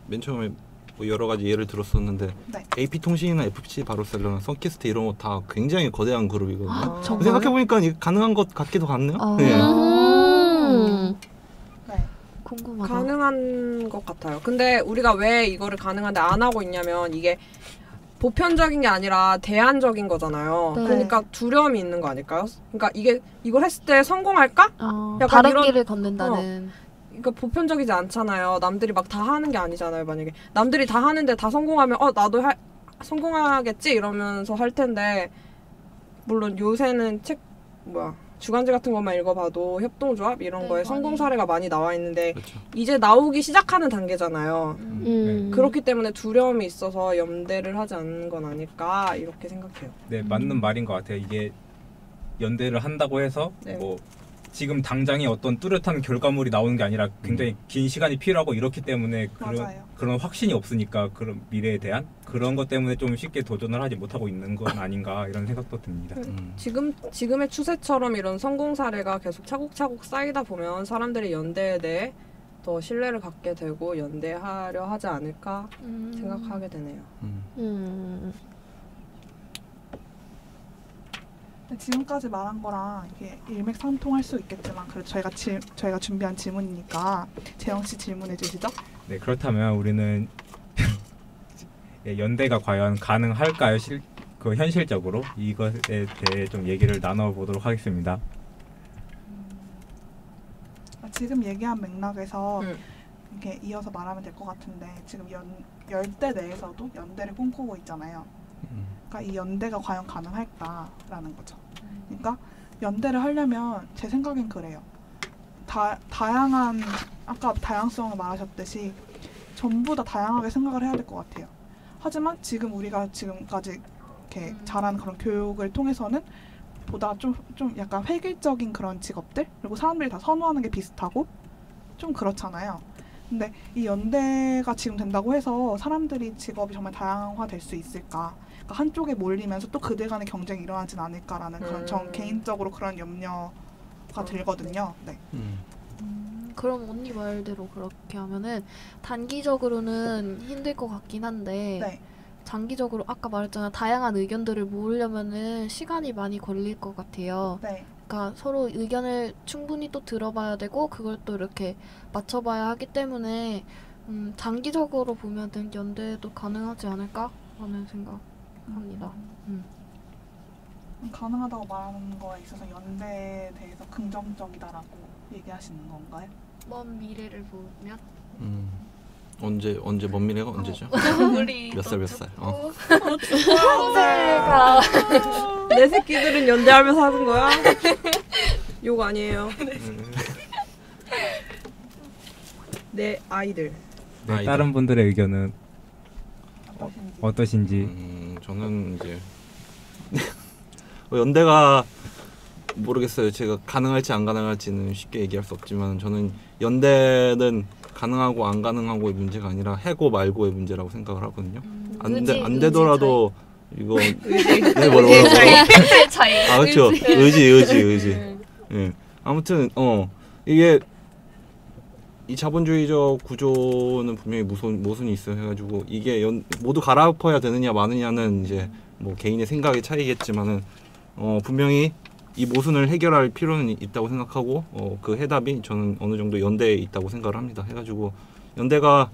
맨 처음에 뭐 여러 가지 예를 들었었는데 네. AP통신이나 FC 바르셀로나, 선키스트 이런 거 다 굉장히 거대한 그룹이거든요. 정말요? 생각해보니까 이게 가능한 것 같기도 같네요. 네. 네. 궁금하다. 가능한 것 같아요. 근데 우리가 왜 이거를 가능한데 안 하고 있냐면 이게 보편적인 게 아니라 대안적인 거잖아요. 네. 그러니까 두려움이 있는 거 아닐까요? 그러니까 이걸 했을 때 성공할까? 약간 다른 이런- 길을 걷는다는. 그러니까 보편적이지 않잖아요. 남들이 막 다 하는 게 아니잖아요. 만약에 남들이 다 하는데 다 성공하면 나도 성공하겠지 이러면서 할 텐데 물론 요새는 주간지 같은 것만 읽어봐도 협동조합 이런 거에 성공 사례가 많이 나와 있는데 그렇죠. 이제 나오기 시작하는 단계잖아요. 네. 그렇기 때문에 두려움이 있어서 연대를 하지 않는 건 아닐까 이렇게 생각해요. 네, 맞는 말인 것 같아요. 이게 연대를 한다고 해서 네. 뭐 지금 당장에 어떤 뚜렷한 결과물이 나오는 게 아니라 굉장히 긴 시간이 필요하고 이렇기 때문에 맞아요. 그런 확신이 없으니까 그런 미래에 대한 그런 것 때문에 좀 쉽게 도전을 하지 못하고 있는 건 아닌가 이런 생각도 듭니다. 지금의 추세처럼 이런 성공 사례가 계속 차곡차곡 쌓이다 보면 사람들이 연대에 대해 더 신뢰를 갖게 되고 연대하려 하지 않을까 생각하게 되네요. 지금까지 말한 거랑 이게 일맥상통할 수 있겠지만 그래도 저희가 준비한 질문이니까 재영 씨 질문해 주시죠. 네, 그렇다면 우리는 예, 연대가 과연 가능할까요? 현실적으로 이것에 대해 좀 얘기를 나눠보도록 하겠습니다. 지금 얘기한 맥락에서 이렇게 이어서 말하면 될 것 같은데 지금 열대 내에서도 연대를 꿈꾸고 있잖아요. 그러니까 이 연대가 과연 가능할까라는 거죠. 그러니까 연대를 하려면 제 생각엔 그래요. 다양한 아까 다양성을 말하셨듯이 전부 다 다양하게 생각을 해야 될 것 같아요. 하지만 지금 우리가 지금까지 이렇게 잘하는 그런 교육을 통해서는 보다 좀 약간 획일적인 그런 직업들 그리고 사람들이 다 선호하는 게 비슷하고 좀 그렇잖아요. 근데 이 연대가 지금 된다고 해서 사람들이 직업이 정말 다양화될 수 있을까? 그러니까 한쪽에 몰리면서 또 그들 간의 경쟁이 일어나진 않을까라는 그런 전 개인적으로 그런 염려가 들거든요. 네. 그럼 언니 말대로 그렇게 하면은 단기적으로는 힘들 것 같긴 한데 네. 장기적으로 아까 말했잖아 다양한 의견들을 모으려면은 시간이 많이 걸릴 것 같아요. 네. 그러니까 서로 의견을 충분히 또 들어봐야 되고 그걸 또 이렇게 맞춰봐야 하기 때문에 장기적으로 보면은 연대도 가능하지 않을까 하는 생각합니다. 가능하다고 말하는 거에 있어서 연대에 대해서 긍정적이다라고 얘기하시는 건가요? 먼 미래를 보면 언제 먼 미래가 언제죠? 우리 몇 살? 제가 내 새끼들은 연대하면서 하는 거야? 욕 아니에요. 내 아이들. 네, 아이들. 다른 분들의 의견은 어떠신지. 저는 이제 연대가 모르겠어요. 제가 가능할지 안 가능할지는 쉽게 얘기할 수 없지만 저는 연대는 가능하고 안 가능하고의 문제가 아니라 해고 말고의 문제라고 생각을 하거든요. 안 되더라도 이거 네, 뭐라고 의지의 차이. 아 그렇죠. 의지. 예. 아무튼 이게 이 자본주의적 구조는 분명히 모순이 있어 해가지고 이게 모두 갈아엎어야 되느냐 마느냐는 이제 뭐 개인의 생각의 차이겠지만은 분명히 이 모순을 해결할 필요는 있다고 생각하고 그 해답이 저는 어느 정도 연대에 있다고 생각을 합니다. 해가지고 연대가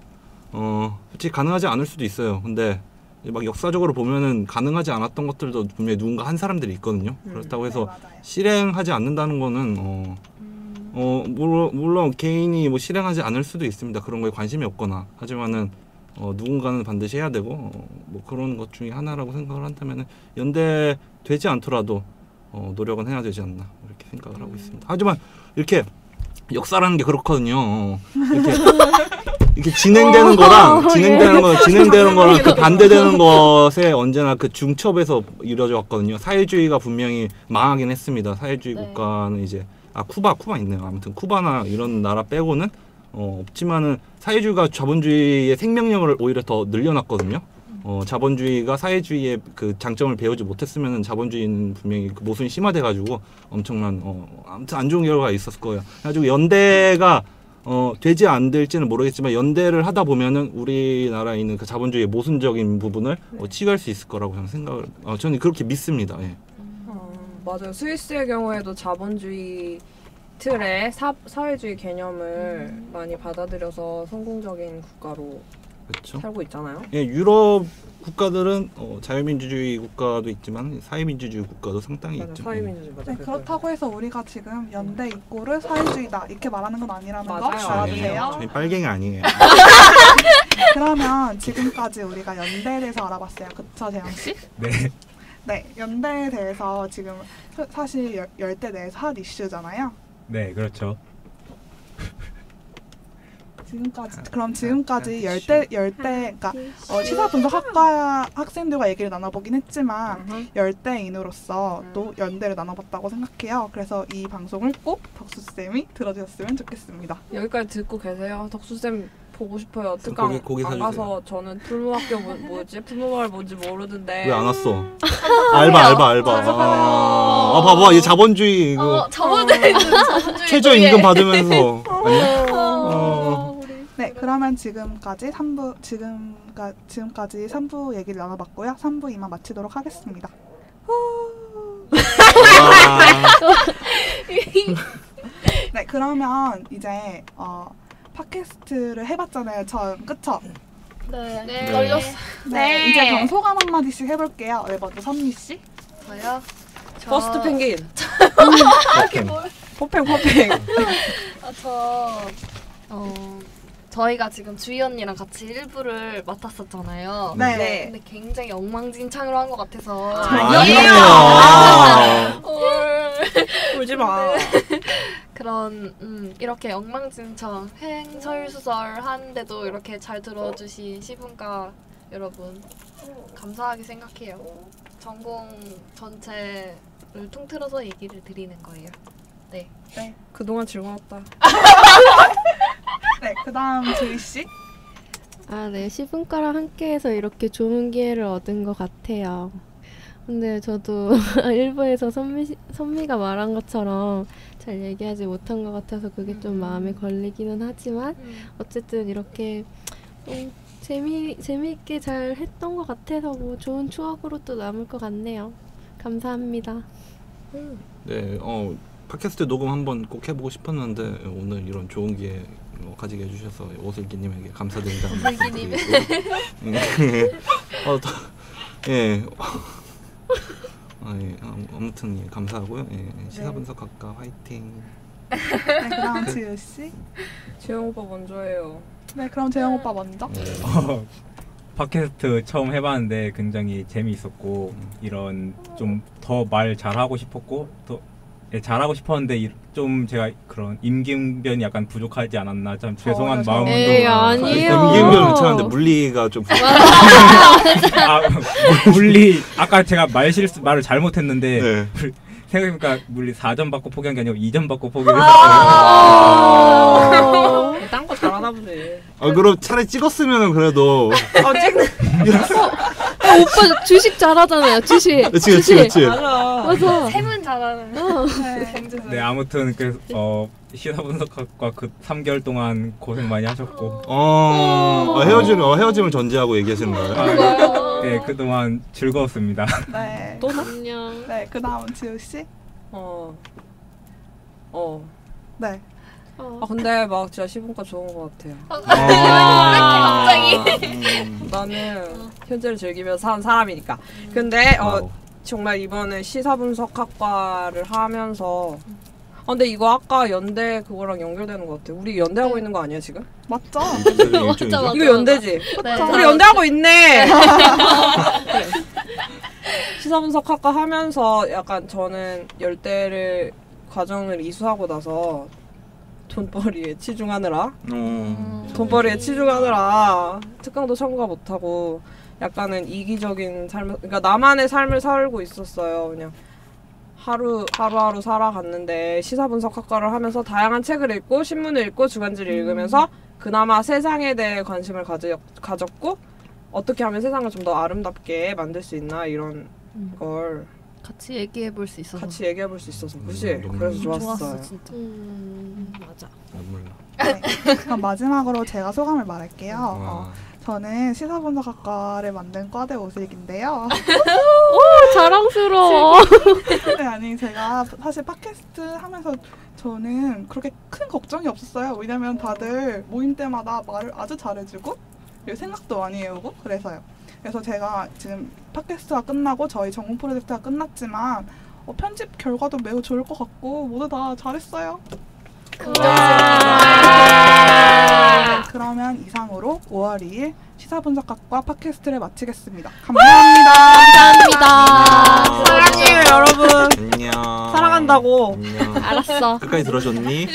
솔직히 가능하지 않을 수도 있어요. 근데 막 역사적으로 보면은 가능하지 않았던 것들도 분명히 누군가 한 사람들이 있거든요. 그렇다고 해서 실행하지 않는다는 거는 물론 개인이 뭐 실행하지 않을 수도 있습니다. 그런 거에 관심이 없거나. 하지만은 누군가는 반드시 해야 되고 뭐 그런 것 중에 하나라고 생각을 한다면은 연대 되지 않더라도 노력은 해야 되지 않나 이렇게 생각을 하고 있습니다. 하지만 이렇게 역사라는 게 그렇거든요. 이렇게 진행되는 거랑 진행되는 거랑 그 반대되는 것에 언제나 그 중첩에서 이루어져 왔거든요. 사회주의가 분명히 망하긴 했습니다. 사회주의 국가는 이제 쿠바 있네요. 아무튼 쿠바나 이런 나라 빼고는 없지만은 사회주의가 자본주의의 생명력을 오히려 더 늘려놨거든요. 자본주의가 사회주의의 그 장점을 배우지 못했으면은 자본주의는 분명히 그 모순이 심화돼가지고 엄청난 아무튼 안 좋은 결과가 있었을 거예요. 그래가지고 연대가 되지 안 될지는 모르겠지만 연대를 하다 보면은 우리나라에 있는 그 자본주의의 모순적인 부분을 치유할 수 있을 거라고 저는 생각을 저는 그렇게 믿습니다. 예. 맞아요. 스위스의 경우에도 자본주의 틀에 사회주의 개념을 많이 받아들여서 성공적인 국가로 그렇죠. 살고 있잖아요. 예, 유럽 국가들은 자유민주주의 국가도 있지만 사회민주주의 국가도 상당히 있죠. 사회민주주의 맞아. 네, 그렇다고 해서 우리가 지금 연대 이꼬르 사회주의다 이렇게 말하는 건 아니라는 거 맞아요. 알아주세요. 저희 빨갱이 아니에요. 그러면 지금까지 우리가 연대에 대해서 알아봤어요. 그쵸, 재영 씨? 네. 네, 연대에 대해서 지금 사실 열대 내에서 핫 이슈잖아요. 네, 그렇죠. 지금까지 열대 그러니까 시사 분석학과 학생들과 얘기를 나눠보긴 했지만 열대인으로서 또 연대를 나눠봤다고 생각해요. 그래서 이 방송을 꼭 덕수쌤이 들어주셨으면 좋겠습니다. 여기까지 듣고 계세요? 덕수쌤 보고 싶어요. 특강 고기 안 사주세요. 가서 저는 풀무학교 풀무마을 뭔지 모르는데 왜 안 왔어? 알바. 봐봐, 얘 자본주의 이거 자본주의 최저임금 받으면서 아니야? 네, 그러면 지금까지 3부 얘기를 나눠봤고요. 3부 이만 마치도록 하겠습니다. 네, 그러면 이제 팟캐스트를 해봤잖아요, 처음. 그쵸? 네. 걸렸어. 네, 이제 그럼 소감 한마디씩 해볼게요. 네, 먼저 선미씨. 저요? 퍼스트 펭귄. 퍼펙. 저희가 지금 주희 언니랑 같이 일부를 맡았었잖아요. 네. 근데 굉장히 엉망진창으로 한 것 같아서 아니에요. 울지 마. 그런 이렇게 엉망진창 행설수설 하는데도 이렇게 잘 들어주신 시분과 여러분 감사하게 생각해요. 전공 전체를 통틀어서 얘기를 드리는 거예요. 네. 그동안 즐거웠다. 네, 그 다음 주희씨. 네. 시분과랑 함께해서 이렇게 좋은 기회를 얻은 것 같아요. 근데 저도 일부에서 선미가 말한 것처럼 잘 얘기하지 못한 것 같아서 그게 좀 마음에 걸리기는 하지만 어쨌든 이렇게 재미있게 잘 했던 것 같아서 뭐 좋은 추억으로 또 남을 것 같네요. 감사합니다. 네, 팟캐스트 녹음 한번 꼭 해보고 싶었는데 오늘 이런 좋은 기회 가지게 해주셔서 오슬기님에게 감사드린다는 말씀 드리고 아무튼 감사하고요. 시사분석학과 화이팅. 네, 그 다음 지우씨. 지영 오빠 먼저 해요. 네, 그럼 재영 오빠 먼저. 팟캐스트 처음 해봤는데 굉장히 재미있었고 이런 좀 더 말 잘하고 싶었고 또 잘하고 싶었는데 좀 제가 그런 임기응변이 약간 부족하지 않았나 참 죄송한 마음도 에이, 아니에요. 임기응변 괜찮은데 물리가 좀 물리 아까 제가 말을 잘못했는데 네. 생각해보니까 물리 4점 받고 포기한 게 아니고 2점 받고 포기를 아~ 딴 거 잘하나 보지. 그럼 차라리 찍었으면 그래도 찍는. 오빠 주식 잘하잖아요. 주식. 그치. 맞아. 셈은 잘하는. 네 아무튼 시사 분석학과 그 3개월 동안 고생 많이 하셨고 헤어짐을 전제하고 얘기하시는 거예요? 네 그동안 즐거웠습니다. 네. 또 안녕. 네, 그다음 지우 씨. 네. 근데 막 진짜 시분과 좋은 것 같아요. 갑자기. 나는 현재를 즐기면서 사는 사람이니까. 근데 정말 이번에 시사분석학과를 하면서 근데 이거 아까 연대 그거랑 연결되는 것 같아. 우리 연대하고 있는 거 아니야 지금? 맞죠? 맞아. 이거 연대지? 네. 우리 연대하고 있네! 그래. 시사분석학과 하면서 약간 저는 열대를 과정을 이수하고 나서 돈벌이에 치중하느라 특강도 참가 못하고 약간은 이기적인 삶을, 그러니까 나만의 삶을 살고 있었어요. 그냥 하루하루 살아갔는데 시사분석학과를 하면서 다양한 책을 읽고 신문을 읽고 주간지를 읽으면서 그나마 세상에 대해 관심을 가졌고 어떻게 하면 세상을 좀 더 아름답게 만들 수 있나 이런 걸 같이 얘기해 볼 수 있어서. 그치? 그래서 좋았어요. 좋았어 진짜. 맞아. 네. 그럼 마지막으로 제가 소감을 말할게요. 저는 시사분석학과를 만든 과대 오슬기인데요. 자랑스러워. 네, 아니 제가 사실 팟캐스트 하면서 저는 그렇게 큰 걱정이 없었어요. 왜냐면 다들 모임 때마다 말을 아주 잘해주고 그리고 생각도 많이 해오고 그래서요. 그래서 제가 지금 팟캐스트가 끝나고 저희 전공 프로젝트가 끝났지만 편집 결과도 매우 좋을 것 같고 모두 다 잘했어요. 그러면 이상으로 5월 2일 시사분석학과 팟캐스트를 마치겠습니다. 감사합니다. 사랑해요 여러분. 안녕. 사랑한다고. 안녕. 알았어. 끝까지 들어줬니?